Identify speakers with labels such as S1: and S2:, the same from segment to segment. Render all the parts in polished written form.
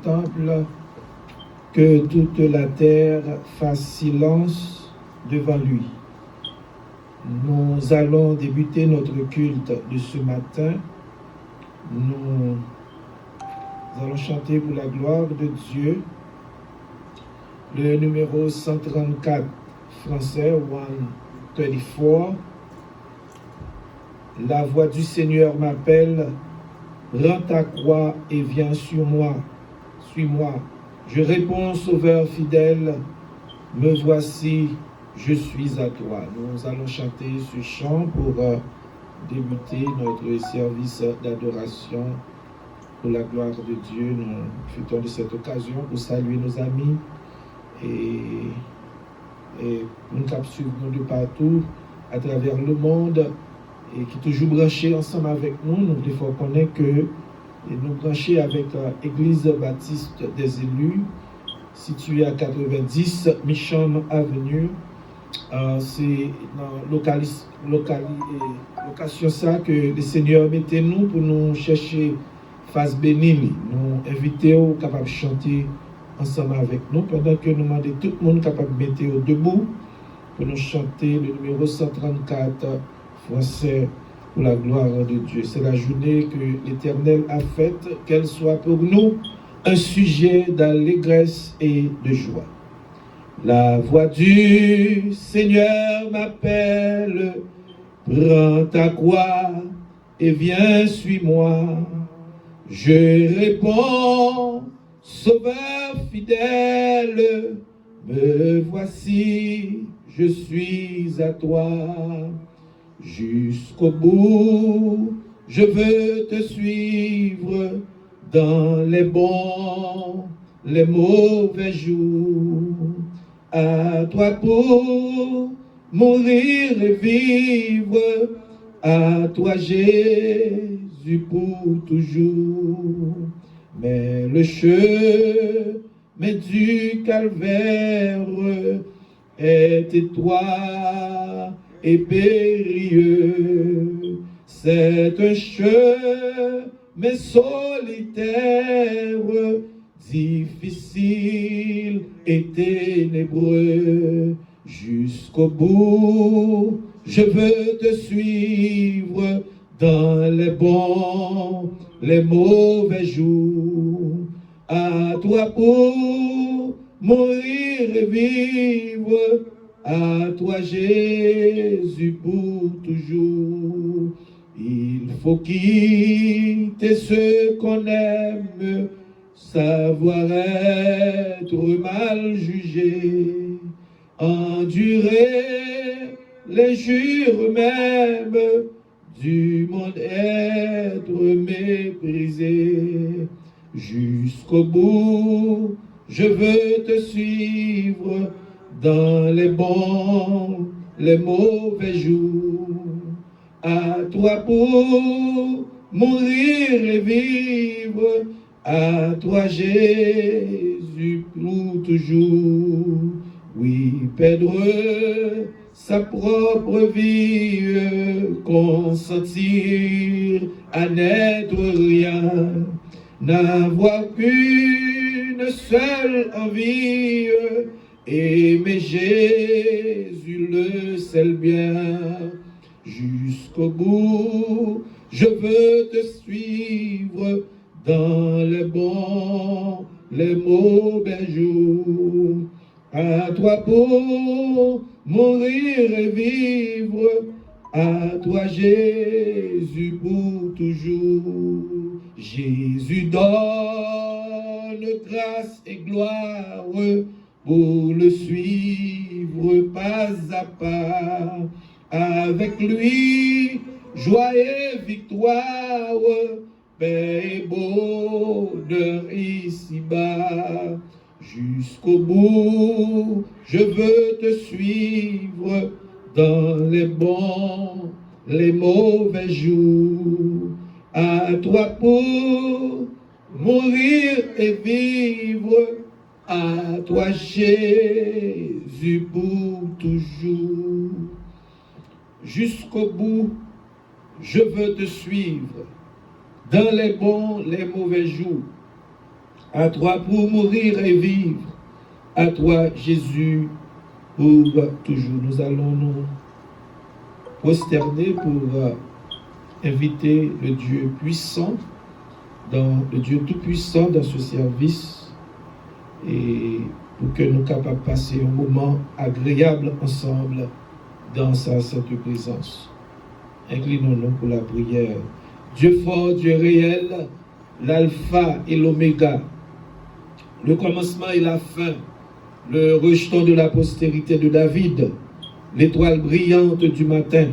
S1: contemple, que toute la terre fasse silence devant lui. Nous allons débuter notre culte de ce matin. Nous allons chanter pour la gloire de Dieu le numéro 134 français, 134. La voix du Seigneur m'appelle, rends ta croix et viens sur moi, suis-moi. Je réponds, Sauveur fidèle, me voici, je suis à toi. Nous allons chanter ce chant pour débuter notre service d'adoration pour la gloire de Dieu. Nous profitons de cette occasion pour saluer nos amis et nous suivons de partout à travers le monde et qui toujours branchés ensemble avec nous. Nous devons connaître que nous branchés avec l'Église baptiste des élus, située à 90 Michon Avenue. C'est dans location ça que le Seigneur mettait nous pour nous chercher face bénie. Nous inviter aux capables de chanter ensemble avec nous pendant que nous demandons tout le monde capable de mettre debout pour nous chanter le numéro 134 français pour la gloire de Dieu. C'est la journée que l'Éternel a faite, qu'elle soit pour nous un sujet d'allégresse et de joie. La voix du Seigneur m'appelle, prends ta croix et viens, suis-moi. Je réponds, Sauveur fidèle, me voici, je suis à toi. Jusqu'au bout, je veux te suivre dans les bons, les mauvais jours. À toi pour mourir et vivre, à toi Jésus pour toujours. Mais le chemin du calvaire est étroit et périlleux. C'est un chemin solitaire, difficile et ténébreux. Jusqu'au bout, je veux te suivre dans les bons, les mauvais jours. À toi pour mourir et vivre, à toi Jésus pour toujours. Il faut quitter ce qu'on aime, savoir être mal jugé, endurer les jures même du monde, être méprisé. Jusqu'au bout, je veux te suivre dans les bons, les mauvais jours. À toi pour mourir et vivre, à toi Jésus pour toujours. Oui, perdre sa propre vie, consentir à n'être rien, n'avoir qu'une seule envie, aimer Jésus le seul bien. Jusqu'au bout, je veux te suivre dans les bons, les mauvais jours. À toi pour mourir et vivre, à toi Jésus pour toujours. Jésus donne grâce et gloire pour le suivre pas à pas. Avec lui, joie et victoire, paix et bonheur ici-bas. Jusqu'au bout, je veux te suivre dans les bons, les mauvais jours. À toi pour mourir et vivre, à toi Jésus pour toujours. Jusqu'au bout, je veux te suivre dans les bons, les mauvais jours. À toi pour mourir et vivre. À toi, Jésus, pour toujours. Nous allons nous prosterner pour inviter le Dieu puissant, le Dieu tout-puissant dans ce service, et pour que nous soyons capables de passer un moment agréable ensemble dans sa sainte présence. Inclinons-nous pour la prière. Dieu fort, Dieu réel, l'alpha et l'oméga, le commencement et la fin, le rejeton de la postérité de David, l'étoile brillante du matin,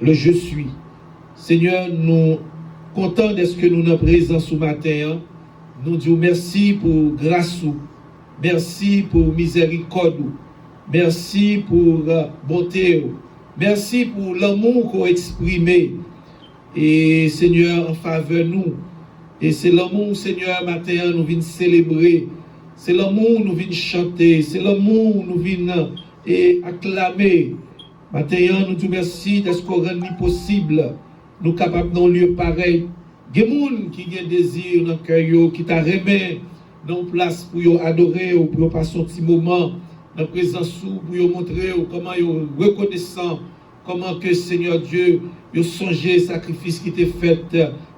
S1: le je suis. Seigneur, nous contents d'être que nous sommes présents ce matin. Nous disons merci pour grâce, merci pour miséricorde, merci pour bonté, merci pour l'amour qu'on a exprimé. Et Seigneur, en faveur de nous. Et c'est l'amour, Seigneur, matin, nous venons célébrer. C'est l'amour, nous venons chanter. C'est l'amour, nous venons acclamer. Matin, nous disons merci d'être qu'on rend possible. Nous sommes capables d'un lieu pareil. Il y a des gens qui ont un désir dans le cœur, qui t'a remis dans une place pour adorer, pour passer un petit moment dans la présence, pour montrer comment ils sont reconnaissants, comment que Seigneur Dieu, ils ont songé le sacrifice qui était fait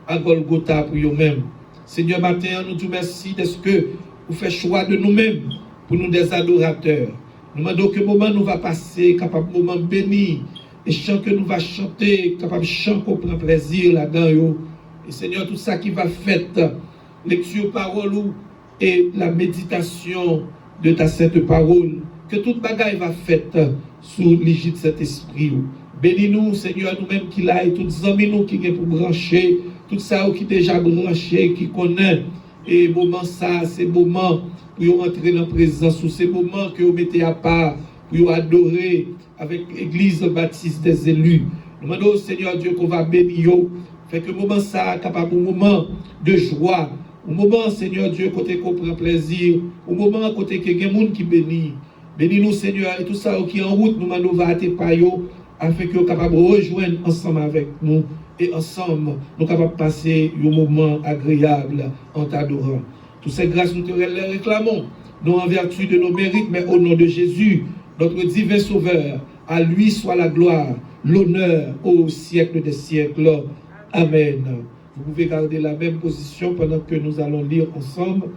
S1: à Golgotha pour eux-mêmes. Seigneur, matin, nous disons merci d'être que vous faites choix de nous-mêmes pour nous des adorateurs. Nous demandons que moment nous va passer, capable de moment béni, et chant que nous va chanter, capable de chant qu'on prend plaisir là-dedans. Et Seigneur, tout ça qui va faire, lecture parole et la méditation de ta sainte parole, que toute bagaille va faite sous l'égide de cet esprit. Bénis-nous, Seigneur, nous-mêmes qui là, et tous les amis nous qui sont pour brancher, tout ça qui déjà branché, qui connaît, et moment ça, ces moments pour entrer dans la présence, ou ces moments que vous mettez à part, pour adorer avec l'église baptiste des élus. Nous demandons, Seigneur Dieu, qu'on va bénir, fait que le moment ça, capable un moment de joie, au moment, Seigneur Dieu, côté qu'on prend plaisir, au moment côté qu'il y a des gens qui bénissent. Bénis-nous, Seigneur, et tout ça qui est en route, nous demandons va être payo, afin que nous soyons capables de rejoindre ensemble avec nous, et ensemble, nous sommes capables de passer un moment agréable en t'adorant. Toutes ces grâces, nous te les réclamons, non en vertu de nos mérites, mais au nom de Jésus, notre divin Sauveur. À lui soit la gloire, l'honneur au siècle des siècles. Amen. Vous pouvez garder la même position pendant que nous allons lire ensemble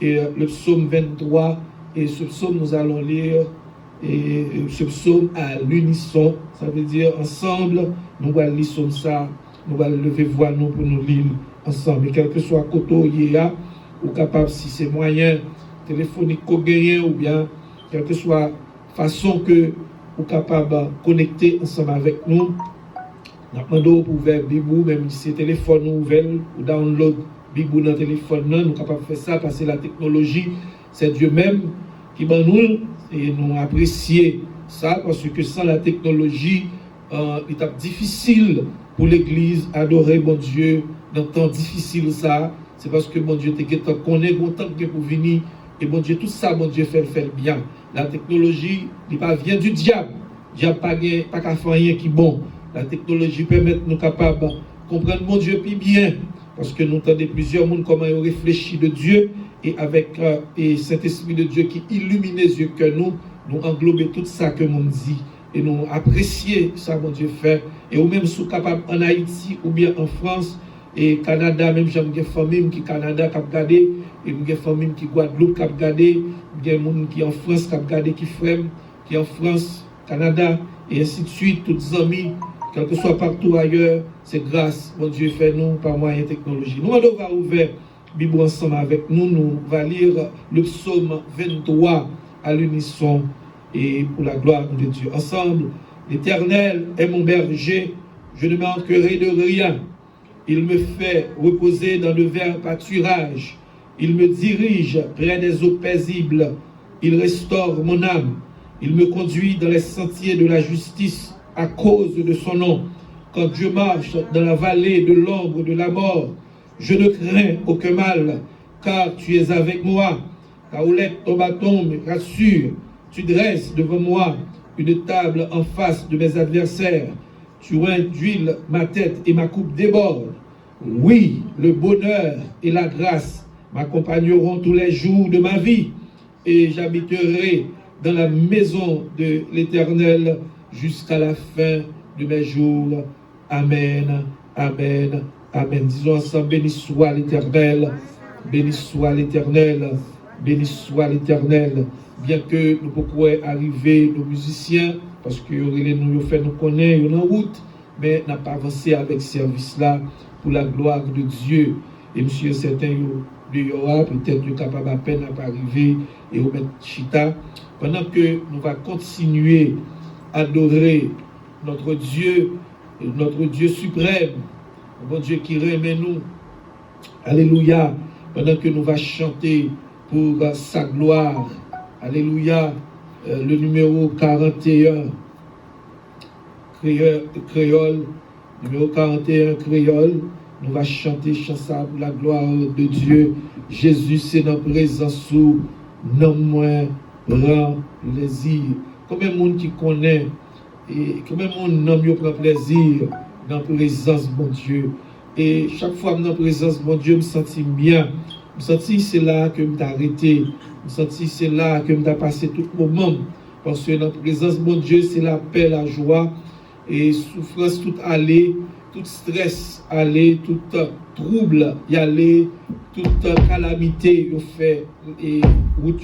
S1: et le psaume 23. Et ce psaume, nous allons lire et ce psaume à l'unisson. Ça veut dire ensemble, nous allons lire ça, nous allons lever voix nous pour nous lire ensemble. Et quel que soit côté yéa, ou capable, si c'est moyen téléphonique qu'on gagne, ou bien quelle que soit façon que vous capable de connecter ensemble avec nous. Nous demandons pour ouvrir Bibou, même si c'est téléphone ouvert, ou download Bibou dans le téléphone, nous sommes capables de faire ça parce que la technologie, c'est Dieu même qui va nous, et nous apprécier ça parce que sans la technologie, il est difficile pour l'Église adorer bon Dieu dans temps difficile ça. C'est parce que bon Dieu te connaît, bon temps que pour venir, et bon Dieu, tout ça, bon Dieu fait bien. La technologie, il vient du diable. Le diable pas qu'à faire rien qui est bon. La technologie permet de nous capables de comprendre mon Dieu plus bien. Parce que nous entendons plusieurs mondes comment ils réfléchissent de Dieu. Et avec cet esprit de Dieu qui illumine les yeux que nous englober tout ça que nous dit. Et nous apprécier ça, mon Dieu fait. Et ou même si capable en Haïti ou bien en France et Canada, même j'ai des familles qui Canada qui ont regardé, et des familles qui Guadeloupe qui ont regardé, des gens qui en France qui ont regardé, qui frère, qui en France, Canada, et ainsi de suite, tous les amis, quel que soit partout ailleurs, c'est grâce, mon Dieu fait nous par moyen de technologie. Nous allons ouvrir Bible ensemble avec nous, nous allons lire le psaume 23 à l'unisson et pour la gloire de Dieu. Ensemble, l'Éternel est mon berger, je ne manquerai de rien. Il me fait reposer dans de verts pâturages. Il me dirige près des eaux paisibles. Il restaure mon âme. Il me conduit dans les sentiers de la justice à cause de son nom. Quand je marche dans la vallée de l'ombre de la mort, je ne crains aucun mal, car tu es avec moi. Ta houlette, ton bâton me rassure. Tu dresses devant moi une table en face de mes adversaires. Tu oins ma tête et ma coupe déborde. Oui, le bonheur et la grâce m'accompagneront tous les jours de ma vie et j'habiterai dans la maison de l'Éternel jusqu'à la fin de mes jours. Amen, amen, amen. Disons ensemble, béni soit l'Éternel, béni soit l'Éternel, béni soit l'Éternel. Bien que nous pourrions arriver, nos musiciens, parce que nous fait nous connaître, nous en route, mais n'a pas avancé avec ce service-là pour la gloire de Dieu. Et monsieur, certains, il y aura peut-être capable à peine à arriver et au mettre chita. Pendant que nous allons continuer à adorer notre Dieu suprême, bon Dieu qui remet nous. Alléluia. Pendant que nous allons chanter pour sa gloire. Alléluia. Le numéro 41, créole. Numéro 41, créole. Nous allons chanter chanson pour la gloire de Dieu. Jésus, c'est notre présence où non moins prend plaisir. Combien de monde qui connaît et combien de monde non prend plaisir dans la présence de mon Dieu. Et chaque fois dans la présence de mon Dieu, je me sens bien. Je me sens c'est là que je m'ai arrêté. Je me sens c'est là que je m'ai passé tout moment. Parce que dans la présence de mon Dieu, c'est la paix, la joie et souffrance tout aller. Tout stress aller, tout trouble y aller, toute calamité y fait et route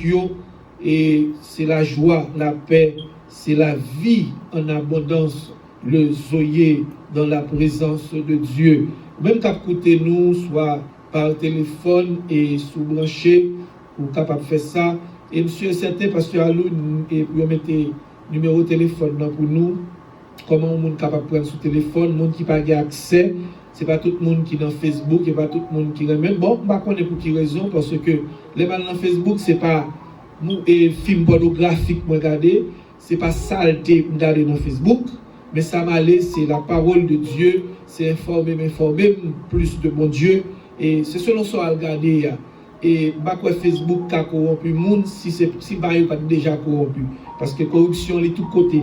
S1: et c'est la joie, la paix, c'est la vie en abondance, le zoyer dans la présence de Dieu. Même qu'à côté nous, soit par téléphone et sous branché, ou capable de faire ça. Et monsieur certain pasteur Alou et vous mettez numéro de téléphone pour nous. Comment on est capable de prendre sur téléphone, le monde qui n'a pas accès, ce n'est pas tout le monde qui est dans Facebook, ce n'est pas tout le monde qui remet. Bon, je ne sais pas pour quelle raison, parce que les mal dans Facebook, ce n'est pas un film pornographique que je regarde, ce n'est pas saleté que je regarde dans Facebook, mais ça m'allait, c'est la parole de Dieu, c'est m'informer plus de mon Dieu, et c'est selon ça à regarder. Et je Facebook a corrompu le monde si pas déjà corrompu, parce que corruption est de tous côtés.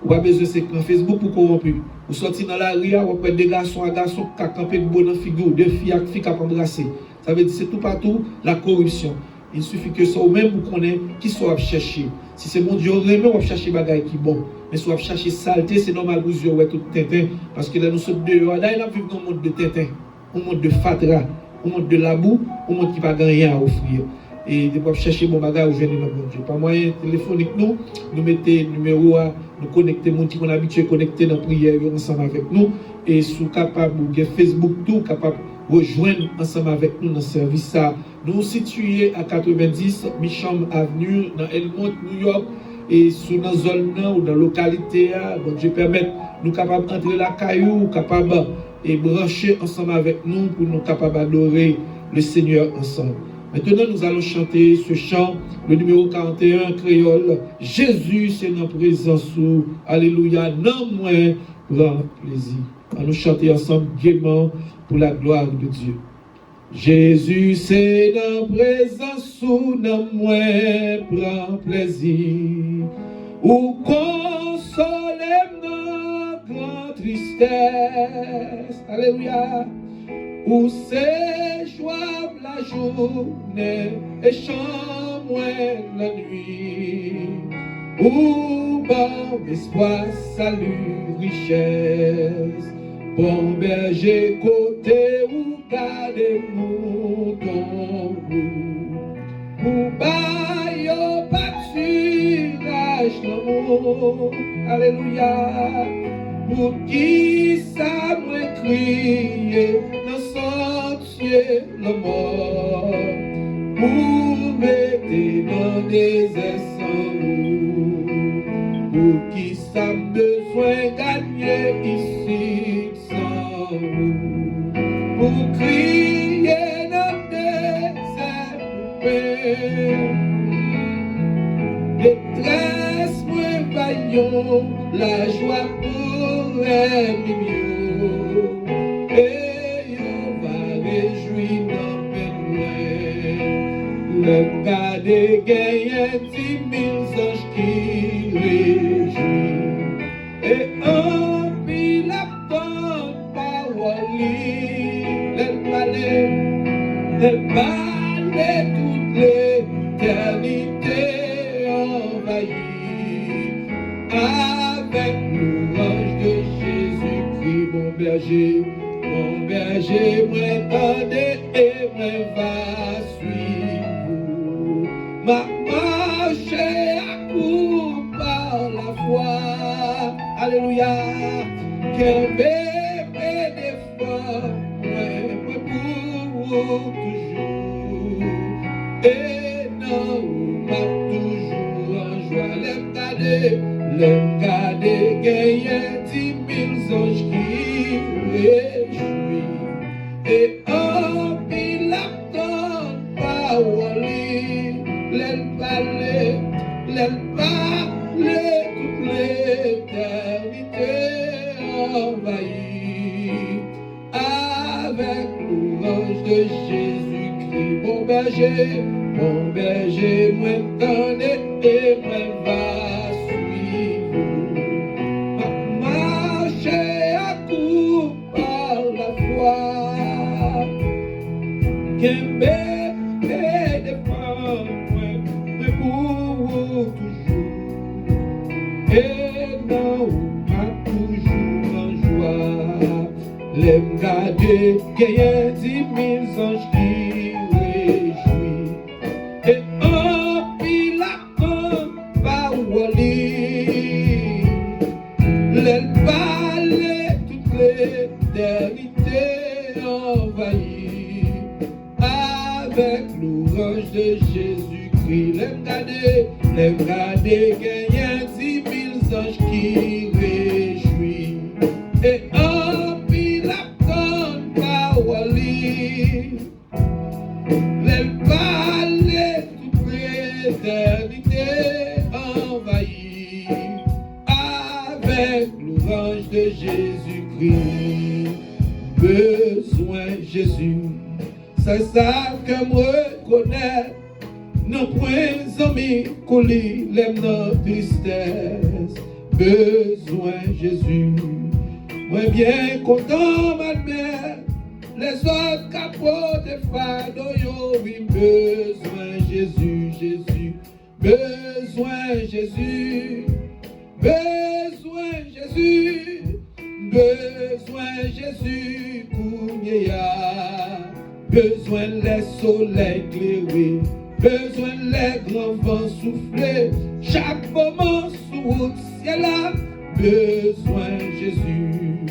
S1: Ou pas besoin de Facebook pour corrompu. Vous sortez dans la rue, vous prenez des garçons qui ont campé de bonne figure, deux filles qui ont embrassé. Ça veut dire que c'est tout partout la corruption. Il suffit que ça ou même vous connaissez qui soit chercher. Si c'est mon Dieu, on va chercher des bagages qui bon. Mais si on va chercher saleté, c'est normal pour vous ouais tout Tintin. Parce que là nous sommes dehors. Là, il vivons dans le monde de Tintin, un monde de fatra, un monde de la boue, un monde qui n'a pas rien à offrir. Et de pouvoir chercher mon bagage ou venir dans mon Dieu. Par moyen téléphonique, nous mettons numéro à nous connecter, mon qui qu'on habitué à connecter dans la prière ensemble avec nous. Et sous capable de Facebook, tout capable de rejoindre ensemble avec nous dans le service. Nous situés à 90 Micham Avenue, dans Elmont, New York. Et sous la zone ou dans la localité, donc je permets nous capables d'entrer la caillou, capables et brancher ensemble avec nous pour nous capables d'adorer le Seigneur ensemble. Maintenant, nous allons chanter ce chant, le numéro 41, créole. Jésus, c'est notre présence. Alléluia, non moins grand plaisir. On nous chanter ensemble gaiement pour la gloire de Dieu. Jésus, c'est notre présence, non moins grand plaisir. Ou consoler notre grande tristesse. Alléluia. Où c'est joie la journée et chant la nuit. Où bon espoir, salut, richesse. Bon berger côté où garder mouton. Où baillot pâturage l'amour. Alléluia. Pour qui ça me crier dans sentier le mort, pour mettre dans des essais, pour qui ça besoin gagner ici sans vous, pour crier dans des essais, détresse me vaillons, la joie pour les mieux, et on va réjouir dans peine. Le cas des gagnants, 10 000 anges qui réjouissent, et en pile la bonne parole, les palais, de toute l'éternité envahie. Avec louange de Jésus-Christ, mon berger, moi tendez et moi va suivre. Ma marche à coup par la foi. Alléluia. Quel bébé des fois, moi pour toujours. Et non, m'a toujours en joie. L'aime garder, gagner 10 000 anges qui réjouissent. Et en pile attend parole, l'aime parler toute l'éternité envahie. Avec l'orange de Jésus-Christ, mon berger, moi tendez et moi va suivre. Ma marche à coup par la foi. Qu'un bébé défend moi pour toujours. Et non, pas toujours en joie. L'aime garder, gagner 10 000 anges qui réjouissent. Et en pile attend parole, l'aime parler toute l'éternité envahie. Avec l'orange de Jésus-Christ, l'aime garder, gagner 10 000 anges qui réjouissent. Et en pile attend parole, l'aime parler toute l'éternité envahie. Avec l'orange de Jésus-Christ, besoin Jésus. C'est ça que me reconnaît. Non point amis coulis, l'aime notre tristesse. Besoin Jésus. Moi bien content ma mère. Les autres capots de fado yo, oui, besoin Jésus, Jésus. Besoin Jésus. Besoin Jésus. Besoin Jésus. Kounia. Besoin les soleils éclairés. Besoin les grands vents soufflés. Chaque moment sous ciel là. Besoin Jésus.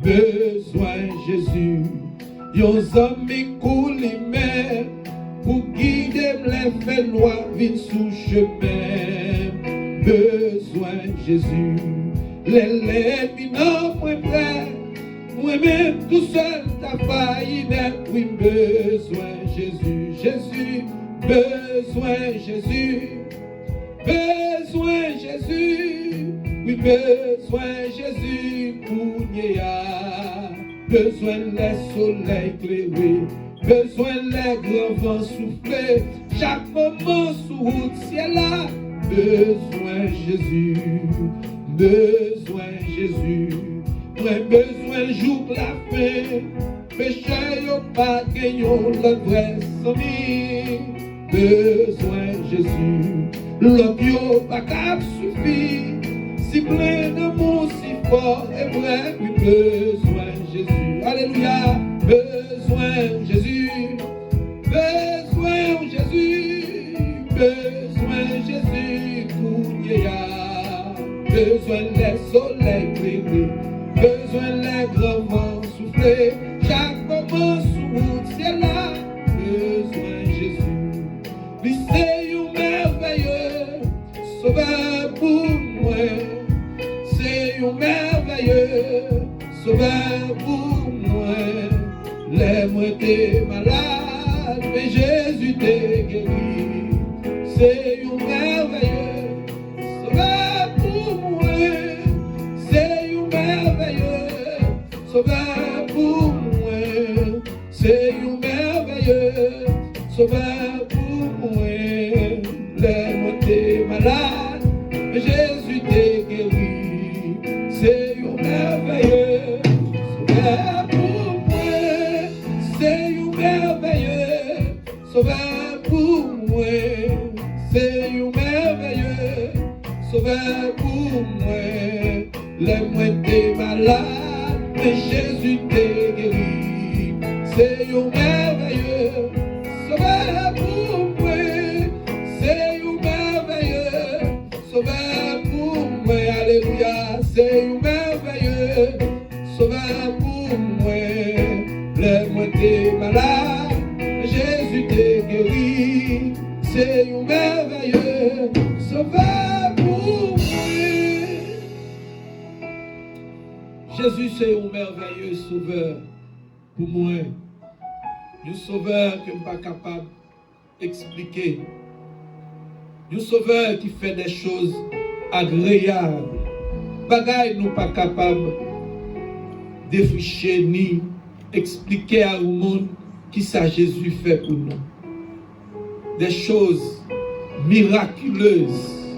S1: Besoin Jésus. Yon zami kouli men pour guider les faits loin vin sous chemin. Besoin Jésus. Les l'ennemi non moins près. Moi-même tout seul ta failli net. Oui, besoin Jésus. Jésus. Besoin Jésus. Besoin Jésus. Oui, besoin Jésus. Kounia. Besoin les soleils éclairés. Besoin les grands vents soufflés. Chaque moment sous route ciel là. Besoin Jésus. Besoin Jésus. Moi besoin jour la fin. Péché yo pas gagnons la vraie somme. Besoin Jésus. L'autre yo pas cap suffit. Si plein d'amour, si fort et vrai. Oui, besoin Jésus. Alléluia. Besoin Jésus. Besoin Jésus. Besoin Jésus. Kounia. Besoin les soleils éclairés. Besoin les grands vents soufflés. Chaque moment sous route ciel là. Besoin Jésus. Lui c'est un merveilleux sauveur pour moi. C'est un merveilleux sauveur pour moi. Les moi t'es malade, mais Jésus t'est guéri. C'est un merveilleux sauveur pour moi. C'est un merveilleux sauveur pour moi. C'est un merveilleux sauveur pour moi. Les moi t'es malade, mais Jésus t'est guéri. C'est un merveilleux sauveur pour moi. C'est un moi, c'est un merveilleux sauveur pour moi. Les moins t'es malade, mais Jésus t'est guéri. C'est un merveilleux sauveur pour moi. C'est un merveilleux sauveur pour moi. Alléluia. C'est un merveilleux sauveur pour moi. Les moins t'es malade, mais Jésus t'est guéri. C'est un merveilleux sauveur pour moi. Jésus, c'est un merveilleux sauveur pour moi. Un sauveur que je ne suis pas capable d'expliquer. Un sauveur qui fait des choses agréables. Bagaille nous pas capable de défricher ni expliquer à tout le monde qui ça Jésus fait pour nous. Des choses miraculeuses,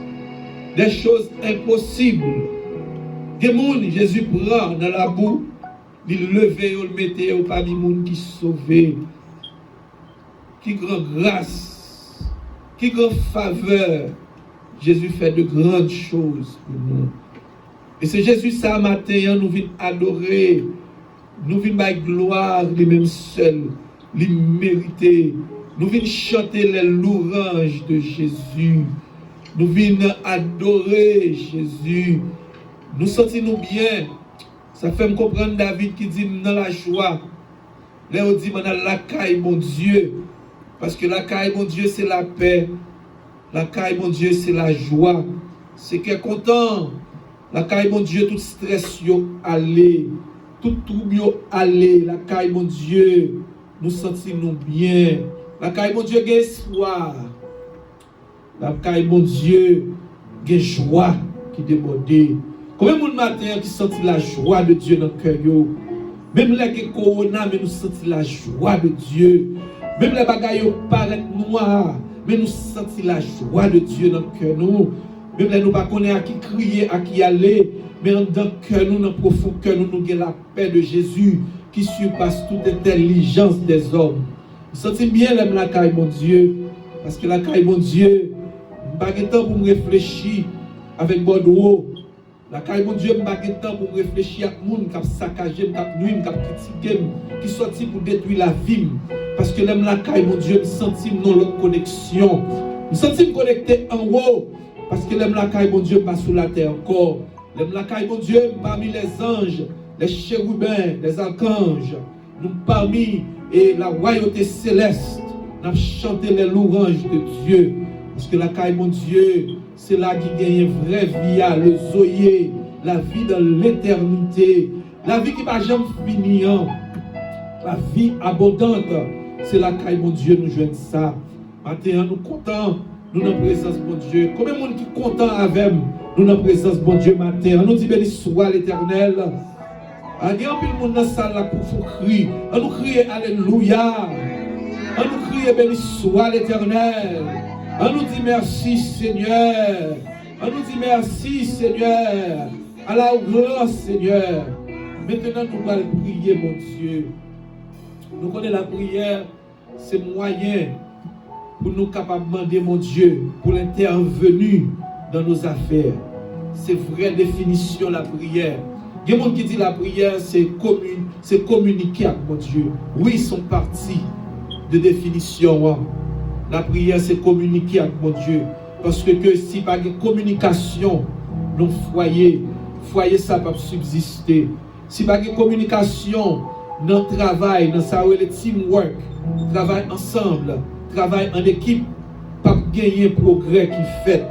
S1: des choses impossibles. Des gens, Jésus prend dans la boue, il levait, il mettait au parmi les gens qui sauvait. Qui grande grâce, qui grande faveur. Jésus fait de grandes choses pour nous. Et c'est Jésus ça matin, nous venons adorer, nous venons avec gloire, les mêmes seuls, les mérités. Nous venons chanter les louanges de Jésus. Nous venons adorer Jésus. Nous sentons-nous bien. Ça fait me comprendre David qui dit dans la joie. Là on dit dans la caille mon Dieu. Parce que la caille mon Dieu c'est la paix. La caille mon Dieu c'est la joie. C'est qu'elle est content. La caille mon Dieu tout stress yo aller. Tout trouble yo aller. La caille mon Dieu nous sentons-nous bien. La caille mon Dieu a espoir. La caille mon Dieu a joie qui déborde. Combien de matin qui sentit la joie de Dieu dans le cœur? Même les corona, mais nous sentons la joie de Dieu. Même les bagailles paraissent noirs, mais nous sentons la joie de Dieu dans le cœur. Même les nous ne connaissons pas à qui crier, à qui aller, mais dans le cœur, nous, dans le profond cœur, nous avons la paix de Jésus qui surpasse toute intelligence des hommes. Nous sentons bien la caille, mon Dieu, parce que la caille, mon Dieu, je n'ai pas de temps pour me réfléchir avec Bordeaux. La caille, mon Dieu, je n'ai pas de temps pour réfléchir à tout le monde qui a saccagé, qui a nuit, qui a critiqué, qui est sorti pour détruire la vie. Parce que l'aime la caille, mon Dieu, je sens dans l'autre connexion. Je sens me connecter en haut. Parce que l'aime la caille, mon Dieu, pas sous la terre encore. L'aime la caille, mon Dieu, parmi les anges, les chérubins, les archanges, nous parmi et la royauté céleste, nous chanté les louanges de Dieu. Parce que la caille, mon Dieu, c'est là qui gagne une vraie vie, le zoé, la vie dans l'éternité, la vie qui va jamais finir, la vie abondante. C'est la caille, mon Dieu, nous jouons ça. Maintenant, nous comptons, nous dans la présence, mon Dieu. Combien de monde qui est content avec nous dans la présence, mon Dieu, matin. Nous dit béni soit l'Éternel. Il y a un peu de monde dans la salle pour crier. On nous crie Alléluia. On nous crie béni soit l'Éternel. On nous dit merci Seigneur. On nous dit merci Seigneur. À la gloire Seigneur. Maintenant nous allons prier mon Dieu. Nous connaissons la prière, c'est moyen pour nous capables de demander mon Dieu pour l'intervenir dans nos affaires. C'est vraie définition la prière. Il y a des gens qui disent la prière c'est communiquer avec mon Dieu. Oui, ils sont partis de définition. La prière, c'est communiquer avec mon Dieu. Parce que si pas de communication dans le foyer, ça ne peut pas subsister. Si pas de communication dans le travail, dans ça, le teamwork, travail ensemble, travail en équipe, pas gagner progrès qui fait.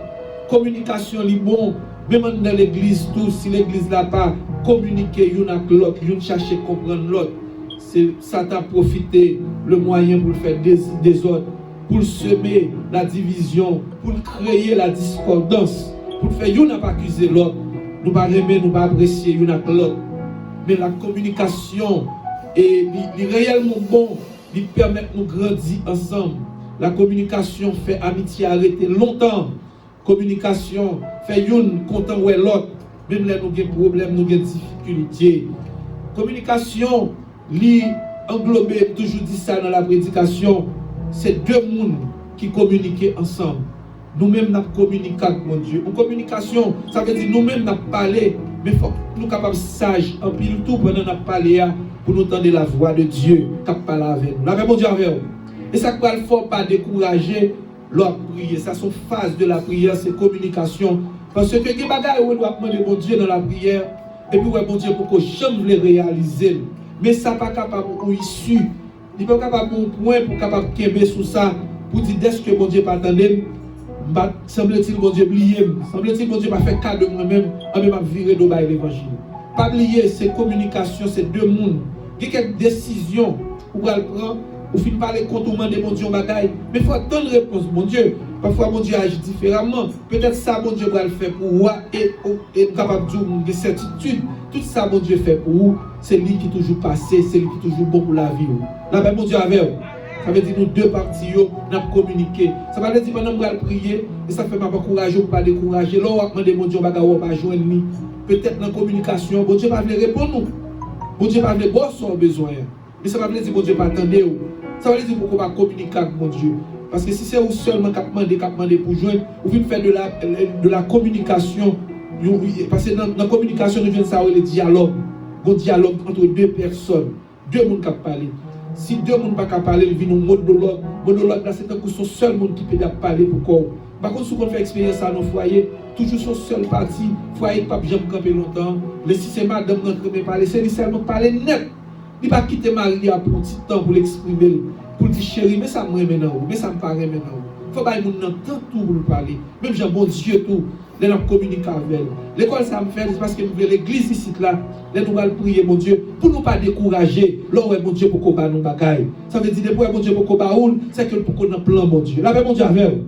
S1: Communication est bon, même dans l'église, tout, si l'église n'a pas communiqué l'une avec l'autre, l'une chercher à comprendre l'autre, ça t'a profité le moyen pour faire des autres. Pour semer la division, pour créer la discordance, pour faire yon n'a pas accuser l'autre, nous pas aimer, nous pas apprécier yon avec l'autre. Mais la communication est réellement bon, il permet de nous grandir ensemble. La communication fait amitié arrêter longtemps. Communication fait yon content ouais l'autre, même là nous avons problème, nous avons difficultés. Communication, li englobe toujours dit ça dans la prédication. C'est deux mondes qui communiquent ensemble. Nous-mêmes, nous communiquons avec mon Dieu. En communication, ça veut dire nous-mêmes, nous parlons, mais il faut que nous soyons capables sages, en pile tout, pendant que nous parlons, pour nous entendre la voix de Dieu qui parle avec nous. La mon Dieu avec nous. Et ça ne faut pas décourager leur prière. Ça, son phase de la prière, c'est communication. Parce que les bagages, on doit demander mon Dieu dans la prière, et puis, mon Dieu, pour que jamais le réaliser. Mais ça n'est pas capable pour issue. Il n'est pas capable pour un point, pour capable de kembe sous ça, pour dire est-ce que mon Dieu pas attendé. Semble-t-il mon Dieu oublié, semble-t-il mon Dieu pas fait cas de moi-même, en même virer de l'évangile. Pas oublier, c'est communication, c'est deux mondes. Il y a quelques décisions pour le prendre, ou finir par les contournements de mon Dieu bagaille, mais il faut attendre une réponse, mon Dieu. Parfois mon Dieu agit différemment. Peut-être ça mon Dieu va le faire pour moi et capable de dire des certitudes. Tout ça mon Dieu fait pour vous, c'est lui qui est toujours passé, c'est lui qui est toujours bon pour la vie. Là ben mon Dieu avec vous. Ça veut dire nous deux parties, nous avons communiqué. Ça veut dire pendant que nous allons prier, et ça fait pas courager ou pas décourager. Là, on va demander mon Dieu, on va pas joindre nous. Peut-être dans la communication, mon Dieu va venir répondre nous. Mon Dieu va venir voir son besoin. Mais ça va dire mon Dieu va attendre. Ça veut dire qu'on va communiquer avec mon Dieu. Parce que si c'est vous seulement qui demandez pour joindre, vous venez faire de la communication. Parce que dans la communication, nous venons savoir le dialogue. Un dialogue entre deux personnes. Deux personnes qui parlent. Si deux personnes ne peuvent pas parler, ils viennent au monologue. Monologue, là, c'est un coup, son seul monde qui peut parler pour quoi. Par contre, si on fait expérience à nos foyers, toujours son seul parti, foyer pas jamais camper longtemps. Mais si c'est madame qui peut parler, c'est lui seulement parler net. Il ne va pas quitter Maria pour un petit temps pour l'exprimer. Pour dire chérie, mais ça me remet maintenant, mais ça me paraît maintenant. Il faut pas que nous temps tout pour nous parler. Même j'ai bon Dieu tout. Nous communiquons avec elle. L'école, ça me fait, c'est parce que nous voulons l'église ici, là. Nous allons prier, mon Dieu, pour ne pas décourager. Là où est mon Dieu pour qu'on bat nos bagailles. Ça veut dire, depuis mon Dieu pour qu'on bat c'est que pour qu'on ait plan, mon Dieu. Là, mon Dieu avec vous.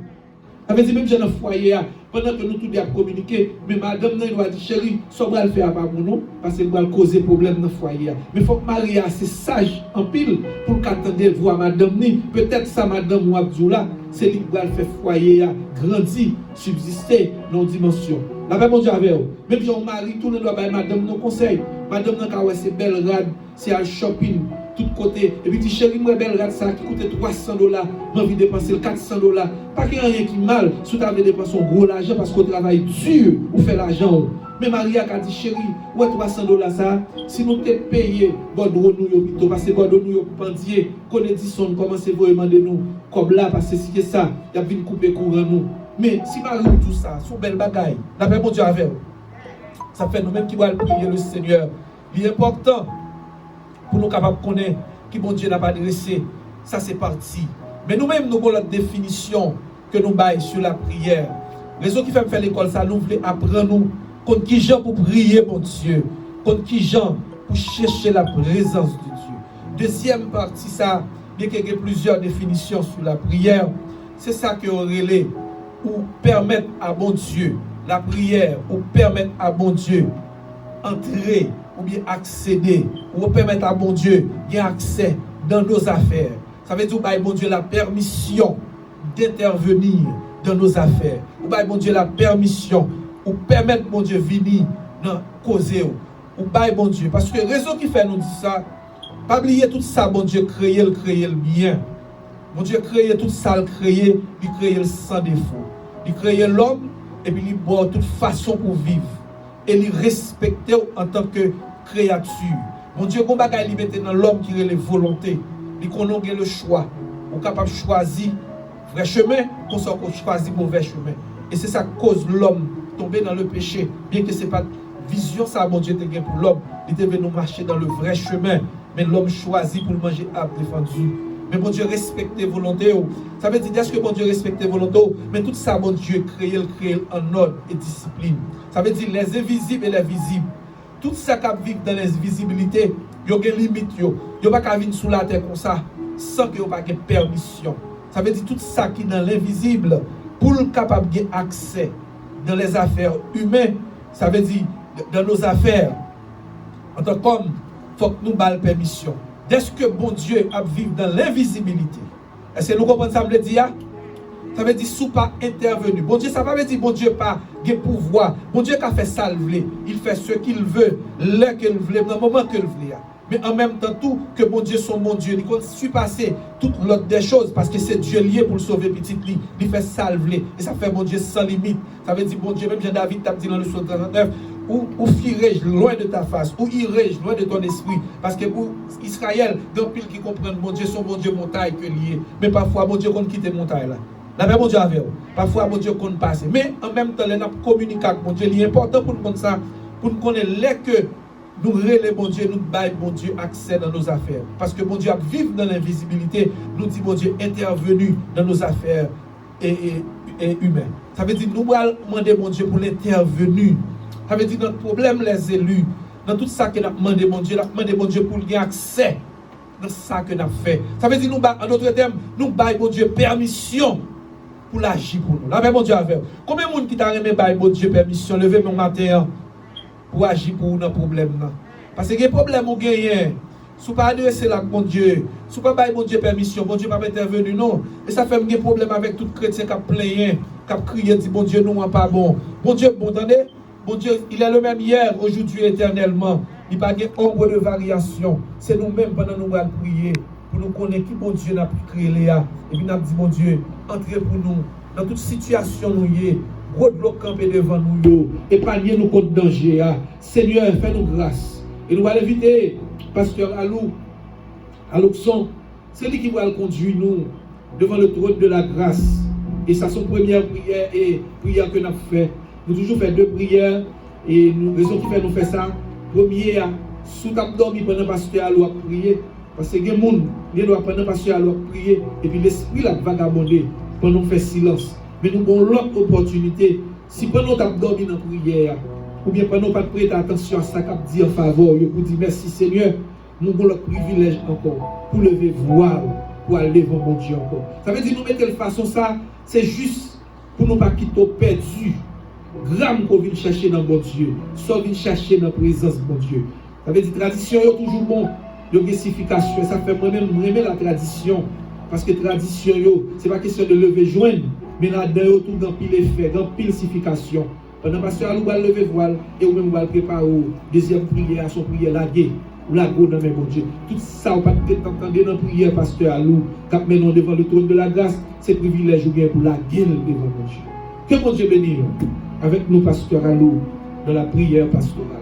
S1: Ça veut dire, même j'ai un foyer, pendant que nous tous avons communiqué, mais madame, nous doit dire, chérie, ça va le faire par nous, parce qu'elle va causer problème dans le foyer. Mais il faut que Maria, c'est sage en pile, pour qu'attendez voir madame, peut-être ça, madame ou Abdoula, c'est lui qui va faire foyer, grandir, subsister dans une dimension. La mon Dieu avec vous. Même si on marie, tout le monde doit faire madame nos conseils. Madame, c'est belle rade, c'est un shopping, tout côté. Et puis, dit, chérie, moi, belle rade, ça qui coûte $300, j'ai envie de dépenser $400. Pas qu'il y a rien qui mal, si tu as dépensé un gros argent parce qu'on travaille dur pour faire l'argent. Mais Maria a dit, chérie, ouais, $300, ça, si nous t'es payé, Bordeaux, nous, parce que Bordeaux, nous, pendier, qu'on est dit, comment c'est vous demander nous, comme là, parce que si c'est ça, il y a une couper courant nous. Mais si Marie tout ça, son belle bagaille, la paix, mon Dieu, avec vous. Ça fait nous-mêmes qui doivent prier le Seigneur. Il est important pour nous capables de connaître qui bon Dieu n'a pas adressé. Ça, c'est parti. Mais nous-mêmes, nous avons la définition que nous baillons sur la prière. Les autres qui font faire l'école, ça nous voulait apprendre nous contre qui gens pour prier, mon Dieu. Contre qui gens pour chercher la présence de Dieu. Deuxième partie, ça, bien qu'il y ait plusieurs définitions sur la prière, c'est ça que on relève ou permettre à bon Dieu, la prière, ou permettre à bon Dieu entrer ou bien accéder, ou permettre à bon Dieu bien accès dans nos affaires. Ça veut dire ou bon Dieu la permission d'intervenir dans nos affaires. Ou bon Dieu la permission, ou permettre bon Dieu venir dans causer ou bon Dieu. Parce que la raison qui fait nous dire ça, pas oublier tout ça, bon Dieu créer le bien. Bon Dieu créé tout ça, il créé sans défaut. Il créé l'homme et puis il boit toute façon pour vivre. Et il respecte en tant que créature. Mon Dieu, comment il met dans l'homme qui a les volontés. Il connaît le choix. On est capable de choisir vrai chemin, qu'on choisit mauvais chemin. Et c'est ça qui cause l'homme tomber dans le péché. Bien que ce n'est pas vision, ça, mon Dieu, te pour l'homme. Il devait nous marcher dans le vrai chemin. Mais l'homme choisit pour le manger arbre défendu. Mais mon Dieu respecte volonté. Ça veut dire, est-ce que mon Dieu respecte volonté? Mais tout ça, mon Dieu créé en ordre et discipline. Ça veut dire les invisibles et les visibles. Tout ça qui vit dans l'invisibilité, il y a des limites. Il n'y a pas qu'à venir sous la terre comme ça, sans qu'il n'y ait pas de permission. Ça veut dire tout ça qui est dans l'invisible, pour le capable d'avoir accès dans les affaires humaines, ça veut dire dans nos affaires, en tant qu'homme, il faut que nous ayons la permission. Est-ce que bon Dieu a vivre dans l'invisibilité? Est-ce que nous comprenons ça, me le dire? Ça veut dire sous pas intervenu. Bon Dieu, ça veut dire bon Dieu pas de pouvoir. Bon Dieu qui a fait ça, il fait ce qu'il veut, là qu'il veut, dans le moment qu'il veut. mais en même temps tout que bon Dieu son bon Dieu, il compte surpasser toutes l'autre des choses parce que c'est Dieu lié pour le sauver petit lui, il fait salver et ça fait bon Dieu sans limite. Ça veut dire bon Dieu, même Jean-David t'a dit dans le psaume 39, ou fuirai-je loin de ta face, ou irai-je loin de ton esprit, parce que pour Israël, dans pile qui comprennent bon Dieu son bon Dieu montagne que lié, mais parfois bon Dieu qu'on quitte montagne là. La paix, bon Dieu, avec vous. Parfois, bon Dieu, qu'on passe. Mais en même temps, nous communiquons avec bon Dieu. Il est important pour nous connaître ça, pour nous connaître que nous relèvons bon Dieu, nous baillons bon Dieu accès dans nos affaires. Parce que bon Dieu vit dans l'invisibilité, nous dit bon Dieu intervenu dans nos affaires et humaines. Ça veut dire nous allons demander bon Dieu pour l'intervenu. Ça veut dire notre problème, les élus, dans tout ça que nous demandons bon Dieu, nous demandons bon Dieu pour qu'il y ait accès dans ça que nous avons fait. Ça veut dire, nous, en d'autres termes, nous baillons bon Dieu permission pour l'agir pour nous. Là, mais bon Dieu avec. Combien de monde qui t'a remis baillons bon Dieu permission, lever mon matin pour agir pour nos problèmes là. Parce que les problèmes ont gagné. Si vous ne pas adresser là bon Dieu, si vous ne pas bailler bon Dieu permission, bon Dieu pas intervenu non. Et ça fait des problèmes avec tout chrétien qui a plaigné, qui a crié, dit bon Dieu non pas bon. Bon Dieu, bon attendez, bon Dieu, il est le même hier, aujourd'hui, éternellement. Il n'y a pas de ombre de variation. C'est nous-mêmes pendant nous allons prier pour nous connaître qui bon Dieu n'a pu créer Léa. Et puis nous avons dit bon Dieu, entrez pour nous dans toute situation nous y est. Roadblock campé devant nous, épargnez nous contre danger. Seigneur, fais-nous grâce. Et nous allons inviter Pasteur Alouxon, c'est lui qui va conduire nous devant le trône de la grâce. Et ça, son première prière et prière que nous avons fait. Nous avons toujours fait 2 prières et nous raison qui fait nous faire ça. Premier, sous table dormi pendant Pasteur Alou a prié. Parce que les gens qui doivent pendant Pasteur Alou a prié. Et puis l'esprit l'a vagabondé pendant nous faire silence. Mais nous avons l'autre opportunité. Si pendant nous avons dormi dans la prière, ou bien pendant nous pas prêter attention à ça qu'on dit en faveur, pour dire merci Seigneur, nous avons le privilège encore pour lever voile, pour aller devant mon Dieu encore. Ça veut dire nous mettre de façon ça, c'est juste pour nous pas quitter perdu. Gramme qu'on vient chercher dans mon Dieu, soit vient chercher dans la présence de mon Dieu. Ça veut dire tradition est toujours bon, de gessification. Ça fait moi-même aimer la tradition. Parce que tradition, ce n'est pas question de lever joindre, mais là-dedans, tout dans pile effet, dans pile signification. Pendant que Pasteur Alou va lever voile, et ou même va préparer deuxième prière, à son prière laguée, ou la go dans mes bon Dieu. Tout ça, on ne peut pas entendre dans la prière, Pasteur Alou, quand maintenant devant le trône de la grâce, c'est privilège ou bien pour la gueule devant mon Dieu. Que mon Dieu bénisse avec nous, Pasteur Alou, dans la prière pastorale.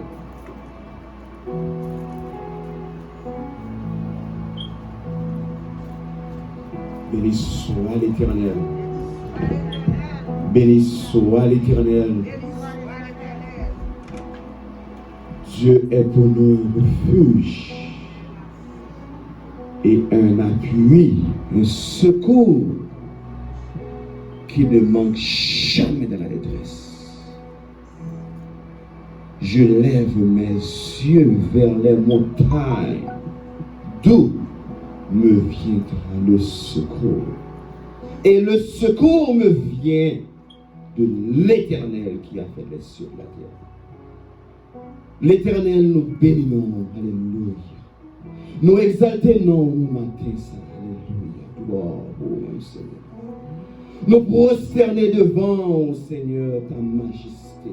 S2: Béni soit l'Éternel. Béni soit l'Éternel. Dieu est pour nous un refuge et un appui, un secours qui ne manque jamais dans la détresse. Je lève mes yeux vers les montagnes, d'où me viendra le secours. Et le secours me vient de l'Éternel qui a fait les cieux et la terre. L'Éternel nous bénit, alléluia. Nous exaltons nous matin, alléluia. Gloire au Seigneur. Nous prosterner devant, Seigneur, ta majesté.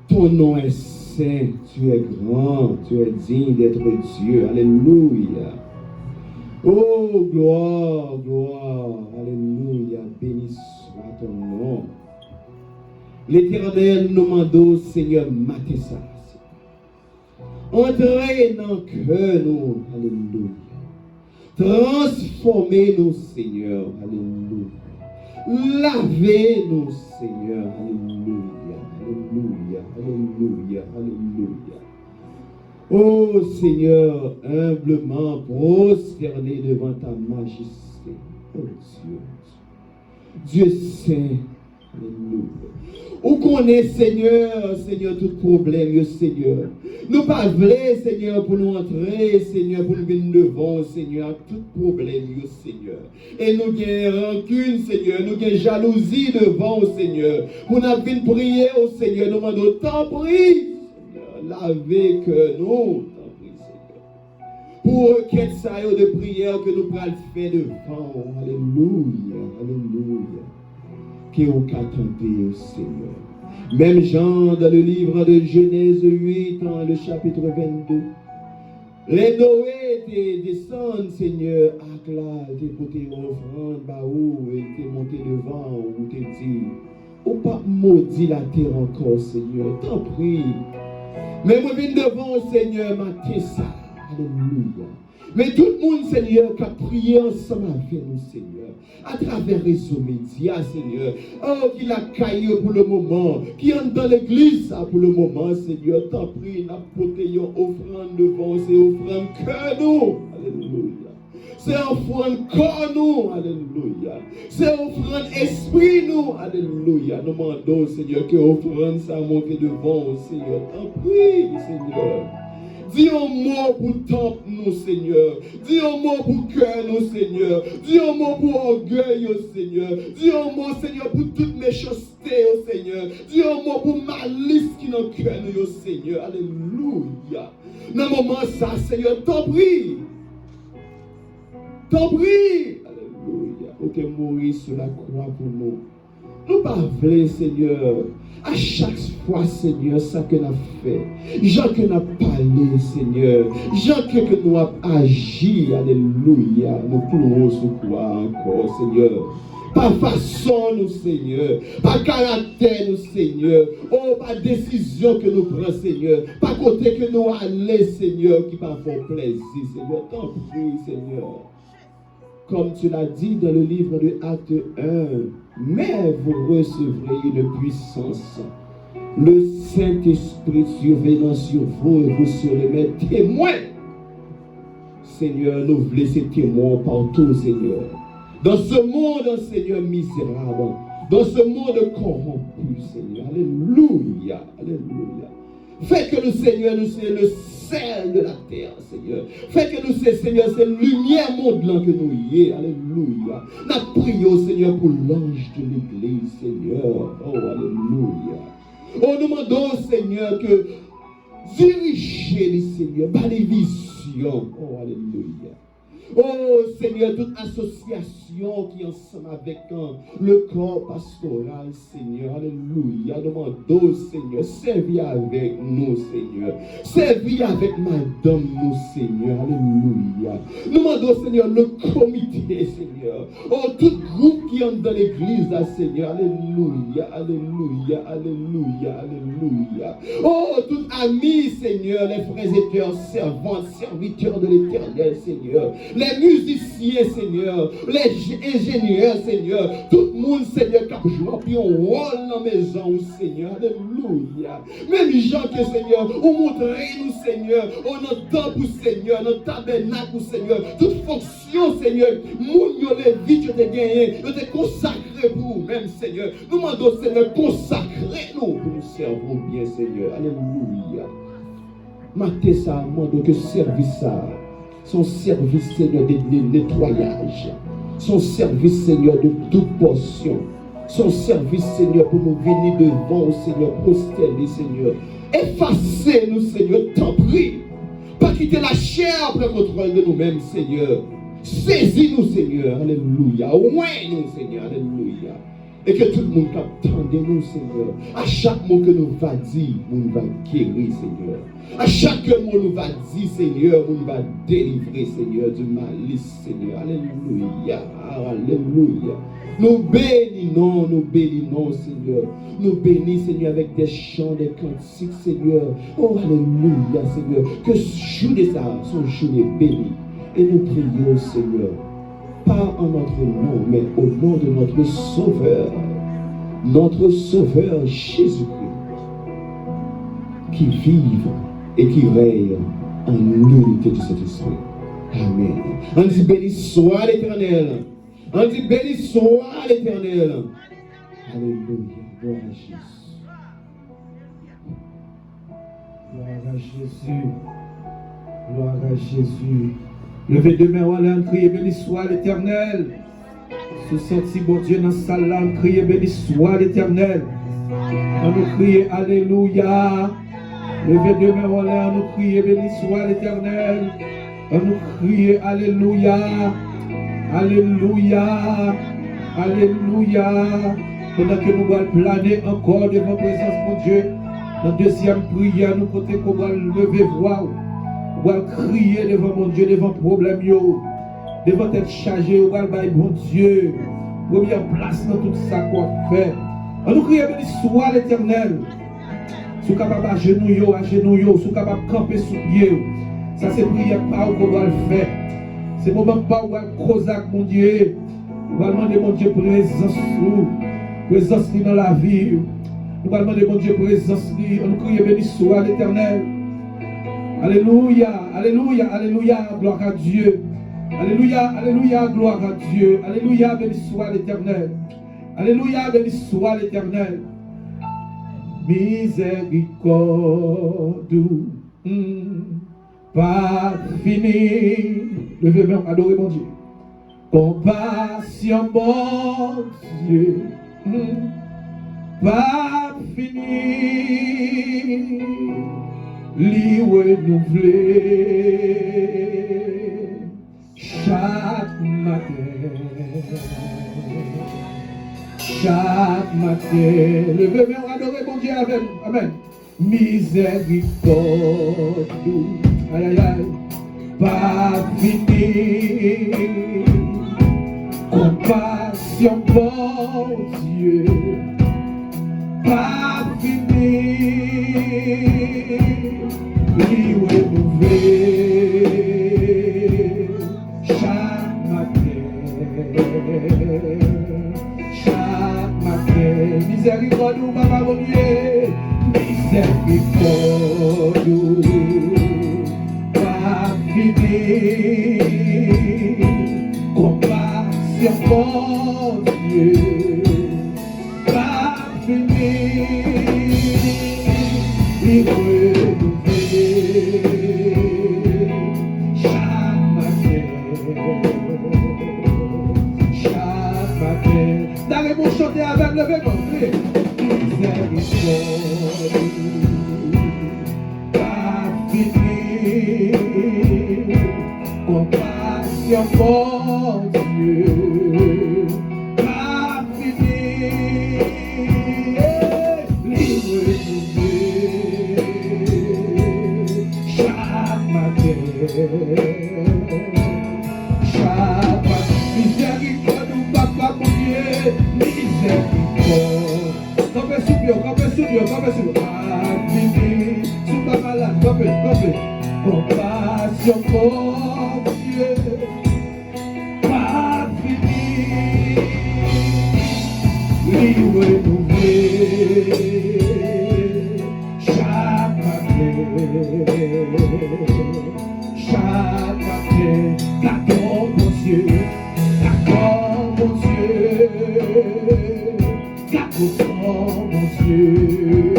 S2: Ton nom est saint, tu es grand, tu es digne d'être Dieu, alléluia. Oh, gloire, gloire, alléluia, béni soit ton nom. L'Éternel nous demande, Seigneur, matin ça. Entrez dans le cœur, nous, alléluia. Transformez-nous, Seigneur, alléluia. Lavez-nous, Seigneur, alléluia, alléluia, alléluia, alléluia. Oh Seigneur, humblement prosterné devant ta majesté. Oh Dieu, Dieu saint, alléluia. Où qu'on est, Seigneur, Seigneur, tout problème, Seigneur. Nous pas voulons, Seigneur, pour nous entrer, Seigneur, pour nous venir devant, Seigneur, tout problème, Seigneur. Et nous avons rancune, Seigneur, nous avons jalousie devant, Seigneur. Pour nous venir prier, au Seigneur, nous demandons tant prie. Lavez que nous, tant pis, Seigneur. Pour requête ça de prière que nous pourrons faire devant. Alléluia, alléluia. Que vous attendez au Seigneur. Même Jean, dans le livre de Genèse 8, dans le chapitre 22, Les Noé descendent, Seigneur, à là, t'es côté offrande, bah où, et t'es monté devant, ou t'es dit, ou pas maudit la terre encore, Seigneur, t'en prie. Mais moi, viens devant, Seigneur, matin ça, alléluia. Mais tout le monde, Seigneur, qui a prié ensemble avec nous, Seigneur, à travers les réseaux médias, Seigneur, oh, qui l'a caillé pour le moment, qui entre dans l'église pour le moment, Seigneur, t'en prie, n'a porté une offrande devant, c'est offrande que nous, alléluia. C'est offrande corps nous, alléluia. C'est offrande esprit nous, alléluia. Nous demandons, Seigneur, que offrande ça monte devant, Seigneur, t'en prie, Seigneur. Dis un mot pour temple nous, Seigneur. Dis un mot pour cœur nous, Seigneur. Dis un mot pour orgueil, Seigneur. Dis un mot, Seigneur, pour toute méchanceté, Seigneur. Dis un mot pour malice qui dans le cœur nous, Seigneur. Alléluia. Dans le moment ça, Seigneur, t'en prie. T'en prie. Alléluia. Pour que mourir sur la croix pour nous. Nous parlons, Seigneur, à chaque fois, Seigneur, ça que nous avons fait. Jean que nous avons parlé, Seigneur. Jean que nous avons agi, alléluia. Nous pleurons sur toi encore, Seigneur. Par façon, nous, Seigneur. Par caractère, nous, Seigneur. Oh, par décision que nous prenons, Seigneur. Par côté que nous allons, Seigneur, qui va faire plaisir, Seigneur. T'en prie, Seigneur. Comme tu l'as dit dans le livre de Acte 1, mais vous recevrez une puissance. Le Saint-Esprit survenant sur vous et vous serez mes témoins. Seigneur, nous voulons ces témoins partout, Seigneur. Dans ce monde, Seigneur, misérable. Dans ce monde corrompu, Seigneur. Alléluia. Alléluia. Fais que le Seigneur, nous c'est le sel de la terre, Seigneur. Fais que nous c'est, Seigneur, c'est lumière mondiale que nous y est. Alléluia. Nous prions, Seigneur, pour l'ange de l'église, Seigneur. Oh, alléluia. Oh, nous demandons, Seigneur, que dirigez les Seigneur, par les visions. Oh, alléluia. Oh Seigneur, toute association qui est ensemble avec le corps pastoral, Seigneur, alléluia, demandons, Seigneur, servis avec nous, Seigneur, servis avec madame, nous, Seigneur, alléluia. Nous demandons, Seigneur, le comité, Seigneur, oh, tout groupe qui entre dans l'église, là, Seigneur, alléluia, alléluia, alléluia, alléluia. Oh, tout ami, Seigneur, les frères et sœurs, servantes, serviteurs de l'éternel, Seigneur. Les musiciens, Seigneur, les ingénieurs, Seigneur, tout le monde, Seigneur, qui a joué un rôle dans la maison, Seigneur, alléluia. Même les gens que, Seigneur, on montrez-nous, Seigneur, on entend pour Seigneur, notre tabernacle, Seigneur, toute fonction, Seigneur, moun les vies que tu as gagnées, tu t'es consacré pour nous-mêmes, Seigneur. Nous demandons, Seigneur, consacrez-nous pour nous servir bien, Seigneur, alléluia. Maté ça, demandons que service ça. Son service, Seigneur, de nettoyage. Son service, Seigneur, de toute portion. Son service, Seigneur, pour nous venir devant, Seigneur, prosterner, Seigneur. Effacez-nous, Seigneur, t'en prie. Pas quitter la chair après contrôle de nous-mêmes, Seigneur. Saisis-nous, Seigneur, alléluia. Ouvre-nous, Seigneur, alléluia. Et que tout le monde attende nous, Seigneur. À chaque mot que nous va dire, nous va guérir, Seigneur. À chaque mot nous va dire, Seigneur, nous va délivrer, Seigneur, du malice, Seigneur. Alléluia. Alléluia. Nous bénissons, Seigneur. Nous bénissons, Seigneur, avec des chants, des cantiques, Seigneur. Oh, alléluia, Seigneur. Que ce journée, ça, son journée béni. Et nous prions, Seigneur. Pas en notre nom, mais au nom de notre Sauveur Jésus-Christ, qui vive et qui règne en l'unité du Saint-Esprit. Amen. On dit béni soit l'Éternel. On dit béni soit l'Éternel. Alléluia. Gloire à Jésus.
S1: Gloire à Jésus. Gloire à Jésus. Levez deux mains, on crier béni soit l'Éternel. Se sentir bon Dieu dans sa salle, on crier béni soit l'Éternel. On nous crier alléluia. Levez deux mains, on nous crier béni soit l'Éternel. On nous crier alléluia. Alléluia. Alléluia. Pendant que nous allons planer encore devant la présence de Dieu, dans la deuxième prière, nous comptons qu'on va lever voix. Ou va crier devant mon Dieu, devant problème, devant être chargé, ou va bailler bon Dieu. Première place dans tout ça qu'on fait. On nous crie, béni soit l'Éternel. Si vous êtes capable à genoux, si vous êtes capable de camper sous pied. Ça, c'est prière pas qu'on doit le faire. C'est le moment pas où on va causer avec mon Dieu. On va demander mon Dieu présence dans la vie. On va demander mon Dieu présence. On nous crie, béni soit l'Éternel. Alléluia, alléluia, alléluia, gloire à Dieu. Alléluia, alléluia, gloire à Dieu. Alléluia, béni soit l'Éternel. Alléluia, béni soit l'Éternel. Miséricorde, pas fini. Levez-moi, adorez mon Dieu. Compassion, mon Dieu, pas fini. Li renouveler chaque matin. Chaque matin, levez-moi, adorez mon Dieu avec nous. Amen. Miséricorde, aïe aïe aïe, pas fini. Compassion, bon Dieu, pas fini. Lui renouveler chaque matin. Miséricorde, papa mon Dieu, miséricorde, pas fini. Compassion, mon Dieu, pas fini. Il renouveler chaque matin. D'aller vous chanter avec le vélo. Miséricorde, pas fini. Compassion, mon Dieu, pas fini. Libre chaque matin. Chaque matin. Miséricorde, papa mon Dieu. Miséricorde. Campez sous Dieu. Pas fini. Sous pas malade. Campez. Compassion, mon Dieu. Pas fini. Lui renouveler chaque matin. Chaque matin. D'accord, mon Dieu. D'accord, mon Dieu. D'accord, mon Dieu.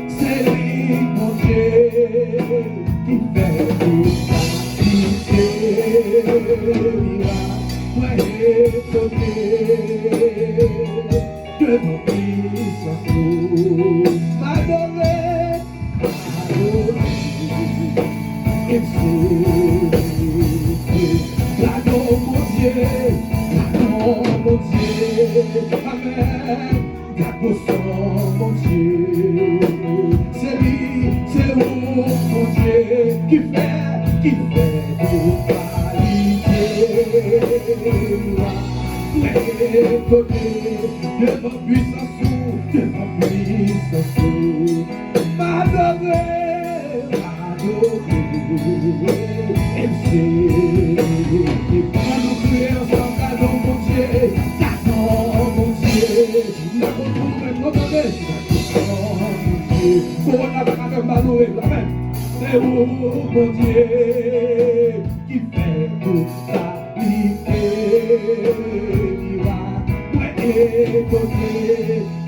S1: C'est lui, mon Dieu, qui fait tout miracle, étonné de mon puissance, m'adorer, exaucer, pardon mon Dieu, amen, d'accord mon Dieu, c'est lui, c'est vous, mon Dieu, qui fait toute qualité, de ma puissance, m'adorer, et pas nous crier ensemble, cadeau mon Dieu, mon Dieu, la contrôle, c'est vous, mon Dieu, qui fait toute la étonné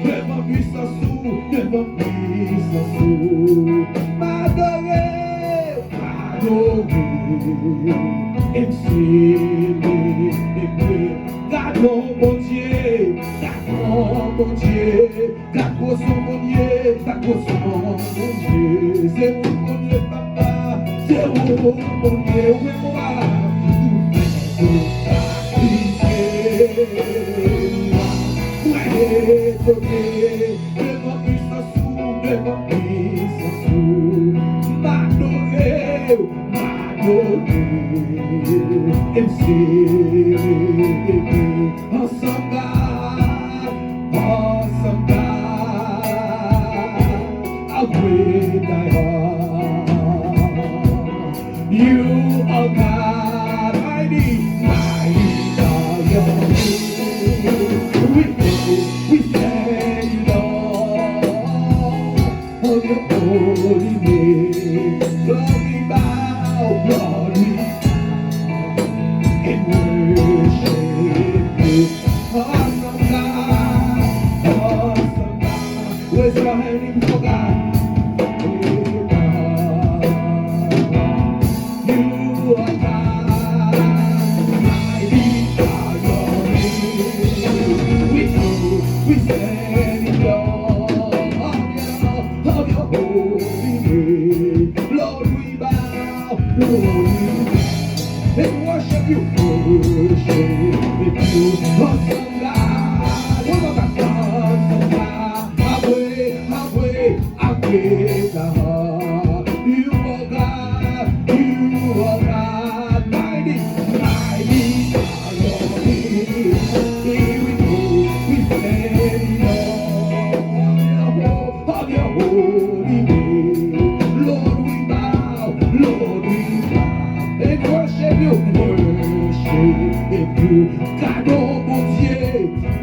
S1: de ma puissance, m'adorer, gardons mon Dieu, mon Dieu, gardons mon Dieu, c'est vous mon Dieu, papa, c'est vous mon Dieu, oui moi, de ma puissance, m'adorer, with thy heart. You are God, mighty, mighty are your ways. We stand in awe of your holy name. Lord, we bow, Lord, we and worship you. Awesome God, awesome God. Where's your hand for God? You are God, mighty are your ways. We stand in awe of your holy name. Lord, we bow, Lord, we and worship you, worship you, awesome God. What about awesome God? I praise the heart. You are God, mighty, mighty are your ways. Here we go, we stand in awe of your holy name. Lord, we bow, Lord, we bow, and worship you, Gardons mon Dieu,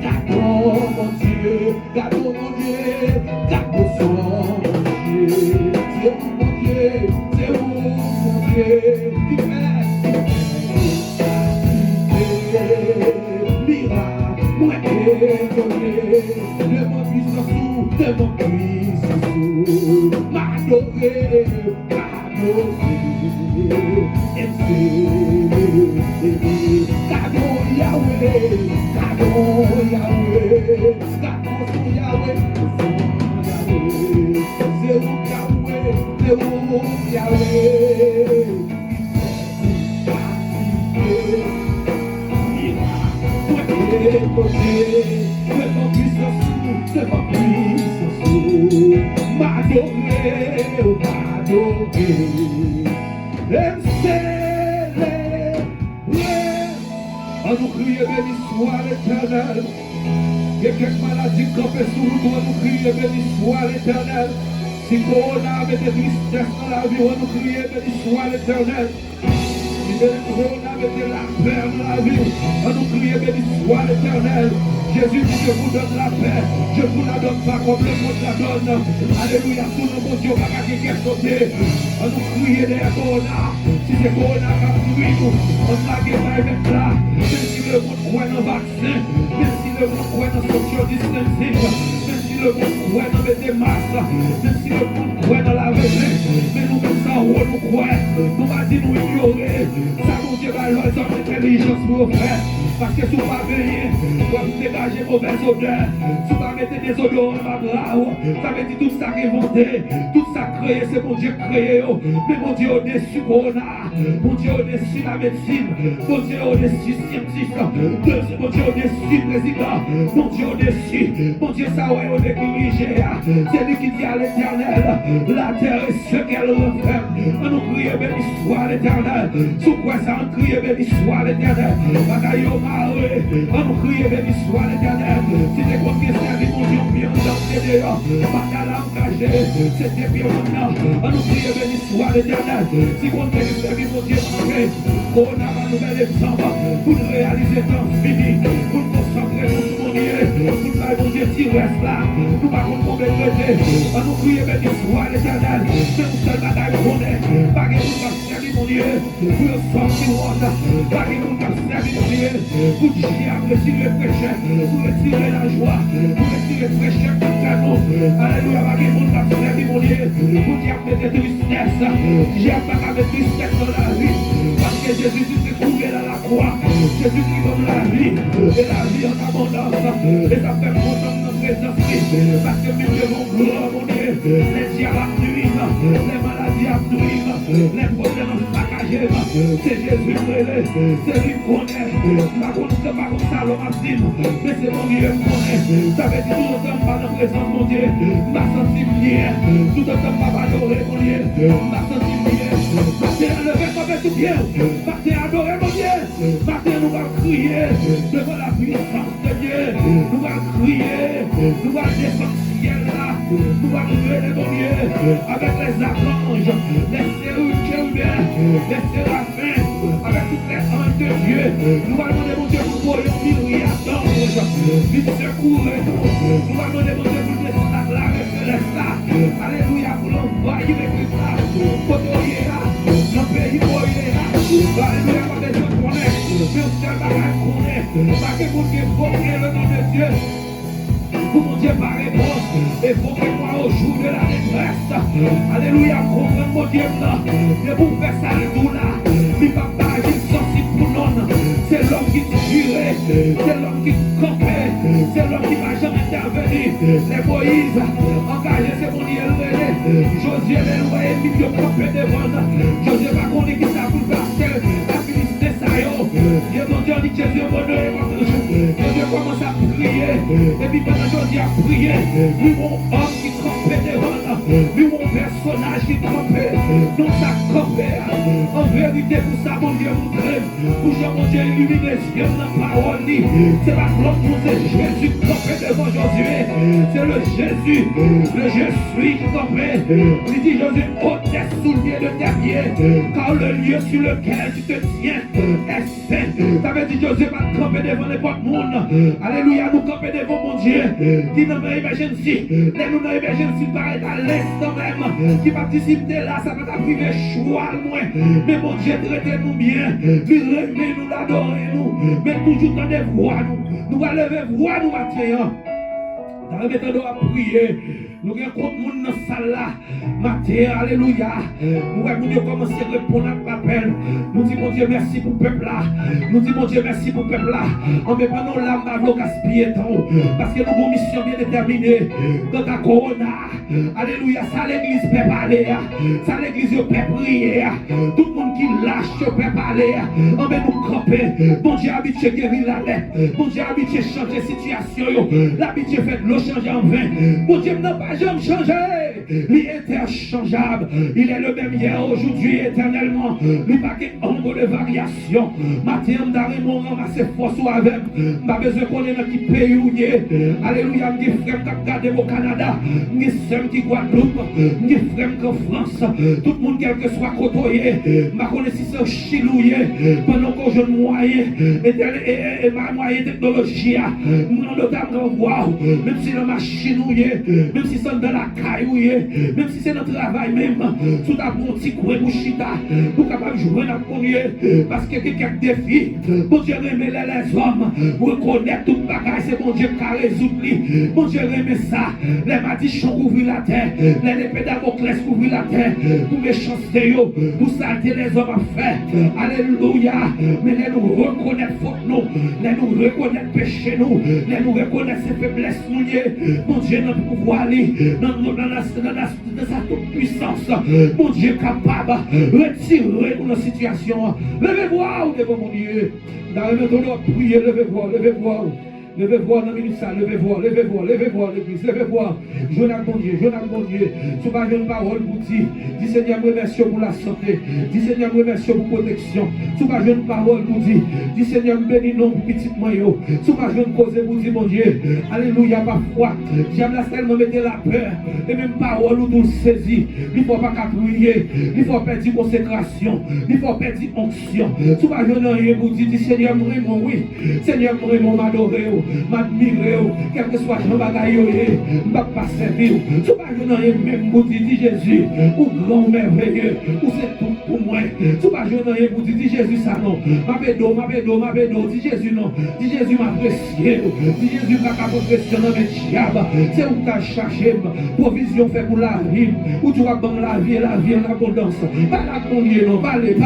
S1: gardons mon Dieu, gardons mon Dieu, gardons son Dieu. C'est vous mon Dieu, c'est vous mon Dieu, qui fait miracle, moi étonné, de mon puissance sous, de mon puissance sous, m'adorer, Gardons Yahweh, gardons Yahweh, gardons Yahweh, c'est vous Yahweh, c'est vous Yahweh. C'est mon puissance, c'est mon puissance, m'adorer, on nous crie béni soit l'Éternel. Il y a quelques maladies campées sous nous, on nous crie béni soit l'Éternel. Si Corona avait des tristesses dans la vie, on nous crie béni soit l'Éternel. Si Corona avait de la paix dans la vie, on nous crie béni soit l'Éternel. Jésus dit, je vous donne la paix, je vous la donne pas comme le monde la donne. Alléluia, tout le monde Dieu va gagner quelque chose. On nous crie des Corona. Si c'est Corona qui a pris nous, on va gagner avec là. Même si le monde croit dans le vaccin, même si le monde croit dans social distancing, même si le monde croit dans des masques, même si le monde croit dans la vraie, mais nous même ça, on nous croit, nous va dire nous ignorer. Ça nous dit, bah, nous avons l'intelligence pour faire. Parce que si vous ne pas veiller, vous dégager mauvaise odeur, si vous ne mettez des odeurs en bas, ça veut dire tout ça inventé, tout ça créé, c'est mon Dieu créé. Mais mon Dieu au-dessus Corona, mon Dieu au-dessus la médecine, mon Dieu au-dessus scientifique, mon Dieu au-dessus président, mon Dieu au-dessus, mon Dieu ça ouais on est dirigé, c'est lui qui dit à l'Éternel, la terre est ce qu'elle renferme, on nous crie béni soit l'Éternel, sous quoi ça on crie béni soit l'Éternel, on nous crie béni soit l'Éternel. Si t'es comme qui servi mon Dieu, bien dans tes dehors, pas qu'à l'engager, c'était bien maintenant. On nous crie béni soit l'Éternel. Si on t'es servi mon Dieu, on a un nouvel exemple pour nous réaliser tant fini, pour nous concentrer sur mon Dieu, pour nous faire mon Dieu qui reste là. Nous pas qu'on peut traiter. On nous crie béni soit l'Éternel. C'est une seule bataille qu'on est. Pas que nous pas servi mon Dieu, pour le sortir au monde. Pas que nous pas servi mon Dieu. Pour diable, retirer le péché, pour retirer la joie, pour retirer le péché de nous. Alléluia, va qu'il monde va servir mon Dieu. Pour diable de tristesse, diable va mettre tristesse dans la vie. Parce que Jésus s'est trouvé dans la croix. Jésus qui donne la vie, et la vie en abondance. Et ça fait mon nom dans présence. Parce que nous devons gloire mon Dieu. Les diables abnuisent, les maladies abnuisent, les problèmes saccagés. C'est Jésus brûlé, c'est lui qu'on est. Par contre, c'est pas comme ça l'homme a dit, mais c'est mon Dieu qu'on est. Ça veut dire tout le temps pas dans présence mon Dieu. M'a senti bien, tout le temps pas adorer mon Dieu. M'a senti bien. Matin, levez comme tout bien. Matin, adorer mon Dieu. Matin, nous allons crier devant la puissance de Dieu. Nous allons crier, nous allons descendre ciel là. Nous allons lever, mon Dieu, avec les archanges, les chérubins, les séraphins, avec toutes les anges de Dieu. Nous allons demander, mon Dieu, pour voyons myriades d'anges, vite secourir. Nous allons demander, pour descendre la gloire céleste. Alléluia, pour l'envoyer avec Christ. Pour le pays pour il est là. Alléluia, pour les gens connaissent. Mais on se barre connaît. Parce que pour qu'il faut le nom de Dieu. Pour mon Dieu par réponse, et pour que moi au jour de la détresse, alléluia, comprendre mon Dieu là, et pour faire ça tout là, mi papa il sorti pour non, c'est l'homme qui tirait, c'est l'homme qui campait, c'est l'homme qui va jamais intervenir, les Moïse, engagé c'est mon Dieu le Josué les lois et mi campé devant, Josué va connaître qui ça pour passer, la Philistine ça yo, et mon Dieu dit Jésus mon Dieu est votre jour, Dieu commence à prier, et puis pendant Josué a prié, lui mon homme qui campait devant, lui mon personnage qui campait, non ça campait, en vérité pour ça mon Dieu vous crève, pour que mon Dieu illumine les yeux dans la parole, c'est la gloire pour Jésus campé devant Josué, c'est le Jésus je suis qui campait, il dit Josué, ôte tes souliers de tes pieds, car le lieu sur lequel tu te tiens est saint, ça veut dire Josué va camper devant n'importe monde, alléluia, nous camper devant mon Dieu, qui n'a pas imagine si, les nous n'a imagine si par être à l'instant même, qui participe là, ça va t'arriver choix moins, mais mon Dieu traitez nous bien, lui remet nous, l'adorer nous, mais toujours dans des voix nous allons lever voix nous matin, dans le méthode à prier, nous rencontrons monde dans la salle là, matin, alléluia, nous allons commencer à répondre à l'appel, nous disons mon Dieu merci pour le peuple là, nous disons mon Dieu merci pour le peuple là, en met pas nos larmes à gaspiller temps, parce que nous avons une mission bien déterminée, dans la corona, alléluia, ça l'église peut parler, ça l'église peut prier, tout le monde qui lâche peut parler, en met nous camper, mon Dieu habitué guérir la lettre, mon Dieu habitué changer situation, l'habitué fait de l'eau changer en vin, mon Dieu n'a pas jamais changé, il est interchangeable, il est le même hier, aujourd'hui, éternellement, il n'y a pas qu'ombre de variation, matin, d'arrêt, mon ramasse force avec, ma besoin qu'on est dans qui pays où il est, alléluia, mes frères qui regardent au Canada, mes sœurs qui Guadeloupe, mes frères qui France, tout le monde quel que soit côtoyé, ma connaissance c'est chilouillé, pendant qu'on jeune moyen, et ma moyen technologie, notamment voir, même si la machine même si c'est dans la caille, même si c'est dans le travail même, sous ta petit coin pour chita, pour capable de jouer dans le premier, parce que quelqu'un défie, bon Dieu remet les hommes, pour reconnaître tout le bagage, c'est bon Dieu qui a résolu, bon Dieu remet ça, les madichons couvrir la terre, les pédagogles couvrir la terre, pour méchanceté, pour saleté les hommes à faire, alléluia, mais les nous reconnaître faute nous, les nous reconnaître péché nous, les nous reconnaître ses faiblesses nous, mon Dieu notre pouvoir dans sa toute puissance, mon Dieu capable de retirer nos situations, levez-vous devant mon Dieu, dans le temps de prier, levez-vous. Levez-vous dans le ministère, levez-vous l'église, levez-vous. Je n'ai mon Dieu. Tu vas une parole pour dire, dis Seigneur, remercie pour la santé, dis Seigneur, remercie pour la protection. Tu vas une parole pour dire, dis Seigneur, bénis nous pour petit moyen. Tu vas une cause pour dire, mon Dieu, alléluia, parfois, j'aime la tellement mettre la peur, et même parole où nous saisir, il ne faut pas prier, il faut perdre consécration, il faut perdre onction. Tu vas une rien pour dire, dis Seigneur, mon oui, Seigneur, mon m'adorer. M'admirer, quel que soit Jean Bagaille, je ne vais pas servir. Tu vas rien même pour dire Jésus, ou grand merveilleux, ou c'est tout pour moi. Tu vas rien pour dire Jésus ça non. Ma bédo, dis Jésus non. Dis Jésus m'apprécier, dis Jésus m'a apprécié dans mes diables. C'est où tu as cherché, provision fait pour la vie, où tu vas dans la vie en abondance. Pas la conduire, non, parlez.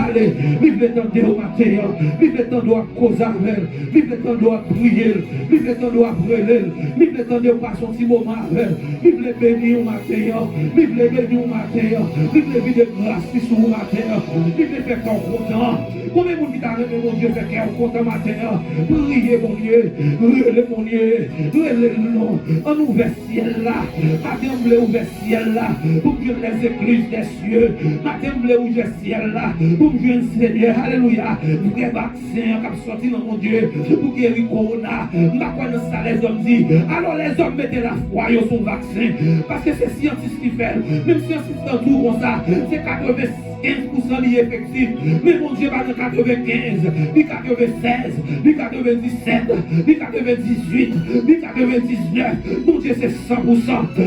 S1: Vive le temps de matin, vive le temps de causer avec, vive le temps de prier. Vive le temps de brûler, vive le temps de passer un petit moment avec, vive le béni au matin, vive le béni au matin, vive le vie de grâce qui sont au matin, vive le fait qu'on content. Combien de monde qui t'a remis mon Dieu fait qu'on content matin, priez mon Dieu, relève mon Dieu, relève le nom, en ouvert ciel là, matin bleu ouvert ciel là, pour que les écluses des cieux, matin bleu ouvert ciel là, pour que le Seigneur, alléluia, vrai vaccin qui a sorti dans mon Dieu, pour guérir Corona. pas quoi ça les hommes disent. Alors les hommes mettaient la foi sur son vaccin. Parce que c'est scientifique qui fait. Même scientifique dans tout comme ça, c'est 95% lié effectif. Mais mon Dieu va de 95, ni 96, ni 97, ni 98, ni 99. Mon Dieu c'est 100%.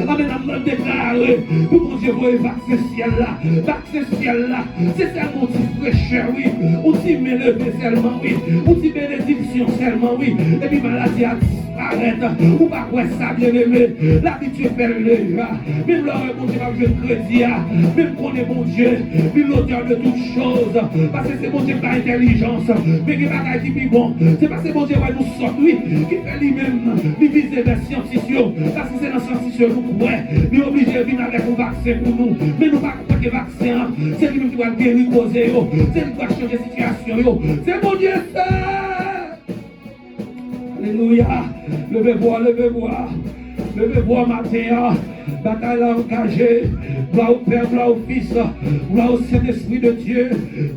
S1: Amen, on déclare pour mon Dieu voyez vaccin ciel là. Vaccin ciel là. C'est seulement petit fraîcheur, oui. On t'y met le seulement, oui. On t'y bénédiction seulement, oui. Et puis maladie a disparaître. Ou pas quoi ça bien aimé. L'habitude fait le déjà. Même l'heure mon Dieu va jouer le crédit. Même qu'on est mon Dieu. Puis l'auteur de toutes choses. Parce que c'est mon Dieu qui a intelligence. Mais qui va qui est bon. C'est parce que mon Dieu va nous sortir, oui. Qui fait lui-même. Il vise vers scientifiques. Parce que c'est dans scientifique nous croyons. Il est obligé de venir avec un vaccin pour nous. Mais nous ne pouvons pas que vaccin. C'est lui qui va guérir causer. C'est lui qui va changer la situation. C'est mon Dieu ça. Alléluia. Levez-vous, levez-vous. Levez-vous matin. Bataille engagée. Gloire au Père, gloire au Fils. Gloire au Saint-Esprit de Dieu.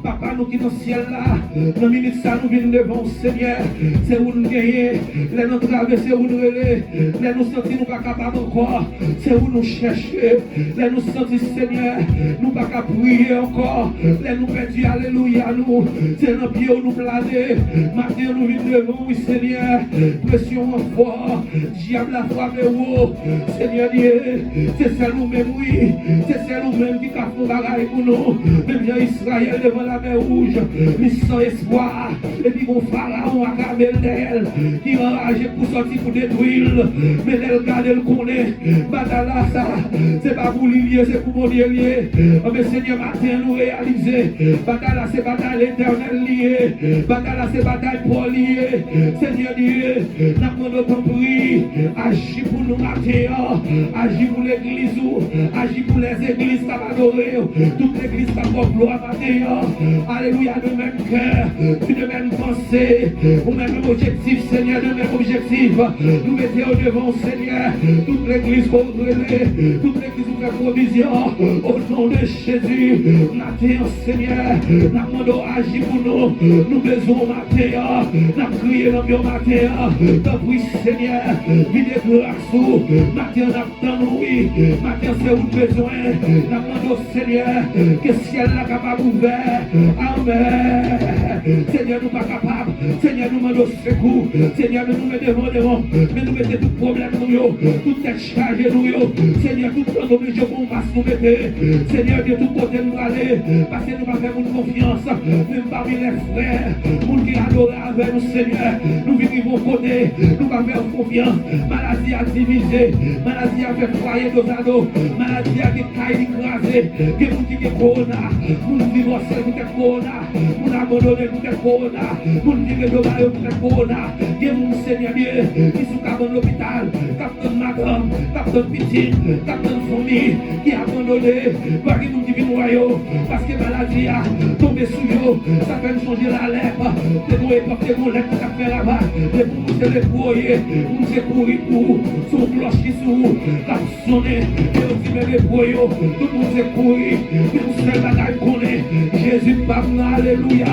S1: Papa, nous qui dans le ciel là. Dans minute ça, nous venons devant le Seigneur. C'est où nous gagnons. Les nous traverser, où nous relais. Les nous sentir, nous pas capables encore. C'est où nous chercher. Les nous sentir, Seigneur. Nous pas capables de prier encore. Les nous perdus, alléluia, nous. C'est dans le pied où nous planer. Matin, nous venons devant, oui, Seigneur. Pression en fort. Diable la foi vers haut. Seigneur Dieu. C'est celle nous-mêmes, oui. C'est celle nous-mêmes qui font bagaille pour nous. Même Jean Israël devant la mer rouge, mais sans espoir. Et puis mon pharaon a gardé d'elle, qui enragé pour sortir pour détruire. Mais elle garde, elle connaît. Bataille ça, c'est pas pour lier, c'est pour mon Dieu lié. Mais Seigneur, matin, nous réaliser. Bataille là, c'est bataille éternelle liée. Bataille là, c'est bataille pour lier. Seigneur Dieu, n'a pas de ton prix. Agis pour nous matin. Agis pour l'église, agis pour les églises qui va adorer, toute l'église qui va gloire matin. Alléluia, de même cœur, de même pensée, au même objectif, Seigneur, de même objectif. Nous mettons devant, Seigneur, toute l'église qu'on relève, toute l'église qui fait provision, au nom de Jésus. Matin, Seigneur, nous demandons agir pour nous, nous besoin matin, nous crions dans le matin, tant pis, Seigneur, vide grâce, matin, oui, matin c'est un besoin. Nous au Seigneur que le ciel n'est capable d'ouvrir. Amen. Seigneur, nous pas capable. Seigneur, nous demandons secours. Seigneur, nous mettons devant. Mais nous mettons tout problème nous. Tout est chargé nous. Seigneur, tout temps obligé pour nous nous mettre. Seigneur, de tout côté nous aller. Parce que nous pas faire une confiance. Même parmi les frères. Nous qui adorent avec nous, Seigneur. Nous vivons côté. Nous pas faire confiance. Maladie a divisé. Maladie a fait foyer nos ados. Maladie a été écrasée. Que nous qui est corona. Nous vivons seul pour être corona. Nous abandonner pour être corona. Nous vivons de mal pour être corona. Que mon Seigneur Dieu, qui sont dans l'hôpital, captain madame, captain petite, captain famille, qui a abandonné. Parce que nous vivons noyaux. Parce que maladie a tombé sous eux. Ça fait changer la lèvre. C'est mon époque, c'est mon lèvre qui a fait là-bas. Et pour nous, c'est les courriers. Nous, c'est courir pour. Son cloche qui s'ouvre. Cap sonner. Et aussi, mais les boyaux. Tout le monde s'est couru. Mais nous, c'est la bataille qu'on est. Jésus, pardon, alléluia.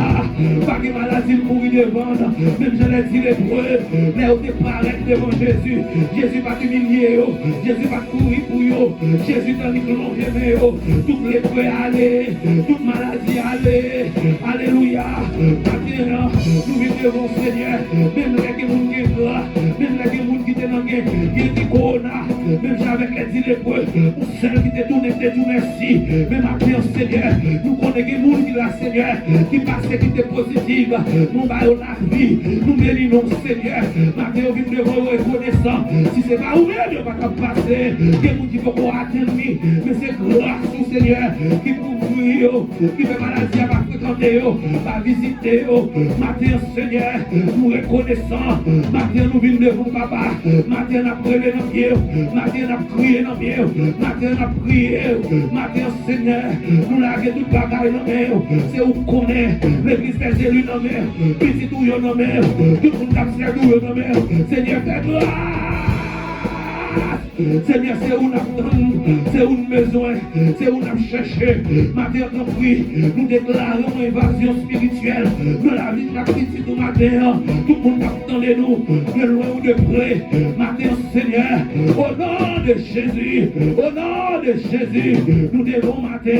S1: Pas que maladie mourir devant. Même je l'ai dit les preuves. Mais on te paraît devant Jésus. Jésus va t'humilier. Jésus va courir pour eux. Jésus dans les plongées. Toutes les preuves aller. Toute maladie aller. Alléluia. Maintenant, nous vivons devant Seigneur. Même les gens qui sont là. Même les gens qui sont dans le corona. Même avec les preuves. Ou celles qui te tournent merci. Même après, Seigneur, nous connaissons les gens qui là, Seigneur, qui passent, qui étaient positifs. Nous baillons la vie, nous mélinons, Seigneur. Maintenant, nous devons reconnaissant. Si ce n'est pas vous-même, nous ne pouvons pas passer. Que nous qui pouvons atteindre, mais c'est grâce au Seigneur qui couvre, qui fait maladie à fréquenter, à visiter. Maintenant, Seigneur, nous reconnaissons. Maintenant, nous venons devant Papa. Maintenant, nous prions dans pied. Maintenant, nous crions dans pied. Maintenant, nous prions. Maintenant, Seigneur, nous l'avons tout bagaille dans main. C'est où qu'on est. L'église des élus dans main. Petit tout dans main. Tout le monde a servi dans main. Seigneur, fais grâce. Seigneur, c'est où nous attendons, c'est où nous besoin, c'est où nous cherchons. Matin, on prie, nous déclarons une évasion spirituelle de la vie de la critique du matin. Tout le monde attend nous, de loin ou de près. Matin, Seigneur, au nom de Jésus, au nom de Jésus, nous devons matin,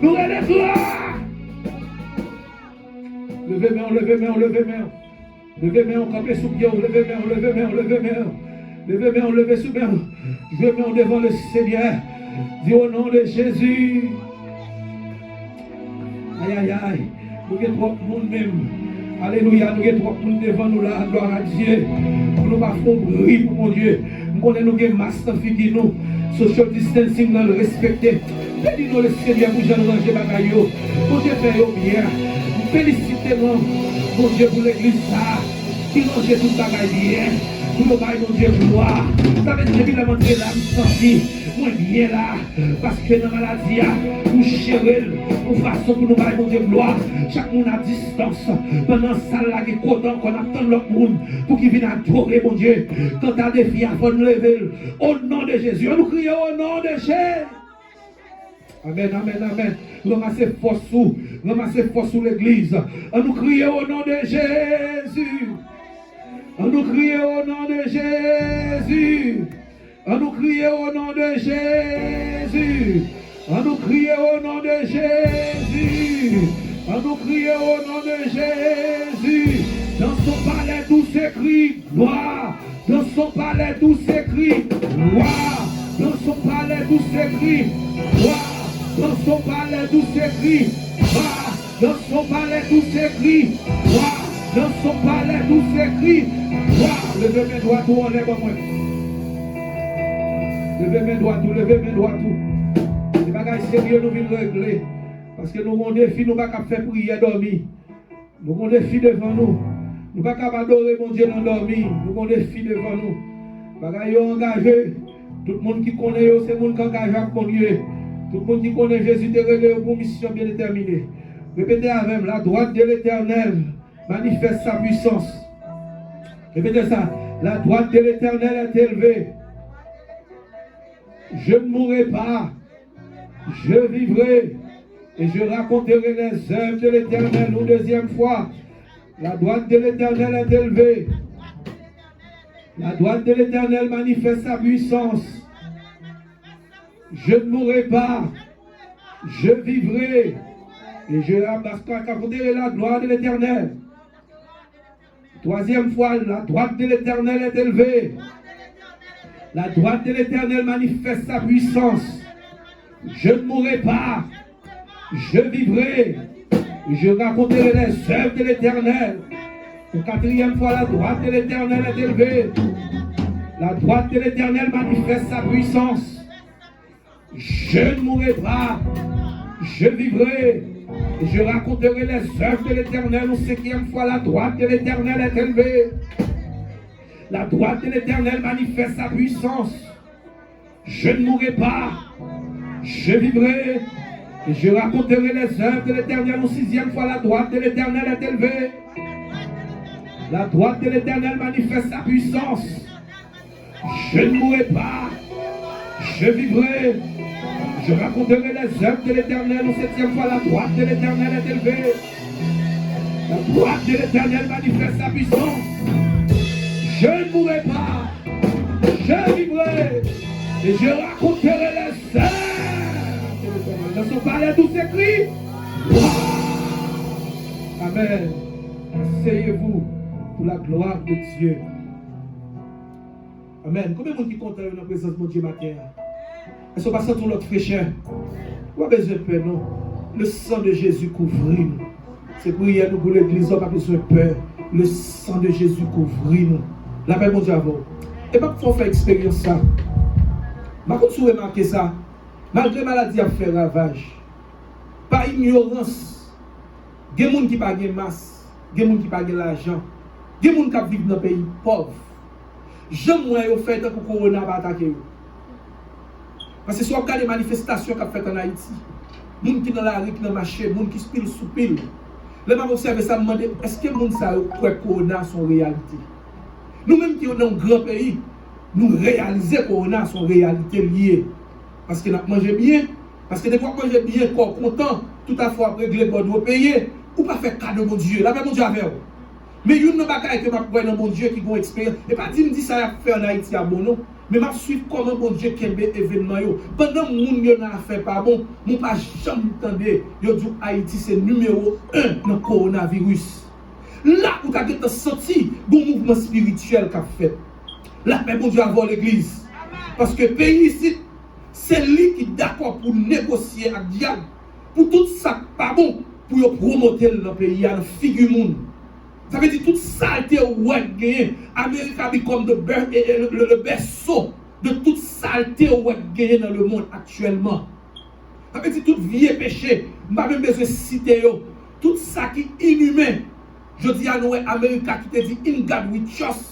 S1: nous redéclarer. Levez main, levez main, levez main. Levez main, on campe sous pied, levez main, levez main, levez main. Levez main, levez sous main. Je main devant le Seigneur. Dis au nom de Jésus. Aïe, aïe, aïe. Nous sommes trop de monde même. Alléluia, nous sommes trop de monde devant nous là. Gloire à Dieu. Nous ne pas faire bruit pour mon Dieu. Nous connaissons nos masques qui nous. Social distancing, nous le respecter. Bénis-nous le Seigneur pour jean ranger bagaille. Pour Dieu faire bien. Félicitez-nous, mon Dieu, pour l'église ça. Qui range tout le bagaille bien. Pour le bail, mon Dieu, gloire. Ça veut dire que la montré là, senti, moins bien là. Parce que dans la maladie, pour chérir, pour façon pour nous bail, mon Dieu, gloire. Chaque monde à distance. Pendant ça, là, qui est content qu'on attend l'autre monde pour qu'il vienne adorer, mon Dieu. Quand tu as des filles, il faut nous lever. Au nom de Jésus. On nous crie au nom de Jésus. Amen, amen, amen. Ramassez force sous l'église. On nous crie au nom de Jésus. On nous crie au nom de Jésus. On nous crie au nom de Jésus. On nous crie au nom de Jésus. On nous crie au nom de Jésus. Dans son palais tout s'écrit gloire. Dans son palais tout s'écrit gloire. Dans son palais tout s'écrit gloire. Dans son palais tout s'écrit gloire. Dans son palais tout s'écrit gloire. Dans son palais tout s'écrit gloire. Levez mes doigts tout en l'air, moi. Levez mes doigts tout, levez mes doigts tout. Les bagages sérieux nous venons régler. Parce que nous avons des filles, nous ne pouvons pas faire prière dormir. Nous avons des filles devant nous. Nous ne pouvons pas adorer mon Dieu dans dormir. Nous avons des filles devant nous. Bagages engagés. Tout le monde qui connaît, c'est le monde qui engage à conduire. Tout le monde qui connaît Jésus est réglé pour une mission bien déterminée. Répétez avec moi, la droite de l'Éternel manifeste sa puissance. Répétez ça. La droite de l'Éternel est élevée. Je ne mourrai pas. Je vivrai. Et je raconterai les œuvres de l'Éternel une deuxième fois. La droite de l'Éternel est élevée. La droite de l'Éternel manifeste sa puissance. Je ne mourrai pas. Je vivrai. Et je raconterai la gloire de l'Éternel. Troisième fois, la droite de l'Éternel est élevée. La droite de l'Éternel manifeste sa puissance. Je ne mourrai pas. Je vivrai. Et je raconterai les œuvres de l'Éternel. Une quatrième fois, la droite de l'Éternel est élevée. La droite de l'Éternel manifeste sa puissance. Je ne mourrai pas. Je vivrai. Et je raconterai les œuvres de l'Éternel. Une cinquième fois, la droite de l'Éternel est élevée. La droite de l'Éternel manifeste sa puissance. Je ne mourrai pas. Je vivrai. Et je raconterai les œuvres de l'Éternel. Une sixième fois, la droite de l'Éternel est élevée. La droite de l'Éternel manifeste sa puissance. Je ne mourrai pas. Je vivrai. Je raconterai les œuvres de l'Éternel. Une septième fois, la droite de l'Éternel est élevée. La droite de l'Éternel manifeste sa puissance. Je ne mourrai pas. Je vivrai. Et je raconterai les œuvres de l'Éternel. Dans son palais tout s'écrit. Amen. Asseyez-vous pour la gloire de Dieu. Amen. Combien de monde qui compte dans la présence de mon Dieu matin? Est-ce qu'on passe tout notre fraîcheur? Pas besoin de peur, non. Le sang de Jésus couvre nous. C'est pour hier nous pour l'église, on n'a pas besoin de peur. Le sang de Jésus couvre nous. La paix, mon Dieu, avant. Et pas pour faire expérience ça. Par contre, si vous remarquez ça, malgré la maladie a fait ravage, par ignorance, il y a des gens qui n'ont pas de masse, il y a des gens qui n'ont pas de l'argent, il y a des gens qui vivent dans un pays pauvre. J'aime moins au fait que le corona va attaquer. Parce que si on regarde les manifestations qu'on a faites en Haïti, les gens qui sont dans la rue, qui sont dans le marché, les gens qui spilent sous pile, les gens qui observent ça, me demandent est-ce que les gens croient que le corona est une réalité? Nous-mêmes qui sommes dans un grand pays, nous réaliser qu'on a son réalité liée. Parce que nous mangeons bien, parce que des fois manger bien, corps content, tout à fait régler bon doit payer, ou pas faire cadeau mon Dieu, la même mon Dieu avec vous. Mais il y a une bagaille que je vois dans mon Dieu qui vont expérience. Et pas dire me dit ça à faire en Haïti à bon non, mais je suis comment mon Dieu qui aime événement yo. Pendant moun yo n'a fait pas bon, mon pas jamais entendu yo dit Haïti c'est numéro 1 dans le coronavirus. Là où tu as senti bon mouvement spirituel qu'a fait. Là mais mon Dieu avant l'église. Parce que pays ici c'est lui qui est d'accord pour négocier avec le diable. Pour tout ça pas bon pour promouvoir dans le pays à la figure monde. Ça veut dire toute saleté ou gagné. Amérique a comme le berceau de toute saleté ou gagné dans le monde actuellement. Ça veut dire tout vieux péché. Je n'ai pas même besoin de citer tout ça qui est inhumain. Je dis à nous, Amérique qui te dit in God we trust.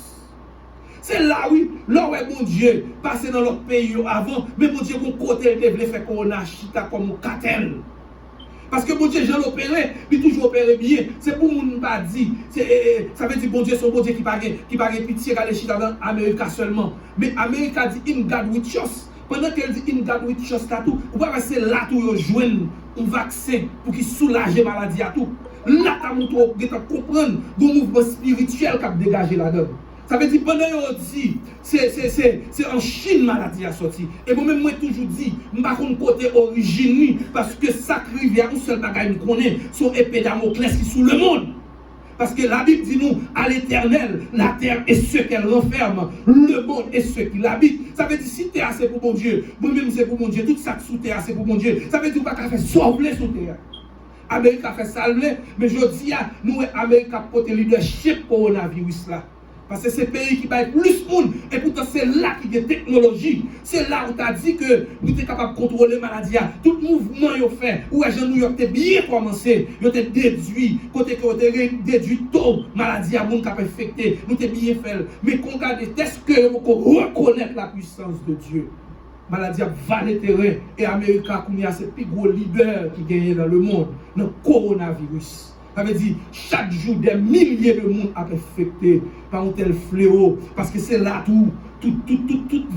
S1: C'est là, oui, là où mon Dieu passé dans l'autre pays avant, mais mon Dieu, mon côté, il voulait faire qu'on a chita comme un cartel. Parce que mon Dieu, j'en opéré, il toujours opéré bien. C'est pour mon pas dit. Ça veut dire bon Dieu, son bon Dieu qui paraît pitié à l'échita dans l'Amérique seulement. Mais l'Amérique a dit in God we trust. Pendant qu'elle dit in God we trust à tout, vous voyez, c'est là où ils joignent un vaccin pour qu'il soulage la maladie à tout. Là, tu as comprendre le mouvement spirituel qui a dégagé là-dedans. Ça veut dire pendant qu'on dit, c'est en Chine maladie a sorti. Et moi-même, moi toujours dit, je ne sais pas côté origine, parce que ça il y a un seul bagage qu'on connaît, son épée Damoclès qui sous le monde. Parce que la Bible dit nous, à l'éternel, la terre et ce qu'elle renferme, le monde et ce qui l'habite. Ça veut dire si terre c'est pour mon Dieu, moi-même c'est pour mon Dieu, tout ça sous terre c'est pour mon Dieu. Ça veut dire qu'on va faire sauver sous terre. Amérique a fait salver, mais je dis à nous, Amérique a porté le leadership coronavirus là. Parce que c'est le pays qui va plus de monde. Et pourtant, c'est là qu'il y a des technologies. C'est là où tu as dit que nous sommes capables de contrôler la maladie. Tout mouvement qu'ils ont fait, où les gens New York ont bien commencé, ils ont déduit, côté qu'ils ont déduit tôt, maladie à monde qui a infecté, nous avons bien fait. Mais qu'on regarde, est-ce que vous reconnaître la puissance de Dieu? Maladie va le terrain. Et l'Amérique a c'est le plus gros leader qui gagne dans le monde, dans le coronavirus. Ça veut dire, chaque jour, des milliers de monde sont affectés par un tel fléau. Parce que c'est là tout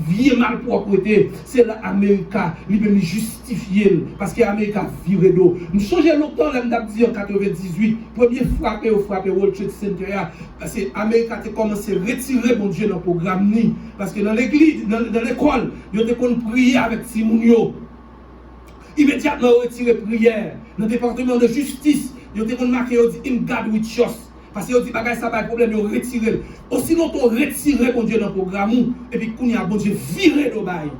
S1: vieille malpropreté. C'est là l'Amérique, lui-même justifié. Parce que l'Amérique a viré d'eau. Nous changeons longtemps, là, nous dit en 98, premier frappé World Trade Center. Parce que l'Amérique a commencé à retirer mon Dieu dans le programme. Parce que dans l'église, dans l'école, ils ont prié avec Simonio. Immédiatement, ils ont retiré prière. Dans le département de justice, ils ont marqué, ils ont dit, in God we trust. Parce qu'ils ont dit, bagay ça pas de problème, ils ont retiré. Aussi longtemps, retiré mon Dieu dans le programme, et puis, qu'on y a bon Dieu viré de bail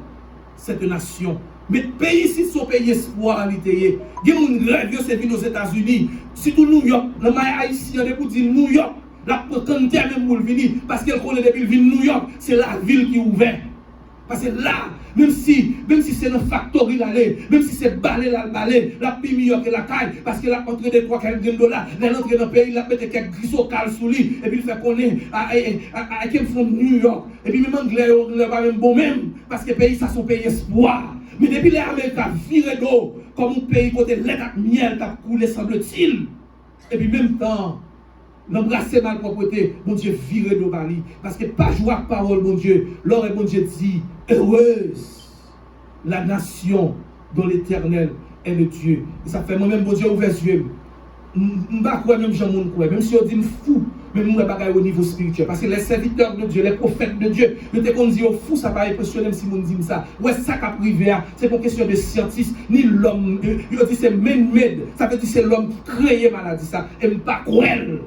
S1: cette nation. Mais le pays ici, son pays espoir, il y a un rêve, c'est venu aux États-Unis, surtout New York, le maïs haïtien, on dit New York, la potente même pour venir, parce qu'elle connaît depuis la ville de New York, c'est la ville qui est ouverte. Parce que là, même si c'est dans factory l'aller, même si c'est balai la plus meilleure que la caille, parce que la entrée de 3 $, elle entre dans le pays, la met quelques grisaux cal sous lui, et puis il fait connaître à quel fond New York, et puis même anglais, pas même bon même, parce que le pays, ça son pays espoir. Mais depuis les Américains viré d'eau, comme un pays côté lait à miel, t'as coulé semble-t-il, et puis même temps, l'embrasser malpropreté, mon Dieu viré de Bali. Parce que pas jouer à parole, mon Dieu. L'or et mon Dieu dit, heureuse la nation dont l'Éternel est le Dieu. Et ça fait moi-même, mon Dieu, ouvert les yeux. Je ne sais pas quoi, même Jean Moun quoi. Même si on dit fou, même nous, on au niveau spirituel. Parce que les serviteurs de Dieu, les prophètes de Dieu, nous te qu'on dit fou, ça paraît impressionnant si on dit ça. Ouais, ça qu'a privé, c'est pour question de scientifique, ni l'homme. Il dit c'est man-made. Ça veut dire c'est l'homme qui crée maladie, ça. Et pas cruel.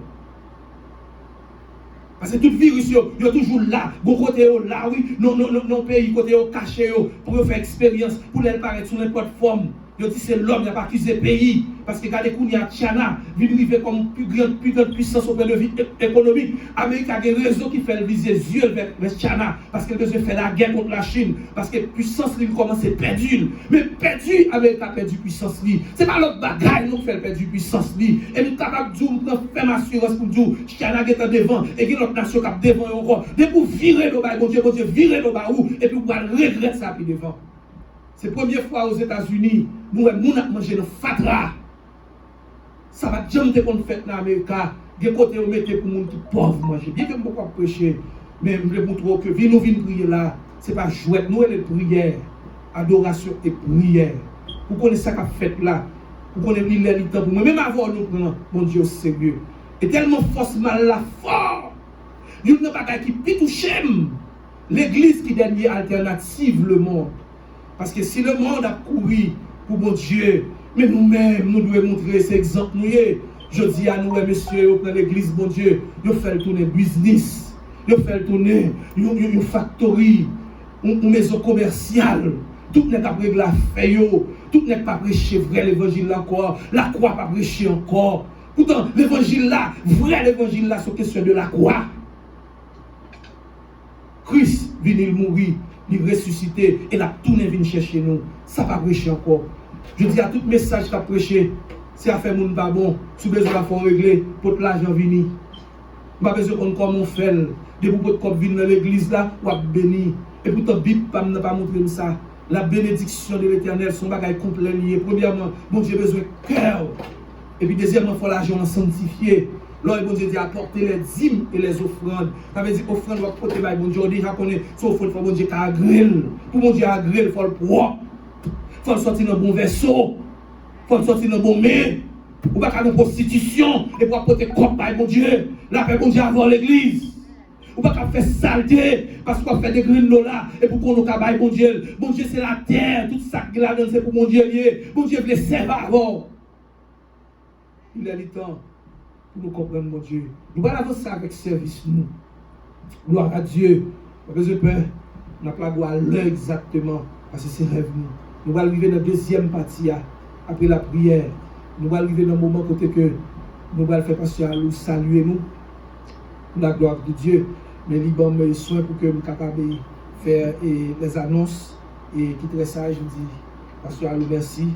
S1: Parce que tout virus, il est toujours là. Bon côté là, oui. Non pays, côté caché, pour faire expérience, pour les paraître sur n'importe forme. Il dit c'est l'homme, il n'a pas accusé le pays. Parce que regardez, il y a Tchana, il arrive comme plus grande puissance au point de vue économique. L'Amérique a des réseaux qui fait viser les yeux vers Tchana. Parce qu'elle veut faire la guerre contre la Chine. Parce que la puissance, il commence à perdre. Mais perdu, l'Amérique a perdu puissance. Ce n'est pas l'autre bagaille qui fait perdre puissance. Et nous sommes capables de faire ma assurance pour dire Tchana est devant. Et que l'autre nation est devant encore. Et pour virer le bas, mon Dieu, virer le bas où. Et puis pour regretter ça puis devant. C'est la première fois aux États-Unis, nous avons mangé nos fatra. Ça va jamais qu'on fait dans l'Amérique. Des côtés où mettez pour les gens qui pauvres manger. Bien que je ne peux pas prêcher.
S3: Mais je veux montrer que nous venons prier là, ce n'est pas jouet, nous, elle est prière, adoration et prière. Vous connaissez ça qu'a fait là, vous connaissez les temps pour moi, même avant nous prendre, mon Dieu, c'est mieux. Et tellement force mal là, fort, il n'y a pas qui peut toucher l'église qui dernier alternative le monde. Parce que si le monde a couru pour mon Dieu, mais nous-mêmes, nous devons montrer ces exemples. Je dis à nous, messieurs, dans l'église, mon Dieu, nous faisons tourner business, nous faisons tourner une factory, une maison commerciale. Tout n'est pas régler la feuille, tout n'est pas prêcher vrai l'évangile encore, la croix pas prêcher encore. Pourtant, l'évangile là, vrai l'évangile là, c'est question de la croix. Christ vient mourir, il ressuscité, et la tourne vient chercher nous. Ça va prêcher encore. Je dis à tout message qu'a prêché, c'est à faire mon pas bon, si besoin la faire régler, pour que l'argent vienne. Pas besoin qu'on comment faire, de pour que vienne dans l'église là, ou à béni. Et pourtant, la Bible ne pas montrer ça. La bénédiction de l'Éternel, son bagage complet lié. Premièrement, bon Dieu a besoin de cœur. Et puis deuxièmement, il faut l'argent sanctifié. Là, bon Dieu dit apporter les dîmes et les offrandes. Ça veut dire offrande doit porter par bon Dieu. On déjà connaît, sauf qu'il faut bon Dieu agréer. Pour bon Dieu agréer, il faut le propre. Il faut le sortir dans un bon vaisseau. Il faut le sortir dans un bon main. Ou pas qu'à une prostitution et pour apporter corps par bon Dieu. La paix bon Dieu avant l'église. Ou pas qu'à faire saleté parce qu'on fait des grines là et pour qu'on nous cabaye bon Dieu. Bon Dieu c'est la terre, tout ça qui là c'est pour mon Dieu lié. Bon Dieu veut servir avant. Il est le temps pour nous comprendre mon Dieu. Nous allons avancer avec service nous. Gloire à Dieu. Pas besoin de peur. On n'a pas droit à l'heure exactement parce que c'est rêve nous. Nous allons arriver dans la deuxième partie après la prière. Nous allons arriver dans le moment côté que nous allons faire passer à nous saluer nous. Pour la gloire de Dieu. Mais il y a des soins pour que nous soyons capables de faire les annonces. Et qui est très sage, je dis, Pasteur Alou, merci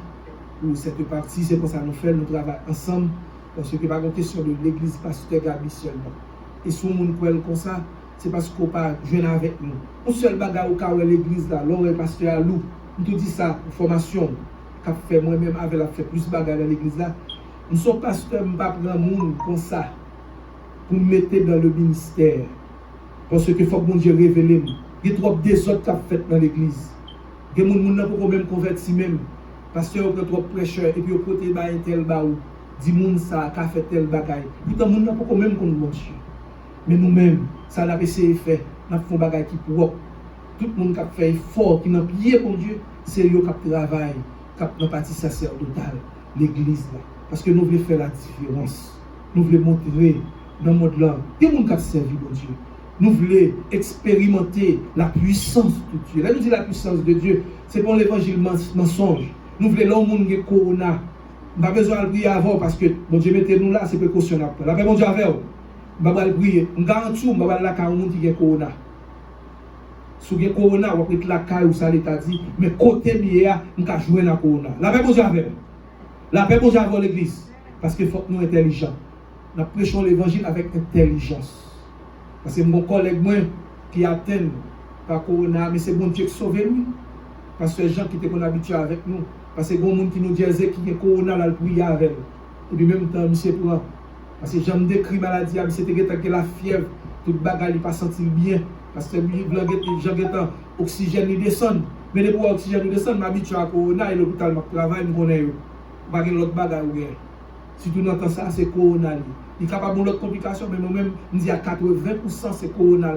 S3: pour cette partie. C'est pour ça que nous faisons, nous travaillons ensemble. Parce que ce n'est pas une question de l'église Pasteur Gabi seulement. Et si on nous comme ça, c'est parce qu'on pas jeune avec nous. Un seul bagage au cas où l'église là, l'on est Pasteur Alou, nous tout dit ça pour formation. Qu'a fait moi-même avec la fait plus de bagages dans l'église là. Nous sommes pasteurs, nous ne pas prendre monde comme ça. Pour me mettre dans le ministère. Parce que faut que mon Dieu révèle. Il y a trop de désordre qui a fait dans l'église. Il y a des gens qui ont même converti même. Parce que vous trop prêcheur et puis vous côté un tel baou. Dit moun ça qui a fait tel bagaille. Pourtant moun n'a pas même qu'on bon Dieu. Mais nous-mêmes, ça n'a pas essayé de faire. Nous avons fait bagaille qui propre. Tout le monde qui a fait effort, qui n'a prié pour Dieu, c'est eux qui travaillent, qui ont une partie sacerdotale, l'église là. Parce que nous voulons faire la différence. Nous voulons montrer dans le monde là, il y a des gens qui ont servi mon Dieu. Nous voulons expérimenter la puissance de Dieu. Là, nous disons la puissance de Dieu, c'est pour l'évangile mensonge. Nous voulons l'homme qui est corona. Nous n'avons pas besoin de prier avant parce que mon Dieu mettez-nous là, c'est précaution après. La paix, mon Dieu, avec vous. Nous n'avons pas prier. Nous garantissons, nous n'avons pas la monde qui est corona. Si vous avez corona, vous avez la caille ou ça l'état dit, mais côté mieux, nous avons joué dans la corona. La paix, mon Dieu, avec vous. La paix, mon Dieu, avec l'église. Parce qu'il faut que nous soyons intelligents. Nous prêchons l'évangile avec intelligence. Parce que mon collègue moi qui atteint par corona, mais c'est bon Dieu qui sauve lui. Parce que les gens qui étaient habitués avec nous, parce que les gens qui nous disaient qu'il y a corona, là, le prier avec nous. Et puis même temps, monsieur prend. Parce que j'aime décrit maladie, c'était la fièvre, toute bagarre, il pas senti bien. Parce que j'ai oxygène, il descend. Mais les pour oxygène, il descend, m'habitue à corona et l'hôpital, je travaille, je connais. Je ne sais pas l'autre bagarre. Si tu entends ça, c'est corona. Il est capable de l'autre complication, mais moi-même, je dis à 80% c'est corona.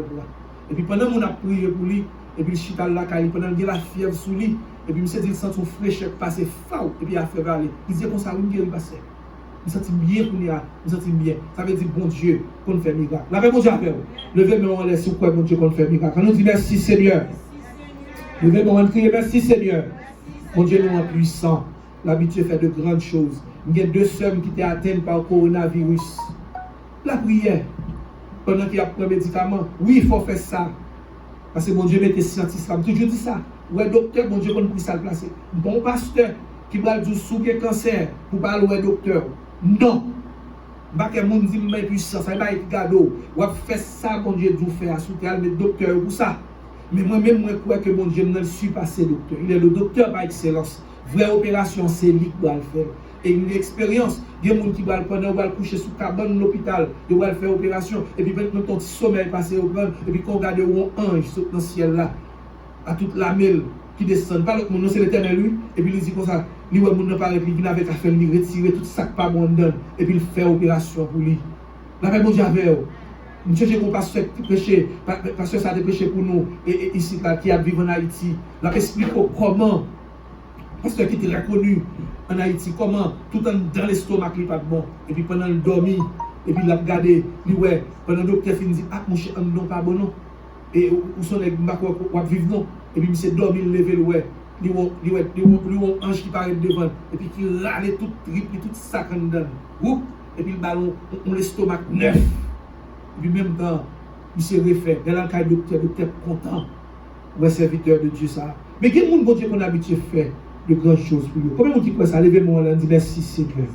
S3: Et puis pendant que on a prié pour lui, et puis le chital là, pendant qu'il a la fièvre sous lui, et puis il sent son fraîcheur passer faux, et puis il a fait valer. Il dit comme ça, oui, il passe. Il sent bien qu'on y a, il sent bien. Ça veut dire bon Dieu qu'on fait miracle. La paix, bon Dieu, avec vous. Levez-moi en l'air, c'est quoi bon Dieu qu'on fait miracle. Quand nous disons merci Seigneur. Levez-moi en crier merci Seigneur. Mon Dieu nous rend puissant. L'habitude fait de grandes choses. Il y a 2 sœurs qui étaient atteintes par le coronavirus. La prière, pendant qu'il y a pris médicament, oui, il faut faire ça. Parce que mon Dieu mette scientifique. Je toujours dit ça. Ouais, docteur, mon Dieu, qu'on puisse le placer. Bon pasteur qui va dire sous le cancer pour parler au docteur. Non. Pas que mon dit mais puissance, ça va être gado. Ou faire ça, mon Dieu, vous faire sous le docteur pour ça. Mais moi-même, je crois que mon Dieu ne le suis pas, docteur. Il est le docteur par excellence. Vraie opération, c'est lui qui doit le faire. et une expérience. Il y a des gens qui vont pendant va coucher sous cabane de l'hôpital, ils vont faire opération, et puis maintenant ton petit sommeil passé au grand, et puis qu'on regarde un ange saute dans le ciel là, à toute la mêle qui descend. Pas l'autre monde, c'est l'éternel lui, et puis il dit comme ça, lui, ouais, mon apparaît, il vient avec affaire, il retire tout ça pas bon dedans, et puis il fait opération pour lui. La paix, bon Dieu, avec eux. Nous cherchons qu'on passe prêcher, parce que ça a été prêché pour nous, et ici, là, qui a vécu en Haïti. La paix explique comment, parce que qui était reconnu en Haïti, comment, tout dans l'estomac, il n'est pas bon, et puis pendant le dormir, et puis il a regardé, il dit, ouais, pendant le docteur, il dit, ah, mon cher, non, pas bon, non. Et où sont les gens qui vivent, non. Et puis il s'est dormi, il levé, ouais. Il y a un ange qui paraît devant, et puis qui râle tout trip, tout sac en dedans. Et puis le ballon, on l'estomac neuf. Et puis même temps, il s'est refait. Dans le cas du docteur content. Ouais, serviteur de Dieu ça. Mais quel monde, bon Dieu, qu'on a habitué à faire de grandes choses pour lui? Combien de gens qui croient ça? Levez-moi là, on dit merci Seigneur.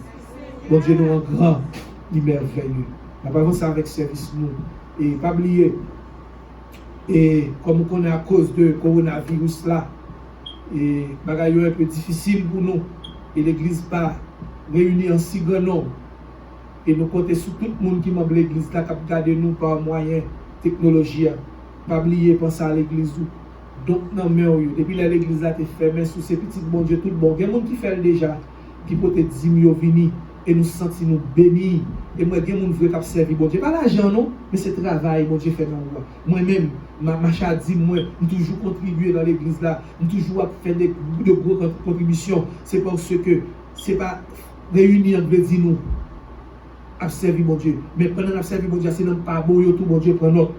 S3: Bon Dieu, nous en grand, il merveilleux. On va avancer avec service nous. Et pas oublier, et comme on est à cause de coronavirus là, et bagaille un peu difficile pour nous, et l'église pas réunie en si grand nombre. Et nous comptons sur tout le monde qui membre l'église là, qui a gardé nous par moyen technologie. Pas oublier penser à l'église. Donc, non, mais depuis là, l'église a été fermée sous ces petits bon Dieu, tout bon. Il y a des gens qui font déjà, qui peut être 10 000 venir et nous sentir nous bénis. Et moi, il y a des gens qui veulent servir bon Dieu. Pas l'argent, non, mais c'est le travail, bon Dieu fait dans moi. Moi-même, ma chère dit, moi, je toujours contribuer dans l'église là, je toujours faire de grosses contributions. C'est parce que ce n'est pas réunir, veut dire nous. Servir mon Dieu. Mais pendant qu'on servir mon Dieu, c'est non pas bon, tout mon Dieu prend notre.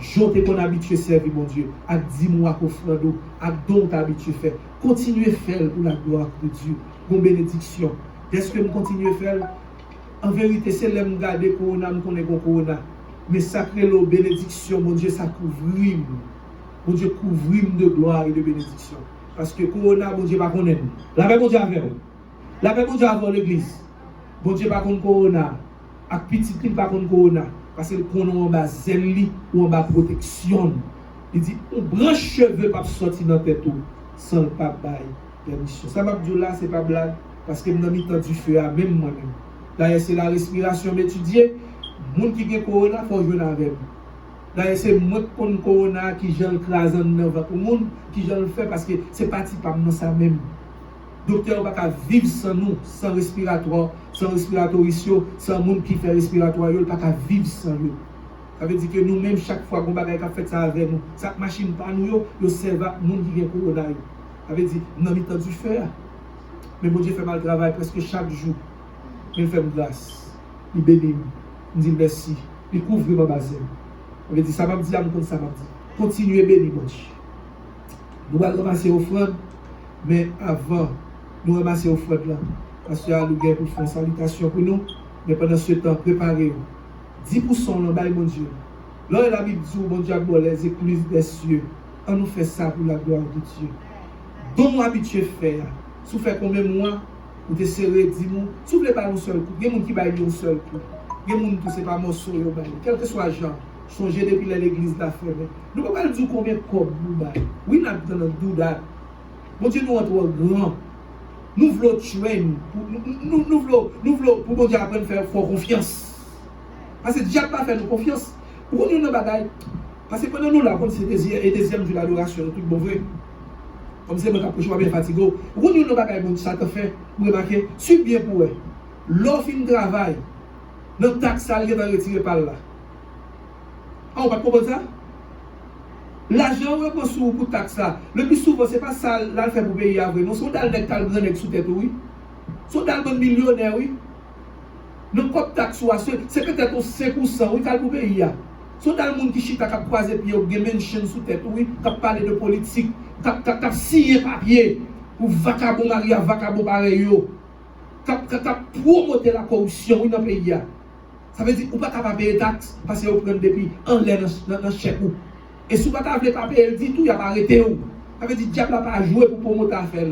S3: J'étais qu'on habitué à servir mon Dieu. À 10 mois qu'on fait d'eau, à don qu'on habitué à faire. Continuez à faire pour la gloire de Dieu. Pour bénédiction. Est-ce que vous continuez à faire? En vérité, c'est là que vous gardez Corona, vous connaissez Corona. Mais sacré l'eau, bénédiction, mon Dieu, ça couvre. Mon Dieu couvre de gloire et de bénédiction. Parce que Corona, mon Dieu, pas connaître. La paix, mon Dieu, avec vous. La paix, mon Dieu, avec l'église. Mon Dieu, pas contre Corona. Avec petit qui pas contre Corona. Parce que qu'on en bas zèle ou en bas protection. Il dit, on branche cheveux pas sortir dans la tête sans le pas bail permission. Ça m'a dit là, c'est pas blague. Parce que nous avons du feu à même moi-même. Là, c'est la respiration d'étudier. Les gens qui ont Corona, il faut jouer avec nous. Là, c'est moi qui ai Corona qui j'ai le crasant dans le monde, qui j'ai le fait parce que c'est parti par nous ça même. Docteur ne peut pas vivre sans nous, sans respiratoire, sans respiratoire, sans monde qui fait respiratoire, il ne peut pas vivre sans nous. Ça veut dire que nous-mêmes, chaque fois qu'on a fait ça avec nous, cette machine pas nous, nous servons à monde qui vient Corona. Ça veut dire nous avons du feu. Mais mon Dieu fait mal travail presque chaque jour. Il fait grâce. Il bénit. Il dit merci. Il couvre ma base. Ça veut dire ça m'a dit, ça m'a dit. Continuez à bénir mon Dieu. Nous allons ramasser offrande, mais avant, nous ramasser offrande là. Parce qu'il y a le gars pour faire une salutation pour nous. Mais pendant ce temps, préparez-vous. 10% dans le mon Dieu. Là, la Bible dit, mon Dieu, les écluses des cieux. On nous fait ça pour la gloire de Dieu. Donc, nous habitués à faire. Si vous faites combien de mois, vous êtes serré 10 mois, si vous ne voulez pas un seul coup, il y a des gens qui baillent un seul coup. Il y a des gens qui ne sont pas morceaux, quel que soit le genre. Changez depuis l'église d'affaires. Nous ne pouvons pas dire combien de corps nous baillons. Oui, nous avons do that. Mon Dieu, nous sommes grands. Nous voulons tuer. Nous voulons, pour mon Dieu, apprendre à faire confiance. Parce que Dieu n'a pas fait nous confiance. Pourquoi nous ne bagaille? Parce que pendant nous, là, comme c'est le deuxième de l'adoration, tout bon vrai. Comme c'est mon cap, je suis bien fatigué. Pourquoi nous ne bagaille, ça te fait, vous remarquez, suis bien pour eux. L'offre de travail, notre taxe, ça va retirer par là. Ah, on va comprendre ça? L'argent reprend sur pour taxe là. Le plus souvent, ce n'est pas ça là fait pour payer après. Nous sommes dans le grand sous tête, oui. Nous sommes dans le millionnaire, oui. Nous comme taxe, c'est peut-être 5%, oui, pour payer. Nous sommes dans le monde qui chita, qui a croisé pied, qui a une chaîne sous tête, oui, qui a parlé de politique, qui a signé papier pour vacabon Maria, vacabon pareil, qui a promoté la corruption, oui, dans le pays. Ça veut dire qu'on ne peut pas payer taxe parce que vous prenez depuis un lait dans le chèque. Et si vous ne pouvez pas payer, il dit tout, il n'y a pas arrêté. Ça veut dire que le diable n'a pas joué pour promouvoir l'affaire.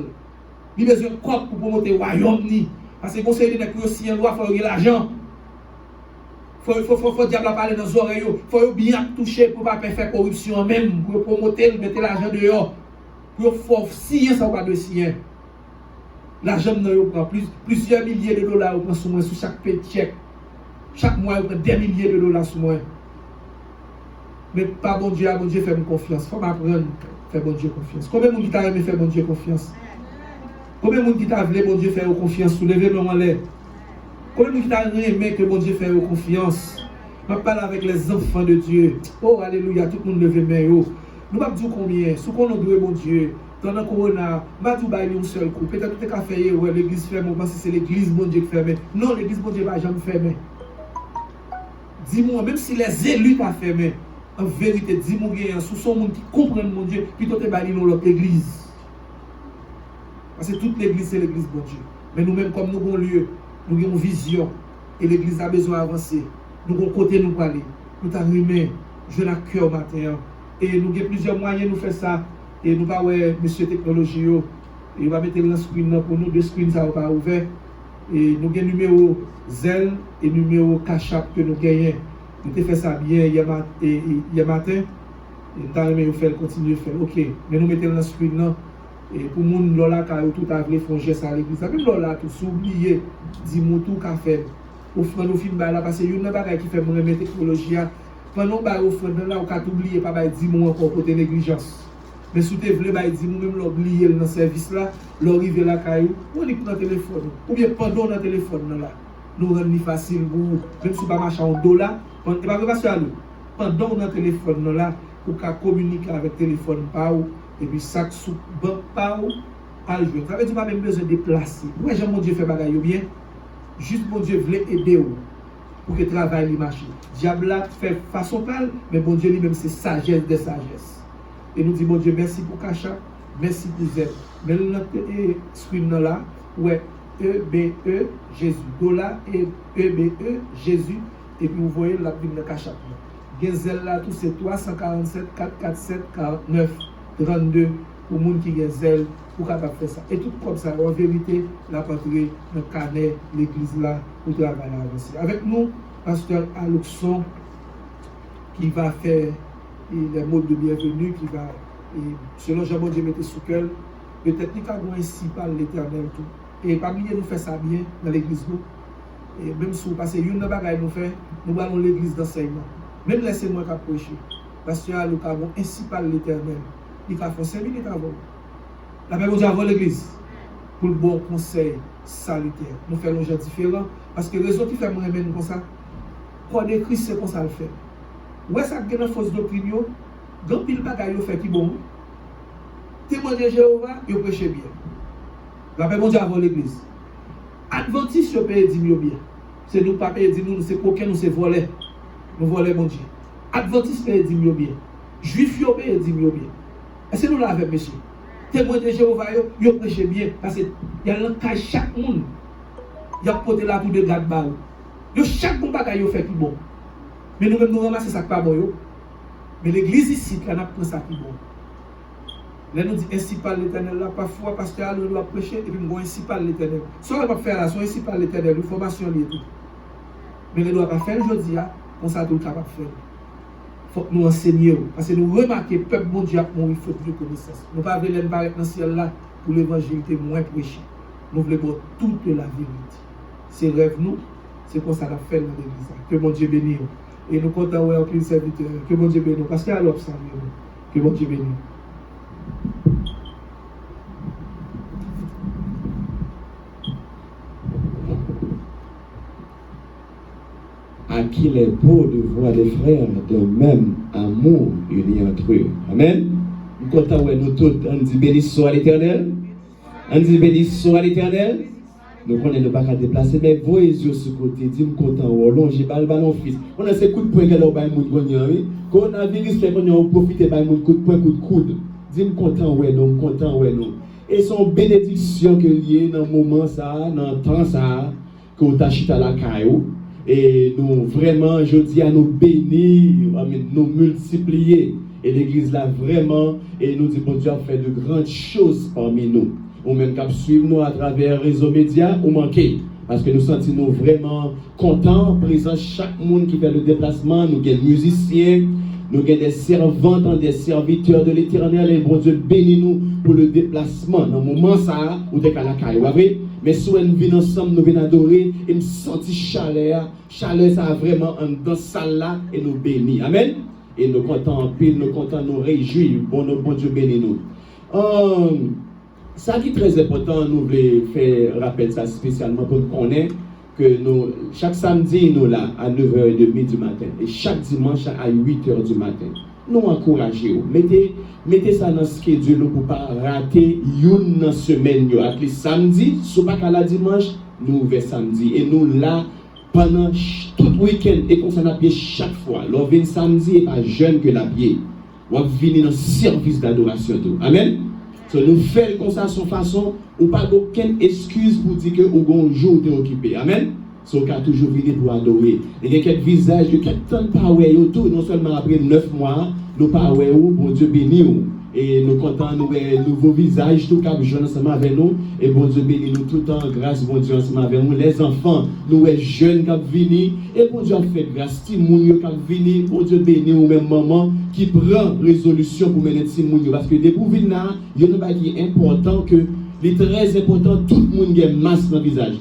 S3: Il a besoin de corps pour promouvoir le royaume. Parce que le conseil de aussi un loi, il faut avoir l'argent. Il faut le diable parler dans les oreilles. Il faut bien toucher pour ne pas faire corruption même. Pour promouvoir, mettre l'argent dehors. Pour faire signer ça ou pas de signer. L'argent nous prend plusieurs milliers de dollars sur moi sur chaque paycheck. Chaque mois, on prend des milliers de dollars sur moi. Mais pas bon Dieu fait confiance. Il faut m'apprendre à faire bon Dieu confiance. Combien de gens qui t'a aimé faire bon Dieu confiance? Combien de gens qui t'a voulu bon Dieu faire confiance? Soulevez-moi en l'air. Combien de gens qui t'a aimé que bon Dieu fait confiance? Je parle avec les enfants de Dieu. Oh, alléluia, tout le monde lève main. Nous ne pouvons pas dire combien. Ce qu'on a doué, bon Dieu, pendant le corona, je ne vais pas dire un seul coup. Peut-être que tu as fait, l'église ferme, on pense que c'est l'église, bon Dieu, qui ferme. Non, l'église, bon Dieu, ne va jamais fermer. Dis-moi, même si les élus t'ont fermé, en vérité, dis-moi, sous son monde qui comprend mon Dieu, plutôt que de nous l'autre église. Parce que toute l'église, c'est l'église, bon Dieu. Mais nous-mêmes, comme nous avons lieu, nous avons une vision, et l'église a besoin d'avancer. Nous avons côté nous aller. Nous avons humain, je n'ai cœur matin. Et nous avons plusieurs moyens de faire ça. Et nous avons monsieur technologie, il va mettre le screen pour nous, deux screens ça va pas ouvert. Et nous avons un numéro Zelle et numéro Cachap que nous gagnons. Nous avons fait ça bien hier matin. Et nous avons fait continuer à faire. Ok, mais nous mettons le screen là. Et pour les gens qui ont tout à fait fait ça à l'église, même les gens qui sont oubliés, dis-moi tout qu'a fait. Offrande au film là parce que il y a une bagaille qui fait mon technologie pendant ba offrande là on a oublié pas ba dire moi encore côté négligence mais si tu veux ba dire moi même l'oublier dans service là l'arriver là caillou on dit prendre téléphone ou bien pendant dans téléphone là nous rendre facile pour même si pas marcher en dollar pas passer à nous pendant dans téléphone là pour qu'à communiquer avec téléphone pas et puis sac sous banque pas à jouer ça veut dire pas même besoin de déplacer ouais Jean mon Dieu fait bagaille bien. Juste bon Dieu voulait aider pour que le travail marche. Diable fait façon pâle, mais bon Dieu lui-même c'est sagesse de sagesse. Et nous disons bon Dieu merci pour Kacha, merci pour Z. Mais notre screen là, ouais, EBE Jésus. Dollar et EBE Jésus. Et puis vous voyez la prime de Kacha. Genzel là, tout c'est 347 447 49 32 pour les gens qui ont zèle pour capable faire ça. Et tout comme ça, en vérité, la patrie, le canet, l'église là, pour travailler avancer. Avec nous, pasteur Aluxon, qui va faire les mots de bienvenue, qui va, selon Jean-Dieu mettre sous cœur, peut-être qu'il y a ainsi par l'éternel tout. Et parmi nous, nous faisons ça bien dans l'église. Et même si vous passez une bagaille, nous allons l'église d'enseignement. Même laissez-moi qu'approcher. Pasteur Aluxon, ainsi par l'éternel. Il a fait 5 minutes avant. La Bible dit avant l'église. Pour le bon conseil salutaire. Nous faisons des gens différents. Parce que les raison qui fait moi aimer comme ça, quand on écrit, c'est comme ça le fait. Ouais, ça qui est une fausse doctrine, grand pile bagaille fait qui bon. Témoin de Jéhovah, il prêche bien. La Bible dit avant l'église. Adventiste, il paye 10 000 bien. C'est nous pas payer 10 000, c'est coquin, nous c'est voler. Nous voler mon Dieu. Adventiste paye 10 000 bien. Juif, il paye 10 000 bien. Est-ce que nous l'avons, monsieur? Témoin de Jéhovah, il prêche bien. Parce qu'il y a un cas chaque monde. Il y a porté la tour de garde bas. Chaque bon bagage fait qui bon. Mais nous-mêmes, nous ramassons ça qui pas bon. Mais l'église ici, on a pris ça qui bon. Là, nous dit ainsi par l'éternel. Là, parfois, pasteur, nous doit prêcher et puis nous ainsi par l'éternel. Soit on ne va pas faire là, soit ainsi par l'éternel, une formation liée tout. Mais nous ne doit pas faire aujourd'hui, comme ça, tout le capable de faire. Il faut que nous enseignions. Parce que nous remarquons que le peuple bon Dieu a mouru faute de connaissance. Nous ne pouvons pas aller dans le ciel là pour l'évangile qui est moins prêché. Nous voulons toute la vérité. C'est rêve nous, c'est pour ça qu'on a fait dans l'église. Que mon Dieu bénisse. Et nous comptons avec les serviteurs. Que mon Dieu bénisse. Parce qu'il y a l'obstacle. Que mon Dieu bénisse.
S2: À qui il est beau de voir les frères d'un même amour unis entre eux. Amen. Nous comptons avec nous tous. On dit béni soit l'Éternel. On dit béni soit l'Éternel. Nous connaissons pas qu'à déplacer, mais vos yeux sur ce côté, dis-moi content, ou allongez, ballon fils. On a ces coups de poing qu'elle a au bain de monde, qu'on a vu qu'on a profité de coup de poing, coup de coude. Dis-moi content, ouais, non, content, ouais, non. Et son bénédiction que lié dans le moment, ça, dans le temps, ça, qu'on t'a chité à la caillou. Et nous, vraiment, je dis à nous bénir, nous multiplier. Et l'église là, vraiment, et nous dit, bon Dieu a fait de grandes choses parmi nous. Ou même qu'à suivre nous à travers les réseaux médias, ou manquer. Parce que nous sentons vraiment contents, présents chaque monde qui fait le déplacement, nous sommes musiciens, Nous avons des servantes, des serviteurs de l'Éternel. Et bon Dieu, bénis-nous pour le déplacement. Dans le moment, ça, ou de la caille. Mais si nous venons ensemble, nous venons adorer, et nous sentons chaleur. Chaleur, ça a vraiment dans cette salle-là, et nous bénis. Amen. Et nous comptons en pile, nous comptons nous réjouir. Bon Dieu, bénis-nous. Ça qui est très important, nous voulons faire rappel ça spécialement pour qu'on ait que nous, chaque samedi, nous là à 9h30 du matin et chaque dimanche à 8h du matin. Nous encourageons. Mettez ça dans ce schedule pour ne pas rater une semaine. À les samedi, si pas qu'à la dimanche, nous ouvrons samedi. Et nous là, pendant tout le week-end, et qu'on s'en appelle chaque fois. L'on vient samedi et pas jeune que la pied. On va venir dans le service d'adoration. Amen. So, nous faisons comme ça, son façon, ou pas aucune excuse pour dire que au jour est occupé. Amen. So, on a toujours venir pour adorer. Et il y a quelques visages, quelques temps de power autour, non seulement après 9 mois, nous power ou, bon Dieu béni. Et nous comptons nous nouveaux visages, tout cap jeune ensemble avec nous. Et bon Dieu béni nous tout le temps, grâce bon Dieu ensemble avec nous. Les enfants, nous les jeunes qui viennent. Et bon Dieu a fait grâce, Timounio qui viennent. Bon Dieu béni ou même maman qui prend résolution pour mener Timounio. Parce que depuis venir là, il y a un truc qui est important, que il est très important, tout le monde a masse dans le visage.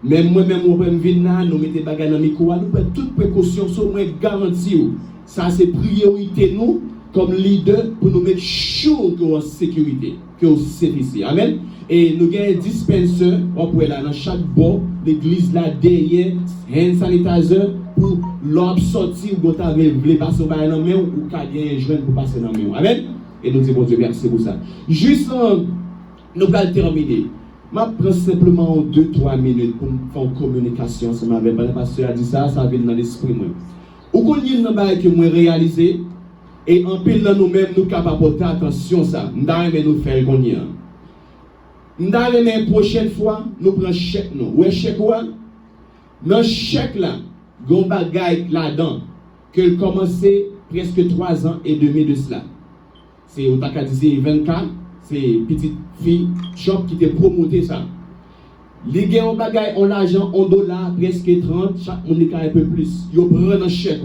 S2: Même moi-même, on peut venir là, nous mettons des bagages dans le micro, nous prenons toutes précautions, sur moi garantie. Ça, c'est priorité nous. Comme leader pour nous mettre chaud en sécurité, que au service. Amen. Et nous avons un dispenser, on peut là dans chaque bord, l'église là derrière, hand sanitizer pour l'homme sortir ou quand vous voulez passer dans la main ou quand il y a un jeune pour passer dans la main. Amen. Et nous disons bon Dieu merci pour ça. Juste nous allons terminer. Je prends simplement 2-3 minutes pour faire une communication. Ça m'avait pas le pasteur a dit ça, ça vient dans l'esprit moi. Ou qu'on y a que moi réalisé. Et en pile dans nous-mêmes, nous sommes capables de porter attention à ça. Nous devons nous faire qu'on y a. Nous devons la prochaine fois, nous prenons chèque. Ou un chèque quoi? Dans ce chèque là, il y a un bagage là-dedans, que commencé presque 3 ans et demi de cela. C'est au Takadizi 24, c'est petite fille, shop qui t'a promoté ça. Les gens ont bagage, ont l'argent, ont $, presque 30, chaque monde est un peu plus. Ils prennent un chèque.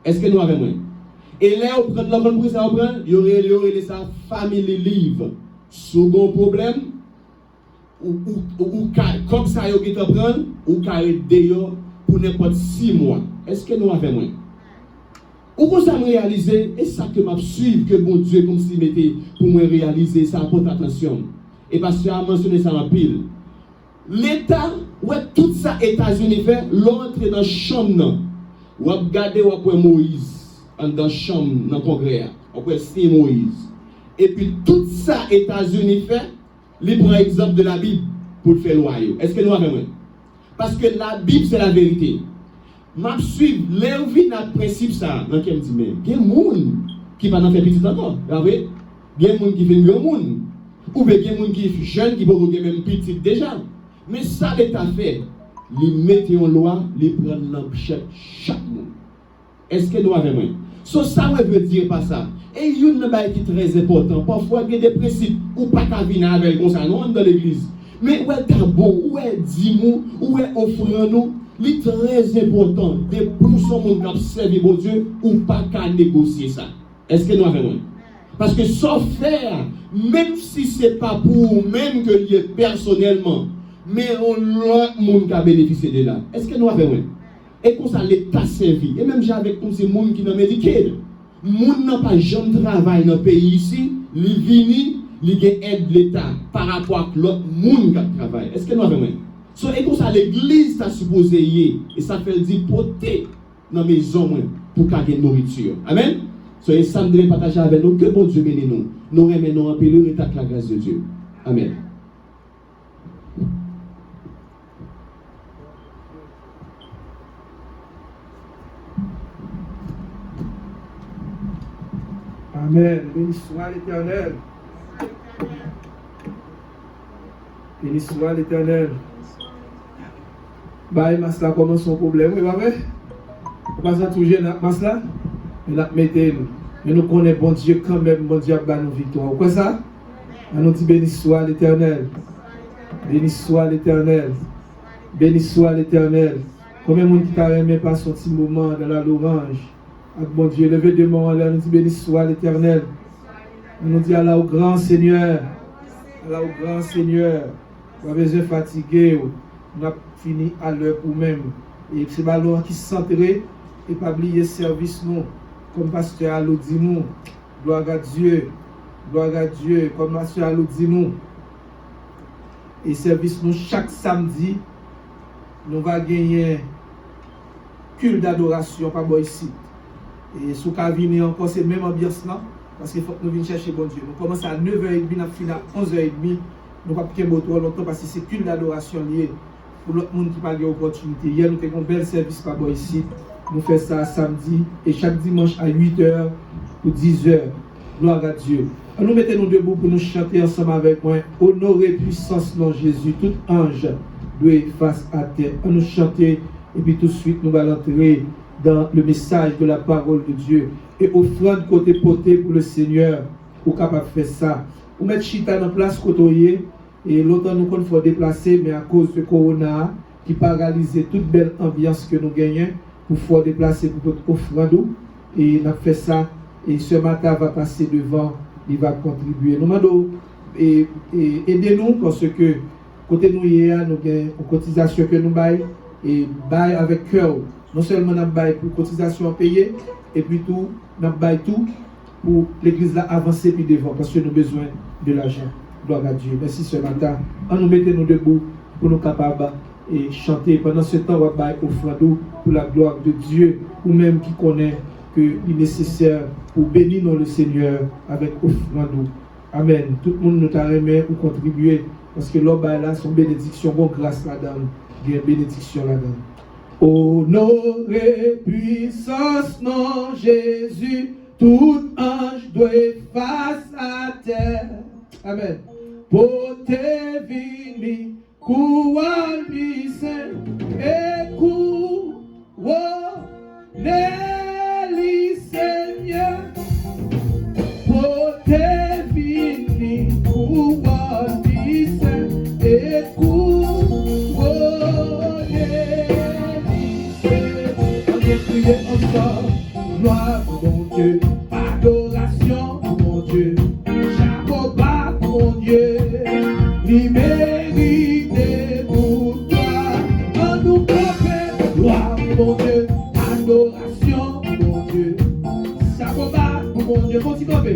S2: Est-ce que nous avons moins? Et là, on prend l'argent pour ça, il y aurait ça family leave. Second problème, ou comme ça, il y a prendre, ou carré d'ailleurs pour n'importe 6 mois. Est-ce que nous avons moins? Ou qu'on ça me réaliser, et ça que m'a suivre, que bon Dieu, comme s'il mettait pour me réaliser, ça apporte attention. Et parce que a mentionné ça en pile. L'État, ouais, tout ça, États-Unis fait, l'entre dans la chambre, ou regarder, ou Moïse. Dans la chambre, dans le congrès, on peut citer Moïse. Et puis tout ça, États-Unis fait, il prend exemple de la Bible pour le faire loyer. Est-ce que nous avons? Parce que la Bible, c'est la vérité. Je suis, l'envie n'a principe ça. Dans quel dit, mais il y a des gens qui ne peuvent pas faire petit encore. Il y a des gens qui font grand monde. Ou bien il y a des gens qui sont jeunes qui peuvent faire même petit déjà. Mais ça, l'État fait, ils mettent en loi, ils prennent chaque monde. Est-ce que nous avons? So, ça veut dire pas ça. Et il y a une chose qui est très important. Parfois, il y a des principes où pas qu'à venir avec comme ça, non, dans l'église. Mais où est tabou, où est dimou, où est offrant-nous, c'est très important. De pour son monde qui a servi bon Dieu, ou pas qu'à négocier ça. Est-ce que nous avons? Parce que sans faire, même si ce n'est pas pour vous-même que lié personnellement, mais on l'autre monde qui a bénéficié de là. Est-ce que nous avons? Et comme ça, l'État servi. Et même j'avais comme ces gens qui n'ont médiqué. Les gens n'ont pas jamais travail dans le pays ici. Ils viennent, ils aident l'État par rapport à l'autre monde qui travaille. Est-ce que nous avons? So, et comme ça, l'Église a supposé y aller. Et ça fait dire porter dans la maison pour qu'il y ait nourriture. Amen. So, et ça me devait partager avec nous. Que bon Dieu bénisse nous. Nous remenons en paix et la grâce de Dieu. Amen.
S3: Amen. Béni soit l'Éternel. Béni soit l'Éternel. Bah, Masla commence son problème, oui, pas vrai? On passe à toujours dans Masla, mais nous mettons, mais nous connaissons bon Dieu quand même, bon Dieu a nous victoire. Pourquoi ça? On nous dit béni soit l'Éternel. Béni soit l'Éternel. Béni soit l'Éternel. Combien de monde qui t'a aimé par son petit moment dans la louange? Bon Dieu, levez des mains en l'air, nous disons béni soit l'Éternel. Nous disons Allah au grand Seigneur. Allah au grand Seigneur. Pas besoin de fatiguer. On a fini à l'heure pour même. Et c'est ballon qui s'entrer et pas oublier service nous. Comme pasteur Allo dit nous. Gloire à Dieu. Gloire à Dieu. Comme pasteur Allo dit nous. Et service nous chaque samedi. Nous va gagner culte d'adoration par ici. Et sous qu'à venir encore, c'est même ambiance là. Parce qu'il faut que nous venions chercher bon Dieu. Nous commençons à 9h30, nous finissons à 11h30. Nous ne pouvons pas trop longtemps parce que c'est culte d'adoration lié. Pour l'autre monde qui n'a pas d'opportunité. Hier, nous avons un bel service par ici. Nous faisons ça samedi et chaque dimanche à 8h ou 10h. Gloire à Dieu. Nous mettons-nous debout pour nous chanter ensemble avec moi. Honorez puissance dans Jésus. Tout ange doit face à terre. On nous chanter et puis tout de suite nous allons entrer dans le message de la parole de Dieu. Et offrande côté poté pour le Seigneur. Ou capable de faire ça. Ou mettre chita dans place côté. Et longtemps nous il faut déplacer, mais à cause de Corona qui paralyse toute belle ambiance que nous gagnons, pour faut déplacer pour notre offrande. Et nous avons fait ça. Et ce matin va passer devant, il va contribuer. Nous demandons et aidez-nous parce que côté nous hier, nous avons une cotisation que nous baillons et bail avec cœur. Non seulement nous bail pour cotisation payée, et puis tout, nous bail tout pour l'église là avancer puis devant parce que nous avons besoin de l'argent. Gloire à Dieu. Merci ce matin. On nous mettez nous debout pour nous capables et chanter. Pendant ce temps, on va bailler offrande pour la gloire de Dieu, ou même qui connaît que il est nécessaire pour bénir le Seigneur avec offrande. Amen. Tout le monde nous a remis ou contribuer parce que l'homme là, son bénédiction, bon grâce là-dedans. Il y a une bénédiction là-dedans. Honoré puissance non Jésus, tout ange doit face à terre. Amen. Pote vini, kouan pise, et kouan Nelly Seigneur. Pote vini, kouan pise, et kouan Nelly Seigneur. On va prier ensemble, gloire pour mon Dieu, adoration pour mon Dieu. Mon Dieu, libérité pour toi, en nous propre, gloire pour mon Dieu, adoration pour mon Dieu, sacoba pour mon Dieu, mon petit copé,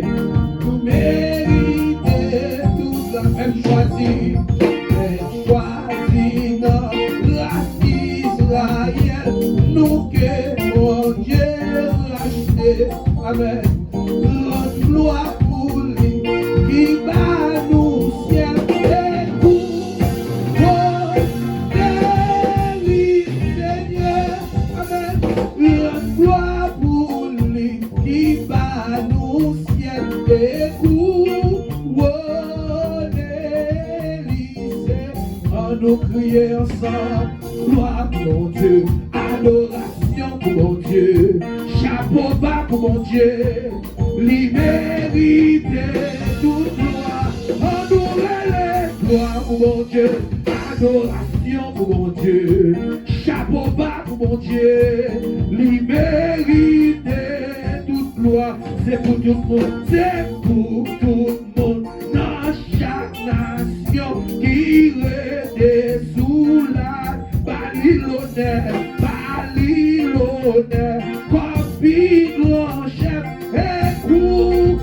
S3: nous méritez tout la même choisi notre race d'Israël, nous que mon Dieu racheté, amen, rends gloire pour lui, qui va nous ciel et pour Seigneur, amen, rends gloire pour lui, qui va nous ciel et pour nous crier ensemble, gloire pour mon Dieu, adoration pour mon Dieu, chapeau bas pour mon Dieu, libérité, toute gloire, honorez gloire pour mon Dieu, adoration pour mon Dieu, chapeau bas pour mon Dieu, libérité, toute gloire, c'est pour tout le monde, c'est pour tout le monde, dans chaque nation qui est sous la Babylone, copie grand chef, écoute,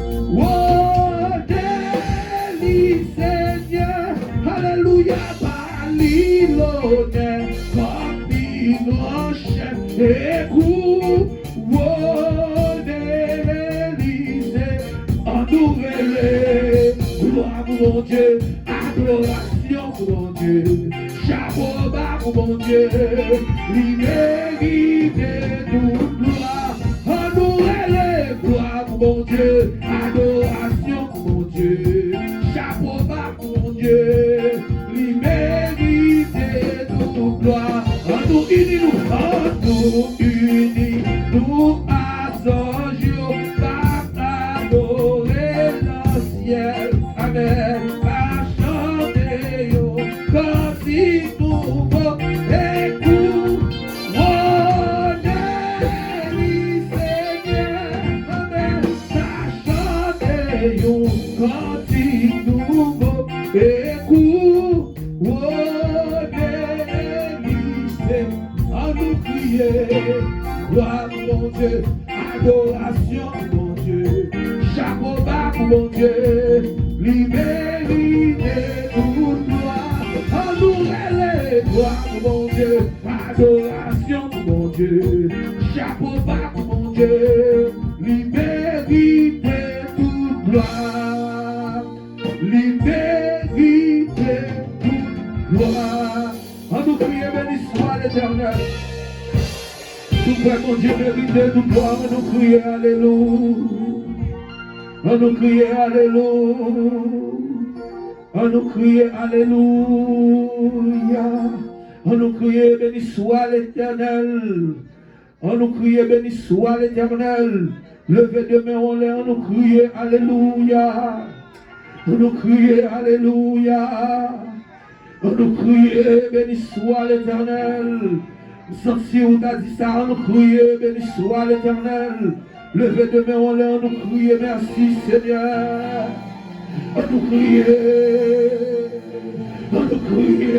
S3: délit Seigneur, alléluia, Babylone, copie grand chef, écoute, délit, entourez-les, gloire pour mon Dieu, adoration pour mon Dieu, chapeau bas pour mon Dieu, libérité toute gloire, honorez-les, gloire pour mon Dieu, adoration pour mon Dieu, chapeau bas pour mon Dieu, libérité toute gloire, en nous unis, nous associons, par adorer le ciel, amen. Comme si nous écoutons, Seigneur,
S1: Écoute, oh délice, en nous crier, gloire mon Dieu, adoration mon Dieu, chapeau bas mon Dieu, libéré toute gloire, en nous relève, gloire mon Dieu, adoration mon Dieu, chapeau bas mon Dieu, libéré toute gloire, libéré toute gloire. En nous crier, béni soit l'Éternel. Tout vrai, mon Dieu, mérité toute gloire. En nous crier, alléluia. En nous crier, alléluia. En nous crier, alléluia. En nous crier, béni soit l'Éternel. En nous crier, béni soit l'Éternel. Levez de main en l'air, en nous crier, alléluia. On nous crier, alléluia. On nous crier, béni soit l'Éternel. Si on t'a dit ça, on nous crier, béni soit l'Éternel. Levez de main en l'air, on nous crier, merci Seigneur. On nous crier,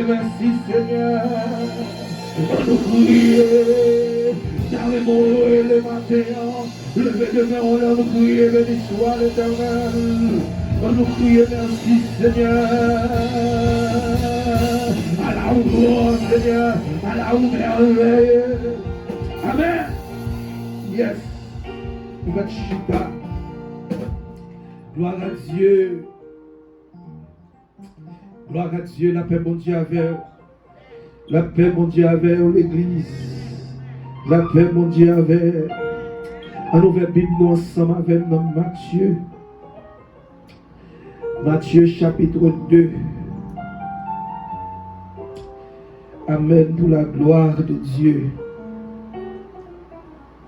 S1: merci Seigneur. On nous crier, carrément le matin. Levez de main en l'air, on nous crier, béni soit l'Éternel. On nous crie merci Seigneur, à la gloire Seigneur, à la merveille. Amen. Yes. Chita. Gloire à Dieu. Gloire à Dieu, la paix mon Dieu avec. La paix mon Dieu avec l'église. La paix mon Dieu avec. On ouvre Bible nous ensemble avec notre Matthieu. Matthieu chapitre 2. Amen pour la gloire de Dieu.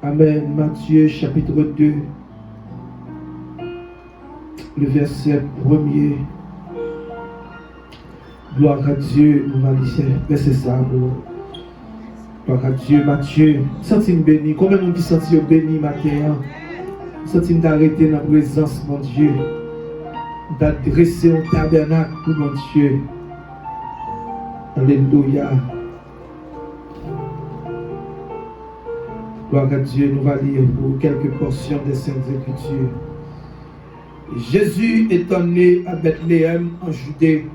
S1: Amen. Matthieu chapitre 2. Le verset 1er. Gloire à Dieu. Nous allons lire verset ça. Gloire à Dieu. Matthieu. Sentime béni. Combien de monde qui sentit béni matin? Sentime d'arrêter dans la présence mon Dieu. D'adresser un tabernacle pour mon Dieu. Alléluia. Gloire à Dieu, nous allons lire pour quelques portions des Saintes Écritures. Jésus étant né à Bethléem en Judée,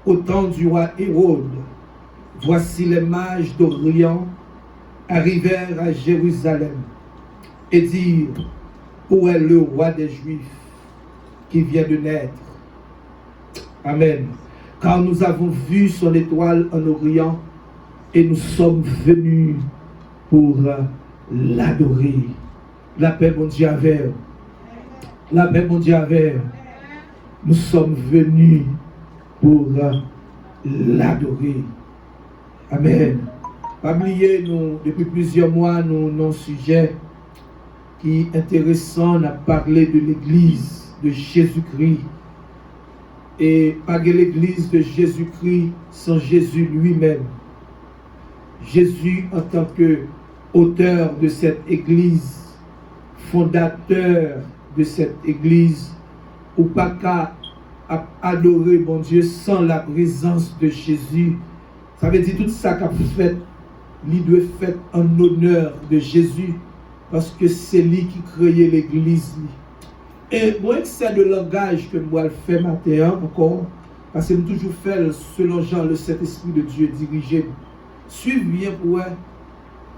S1: au temps du roi Hérode, voici les mages d'Orient arrivèrent à Jérusalem et dirent: où est le roi des Juifs qui vient de naître? Amen. Car nous avons vu son étoile en Orient et nous sommes venus pour l'adorer. La paix mon Dieu avec. La paix mon Dieu avec. Nous sommes venus pour l'adorer. Amen. Pas oublier, nous, depuis plusieurs mois, nous avons un sujet qui est intéressant. On a parlé de l'Église de Jésus-Christ. Et pas de l'Église de Jésus-Christ sans Jésus lui-même. Jésus en tant qu'auteur de cette Église, fondateur de cette Église, ou pas qu'à adorer mon Dieu sans la présence de Jésus. Ça veut dire tout ça qu'a fait, il doit faire en honneur de Jésus, parce que c'est lui qui créait l'Église. Et moi, c'est le langage que moi je fais matin encore, parce que je toujours fait selon Jean, le Saint-Esprit de Dieu dirigé. Suivez bien pour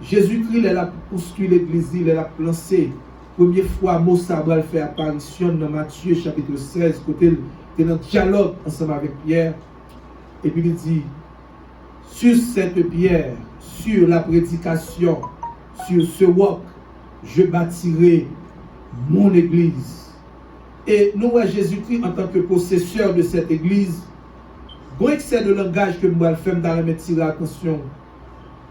S1: Jésus-Christ, il a construit l'église, il a lancé. Première fois, mot Sabral fait apparition dans Matthieu chapitre 16, côté il est dans dialogue ensemble avec Pierre. Et puis il dit: sur cette pierre, sur la prédication, sur ce roc, je bâtirai mon église. Et nous, Jésus-Christ, en tant que possesseur de cette église, bon excès de langage que moi, le fais, me tirer attention.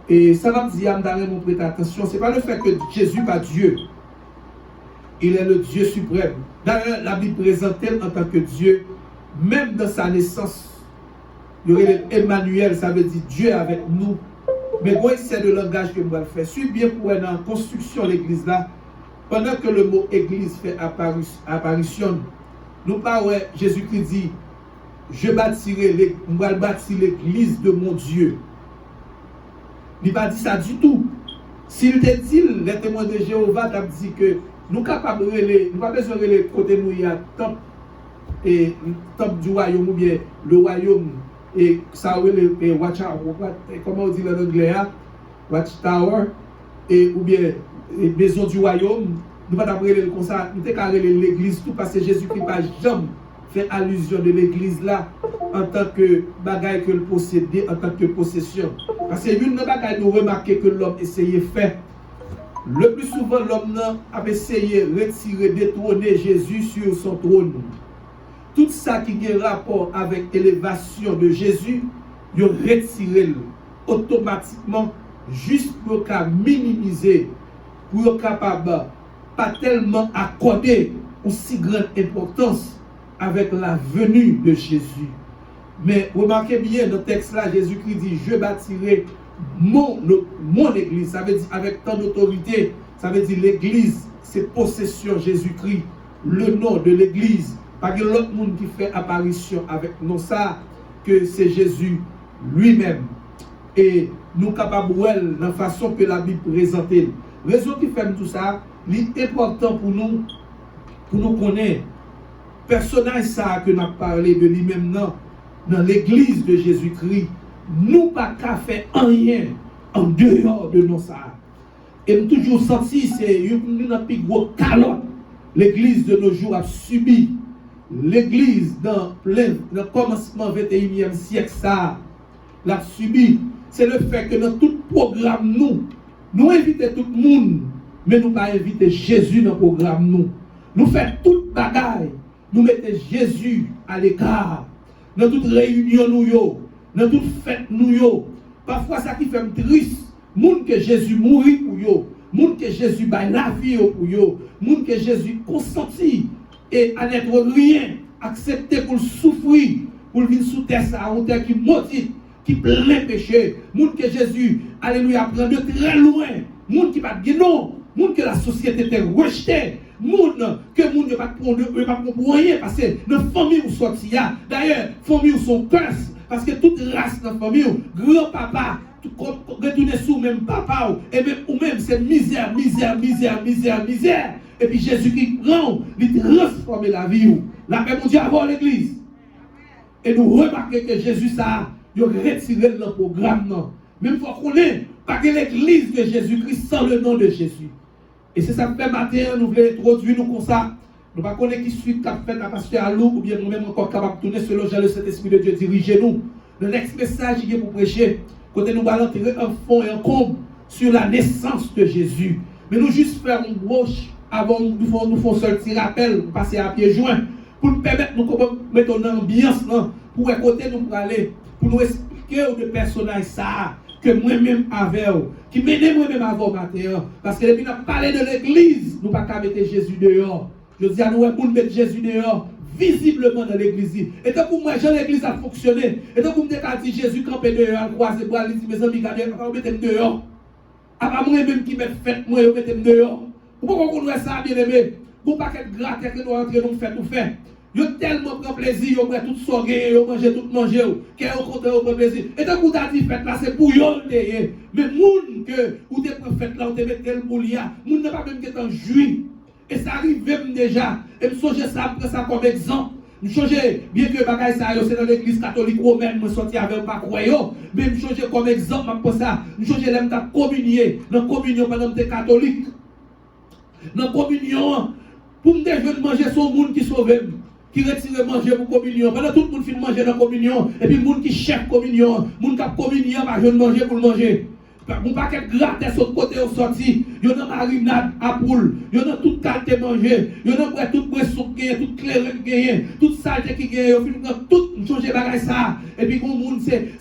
S1: Et ça va me dire, mon prêter attention, ce n'est pas le fait que Jésus n'est pas Dieu. Il est le Dieu suprême. D'ailleurs, la Bible présente en tant que Dieu, même dans sa naissance. Il y aurait Emmanuel, ça veut dire Dieu avec nous. Mais bon excès de langage que moi, le fais. Suis bien pour être en construction de l'église là. Pendant que le mot église fait apparition, nous parlons, Jésus-Christ dit,
S3: je bâtirai l'église de mon Dieu. Il n'a pas dit ça du tout. S'il te dit, les témoins de Jéhovah t'ont dit que nous capables de nous pas besoin de les côté nous il y a temple et temple du royaume ou bien le royaume et ça le watch comment on dit en anglais watchtower et ou bien maison du royaume nous pas d'appeler comme ça nous t'es l'église tout parce que Jésus-Christ pas jamais fait allusion de l'église là en tant que bagaille que le posséder en tant que possession parce que une bagaille nous remarquer que l'homme essayait faire le plus souvent l'homme a essayé de retirer détrôner Jésus sur son trône. Tout ça qui a rapport avec l'élévation de Jésus, il a retiré automatiquement juste pour minimiser, pour capable pas tellement accorder une si grande importance avec la venue de Jésus. Mais remarquez bien dans le texte là, Jésus-Christ dit, je bâtirai mon église. Ça veut dire avec tant d'autorité, ça veut dire l'église, c'est possession Jésus-Christ, le nom de l'église. Pas que l'autre monde qui fait apparition avec nous ça, que c'est Jésus lui-même. Et nous capables de la façon que la Bible présente. Raison qui fait tout ça, l'important pour nous connaître. Personnage ça que nous avons parlé de lui-même dans l'église de Jésus-Christ, nous pas qu'à faire rien en dehors de nous ça. Et nous toujours senti c'est une plus gros calotte l'église de nos jours a subi. L'église dans le commencement 21e siècle ça l'a subi. C'est le fait que dans tout programme nous invitons tout le monde, mais nous pas inviter Jésus dans le programme nous faisons toute bagaille, nous mettons Jésus à l'écart. Dans toute réunion dans toute fête parfois ça qui fait triste, monde que Jésus mourit pour yo, monde que Jésus baille la vie pour yo, monde que Jésus consenti et à n'être rien, accepter pour souffrir, pour venir sous terre ça, en terre qui maudit, qui plein péché, monde que Jésus, alléluia, prend de très loin, monde qui va dire non, monde que la société était rejetée, monde que monde ne va pas comprendre rien parce que dans la famille où sorti d'ailleurs famille où sont curse parce que toute race dans la famille grand papa retourner sous même papa et même ou même c'est misère et puis Jésus qui prend il transforme la vie la paix mon Dieu avant l'église et nous remarquons que Jésus ça il a retiré le programme non même faut qu'on ait pas que l'église de Jésus-Christ sans le nom de Jésus. Et c'est ça que fait matin, nous voulons introduire nous comme ça. Nous ne pouvons pas qui suit qu'a fait la pasteur à l'eau ou bien nous-mêmes encore capables de tourner selon le Saint-Esprit de Dieu diriger nous. Le next message il est pour prêcher, côté nous allons tirer un fond et un comble sur la naissance de Jésus. Mais nous juste faire une broche avant nous faisons seul petit rappel, passer à pieds joints pour nous permettre de mettre une ambiance pour écouter nous pour aller, pour nous expliquer aux personnages ça. Que moi-même avec qui menait moi-même avant matin parce que depuis nous parlé de l'église nous pas qu'à mettre Jésus dehors je dis à nous pour mettre Jésus dehors visiblement dans l'église et donc pour moi j'ai l'église a fonctionné et donc pour me dire Jésus campé dehors croiser bras il dit mes amis regardez on mettre dehors à moi même qui met fête moi on mettre dehors pourquoi on connaît ça bien aimé pour pas qu'être gratter que nous entrer nous faire tout faire. Yo tellement prend plaisir, yo prend tout sorguer, yo manger tout manger, qu'est au content au prend plaisir. Et donc vous t'a dit fête là c'est pour yo mais moun que ou te prend fête là ou te mettre tel boulia, moun n'a pas même que en juillet. Et ça arrive même déjà. Et me songer ça prend ça comme exemple. Me songer bien que bagaille ça c'est dans l'église catholique romaine moi sorti avec pas croyant, mais me songer comme exemple pour ça. Me songer l'aime ta communier, dans communion pendant que catholique. Dans communion pour me dire manger son monde qui sauve qui retire manger pour communion. Pendant tout le monde finit manger dans la communion, et puis le monde qui cherche communion, le monde qui a communion, va jeune manger pour le manger. Mon paquet gratter sur le côté au sorti, il y a une marinade à poule, il y a toute qualité manger, il y a toute boisson qui est, toute claire qui est, toute saleté qui est, il y a tout changer bagage ça. Et puis le monde c'est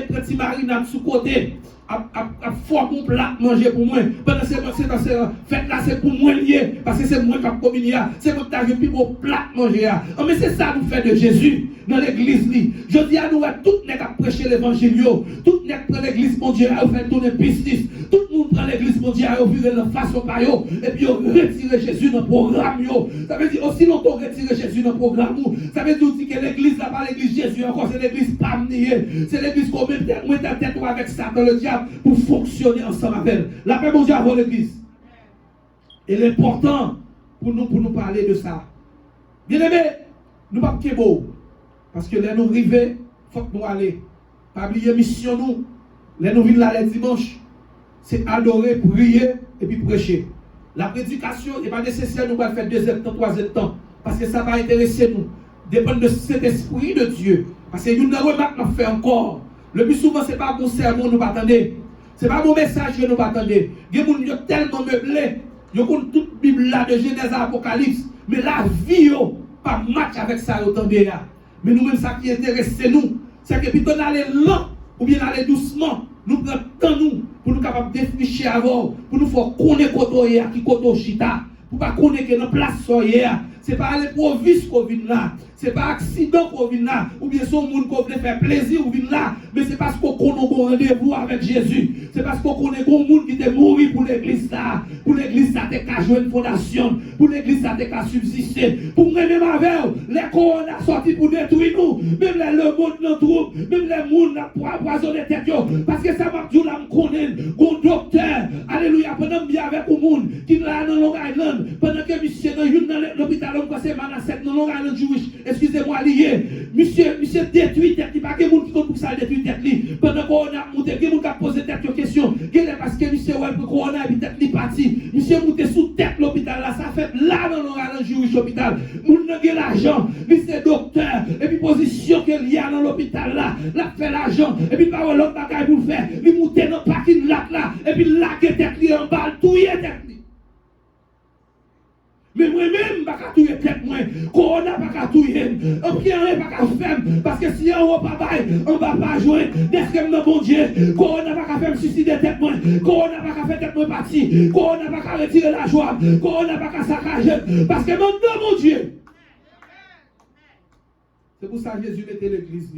S3: petit marinade sur le côté. à fois mon plat manger pour moi. Pendant ces fête là, c'est pour moi lié. Parce que c'est moi qui ai communié. C'est moi qui ai plus mon plat manger. Mais c'est ça nous fait de Jésus dans l'église. Je dis à nous, tout le monde a prêché l'évangile. Tout le monde prend l'église mondiale, a fait tourner business. Tout le monde prend l'église mondiale, a viré la façon par eux. Et puis, on retire Jésus dans le programme. Ça veut dire, aussi longtemps on retire Jésus dans le programme. Ça veut dire que l'église là, pas l'église Jésus encore, c'est l'église pas menée. C'est l'église qu'on met ta tête avec Satan, le diable, pour fonctionner ensemble avec elle. La paix mondiale avant l'église. Et l'important pour nous parler de ça. Bien aimé, nous ne sommes pas beau. Parce que là nous arrivons, il faut que nous allions. Pas oublier mission nous. Là nous venons là les dimanches. C'est adorer, prier et puis prêcher. La prédication n'est pas nécessaire, nous allons faire 2e temps, 3e temps. Parce que ça va intéresser nous. Dépend de cet esprit de Dieu. Parce que nous n'avons pas fait encore. Le plus souvent, ce n'est pas mon sermon nous attendons. Ce n'est pas mon message que nous attendons. Il y a des gens tellement meublés. Ils ont toute la Bible là de Genèse à Apocalypse. Mais la vie, pas match avec ça. Mais nous-mêmes, ça qui intéresse nous, c'est que plutôt d'aller lent ou bien aller doucement. Nous prenons temps nous pour nous capables de défricher avant, pour nous faire connaître côté qui côté chita, pour pas connaître que notre place soyez. C'est pas aller pour vis qu'on vient là, c'est pas accident qu'on vient là, ou bien son monde qu'on vient faire plaisir ou vient là, mais c'est parce qu'on connaît un rendez-vous avec Jésus. C'est parce qu'on connaît un monde qui est mort pour l'église là, pour l'église ça t'es qu'à jouer une fondation, pour l'église ça t'es qu'à subsister. Pour même avec les corona sorti pour détruire nous, même le monde dans troupe, même les monde pour empoisonner tête parce que ça m'a dit là me connaît, un docteur, alléluia, pendant bien avec un monde qui là dans Long Island, pendant que monsieur dans l'hôpital c'est Manasset dans Long Island Jewish, excusez-moi lié, monsieur détruit tête, il pas que monde qui compte pour ça détruire tête li, pendant qu'on a monté, que monde qui a posé tête question, parce que monsieur ouais pour corona et tête li parti, monsieur monté sous tête l'hôpital là, ça fait là dans Long Island Jewish hôpital, moun n'a pas l'argent, lui c'est docteur, et puis position qu'il y a dans l'hôpital là, la fait l'argent, et puis pas l'autre bagaille pour faire, lui monter dans parking là, et puis là que tête li en balle, touiller tête li. Mais moi-même, je ne vais pas touiller tête moi. Corona ne va pas touiller. Un pied en pas faire. Parce que si on ne va pas on ne va pas jouer. N'est-ce que mon bon Dieu, Corona ne va pas faire me suicider tête moi. Corona ne va pas faire tête moi partie. Corona ne va pas retirer la joie. Corona ne va pas saccager. Parce que mon Dieu. C'est pour ça que Jésus mettait l'église.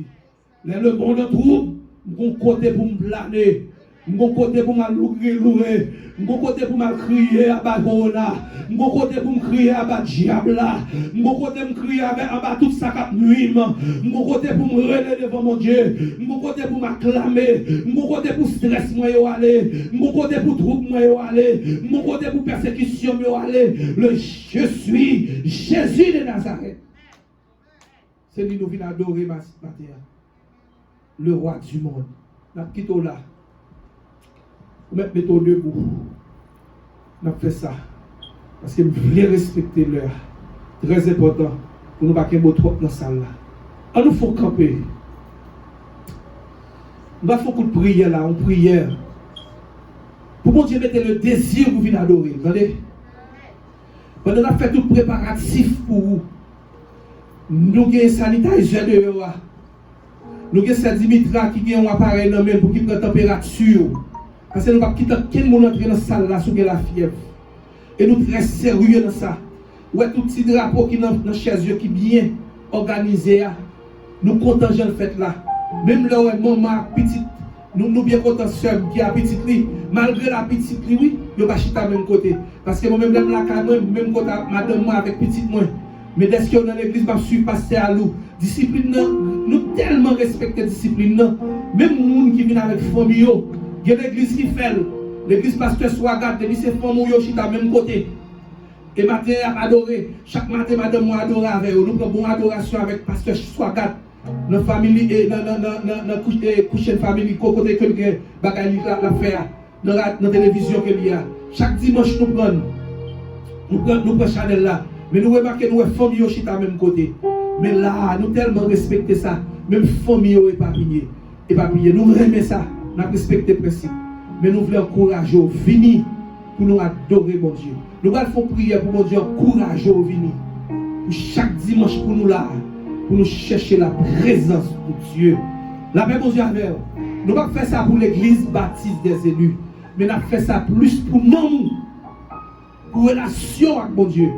S3: Le bon de troupe, mon côté pour me planer. Mon côté pour me louer, mon côté pour me crier à bas corona, mon côté pour me crier à bas diable, mon côté pour me crier à bas tout ça qui nuit, mon côté pour me relayer devant mon Dieu, mon côté pour m'acclamer, mon côté pour stress moi yo aller, mon côté pour trouble moi yo aller, mon côté pour persécution moi yo aller. Je suis Jésus de Nazareth. C'est lui nous vient adorer matin. Le roi du monde. N'a quitté là. Mettons debout. On a fait ça. Parce que je voulais respecter l'heure. Très important. Pour nous ne pas qu'il y ait trop dans la salle là. On nous faut camper. On va faire beaucoup de prière là, en prière. Pour mon Dieu, mettez le désir pour venir adorer. Vous voyez? Pendant qu'on a fait tout préparatif pour vous. Nous avons un sanitizer de eux. Nous avons un Dimitra qui a un appareil pour qu'il prenne la température. Parce que nous ne pouvons pas quitter quel monde entrer dans la salle là sous la fièvre. Et nous sommes très sérieux dans ça. Ouais, tout petit drapeau qui est dans la chaise qui est bien organisé. Nous comptons dans le fait là. Même là où maman petite, nous bien contents seul qui a petite li. Malgré la petite li, oui, nous ne pas chiter à même côté. Parce que moi-même, la caméra, même côté madame moi avec petite moi. Mais dès que dans l'église, je suis passé à nous. Discipline, nous tellement respectons la discipline. Même les gens qui viennent avec la famille, il y a l'église qui fait. L'église pasteur Swagat, depuis ses femmes qui sont à même côté. Et matin, a adoré. Chaque matin, madame moi adoré avec eux. Nous prenons bonne adoration avec pasteur Swagat. Dans la famille, dans la coucher de famille, côté que le bagaille la faire. Dans la télévision qu'il y a. Chaque dimanche, nous prenons Chanel là. Mais nous remarquons que nous sommes famille qui sont à même côté. Mais là, nous tellement respectons ça. Même famille est épargnée. Nous aimons ça. Nous respectons le principe. Mais nous voulons encourager au venir pour nous adorer mon Dieu. Nous allons prier pour mon Dieu encourager au venir. Pour chaque dimanche pour nous là. Pour nous chercher la présence de Dieu. La paix mon Dieu avec vous. Nous ne pas faire ça pour l'église baptiste des élus, mais nous fait ça plus pour nous, pour relation avec mon Dieu,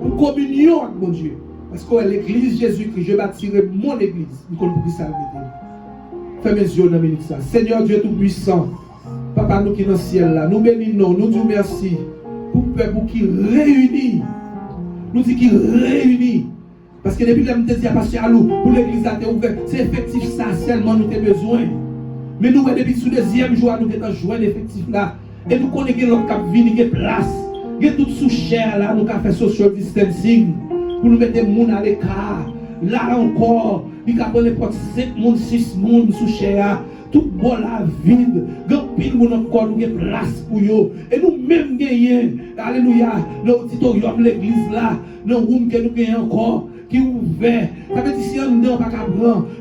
S3: pour communion avec mon Dieu. Parce que l'église Jésus-Christ, je bâtirai mon église. Nous connaissons plus ça. Fais mes yeux dans minute ça. Seigneur Dieu Tout-Puissant, Papa, nous qui sommes dans le ciel là, nous bénissons, nous disons merci pour le peuple qui réunit. Nous disons qui réunit. Parce que depuis que nous dit à Pasteur Alou, pour l'église à ouverte, c'est effectif ça seulement nous avons besoin. Mais nous, depuis le deuxième jour, nous avons joué l'effectif là. Et nous connaissons que l'autre qui vient, qui a place. Qui est tout sous chair là, nous avons fait social distancing. Pour nous mettre les gens à l'écart. Là encore, nous avons n'importe 5 personnes, 6 personnes sous chair. Tout bon la vide. Grand pile moun encore nous avons place pour eux. Et nous même gagnons, alléluia, dans l'auditorium de l'église là, dans le room que nous gagnons encore. Qui est ouvert. Ça veut dire si on n'est pas capable,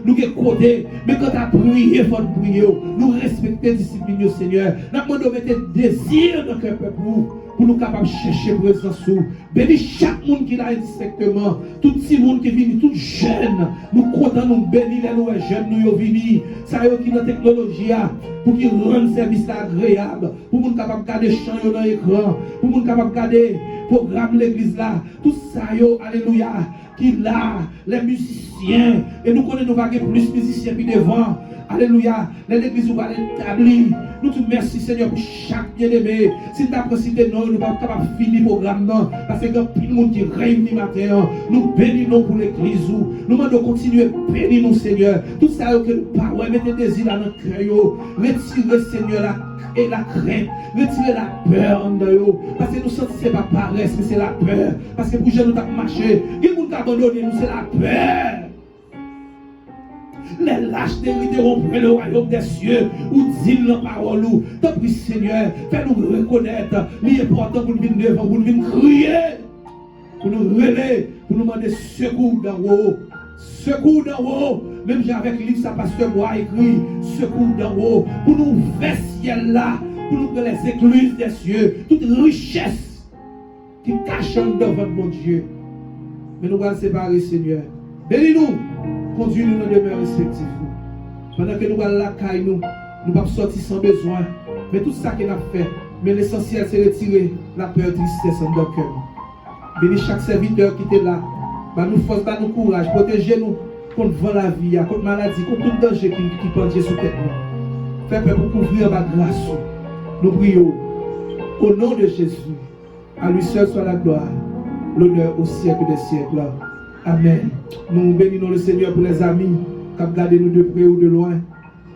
S3: nous sommes côté. Mais quand tu as prié, il faut prier. Nous respecter la discipline, Seigneur. Nous avons mettre désir dans le cœur pour nous capables de chercher présence. Bénis chaque monde qui l'a indistinctement. Tout petit monde qui vient, tout jeune. Nous comptons nous bénir les nouveaux jeunes, nous venir. Ça y est, qui dans la technologie, pour qu'ils rendent service agréable. Pour nous capables de garder les chants dans l'écran. Pour nous capables de garder le programme de l'église là. Tout ça, alléluia. Qui là, les musiciens, et nous connaissons nous plus de musiciens puis devant. Alléluia, l'église va l'établir. Nous te merci Seigneur pour chaque bien-aimé. Si tu as précisé non, nous ne sommes pas capables de finir le programme non. Parce que tout le monde qui réunit matin, nous bénissons pour l'église. Nous demandons continuer à bénir nous Seigneur. Tout ça que nous parlons, mettez des îles dans notre cœur. Retirez Seigneur et la crainte. Retirez la peur en nous. Parce que nous sentons que ce n'est pas paresse, mais c'est la peur. Parce que pour que nous avons marché, qui nous a abandonné, nous c'est la peur. Les lâches hériteront près le royaume des cieux, ou dit la parole. Tant pis Seigneur, fais-nous reconnaître l'important pour nous venir devant, pour nous venir crier, pour nous relayer, pour nous demander secours d'en haut. Secours d'en haut. Même avec le livre, ça pasteur Bois écrit secours d'en haut. Pour nous faire ciel là, pour nous les écluses des cieux, toute richesse qui cache devant mon Dieu. Mais nous allons séparer, Seigneur. Bénis-nous. Conduis-nous dans demeure respective. Pendant que nous allons la caille, nous ne pouvons pas sortir sans besoin. Mais tout ça qu'on a fait, mais l'essentiel c'est retirer la peur, tristesse en notre cœur. Bénis chaque serviteur qui est là. Bah nous force, bah nous courage, protégez-nous contre la vie, contre la maladie, contre tout danger qui pendait sous tête. Fais pour couvrir ma grâce. Nous prions au nom de Jésus. À lui seul soit la gloire, l'honneur au siècle des siècles. Amen. Nous bénissons le Seigneur pour les amis qui ont gardé nous de près ou de loin.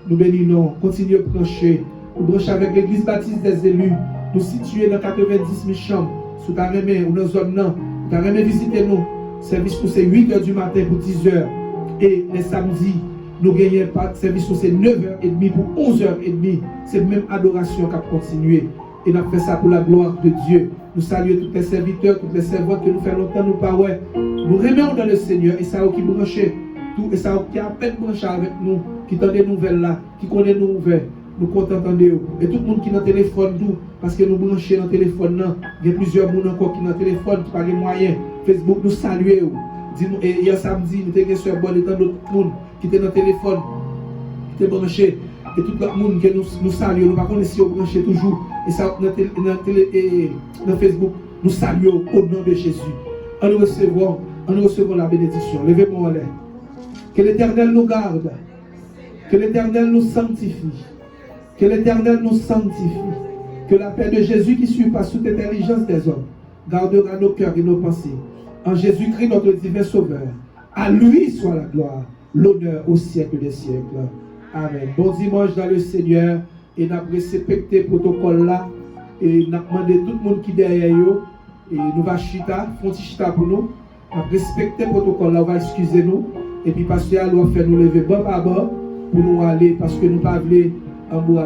S3: Nous bénissons. Continuez à brancher. Nous brancher avec l'église baptiste des élus. Nous situés dans 90 000 chambres. Sous ta remée ou dans la zone non. Ta remée visiter nous. Service pour ces 8h du matin pour 10h. Et les samedis, nous gagnons pas service pour ces 9h30 pour 11h30. C'est même adoration qui a continué. Et nous avons fait ça pour la gloire de Dieu. Nous saluons tous les serviteurs, toutes les servantes que nous faisons longtemps, nous pas ouais. Nous remettons dans le Seigneur et ça qui branche tout, et ça qui a à peine branché avec nous, qui tend des nouvelles là, qui connaît nos nouvelles. Nous contentons de et tout le monde qui est dans le téléphone, nous, parce que nous branchons dans le téléphone, il y a plusieurs personnes encore qui sont dans le téléphone, qui n'ont pas les moyens. Facebook nous saluons. Et hier samedi, nous avons sur bon étant d'autres monde qui étaient dans le téléphone, qui étaient branchés. Et tout le monde que nous saluons, nous ne connaissons pas si on branche toujours. Et ça, dans Facebook, nous saluons au nom de Jésus. En nous recevons la bénédiction. Levez-moi en l'air. Que l'Éternel nous garde. Que l'Éternel nous sanctifie. Que l'Éternel nous sanctifie. Que la paix de Jésus qui surpasse toute intelligence des hommes gardera nos cœurs et nos pensées. En Jésus-Christ, notre divin Sauveur. À lui soit la gloire, l'honneur au siècle des siècles. Amen. Bon dimanche dans le Seigneur. Et nous avons respecté le protocole là. Et nous avons demandé tout le monde qui est derrière eux. Et nous allons chita, font chita pour nous. Nous avons respecté le protocole là, on va excuser nous. Et puis, pasteur, nous va faire nous lever bas par bas pour nous aller parce que nous ne pouvons pas aller en bois.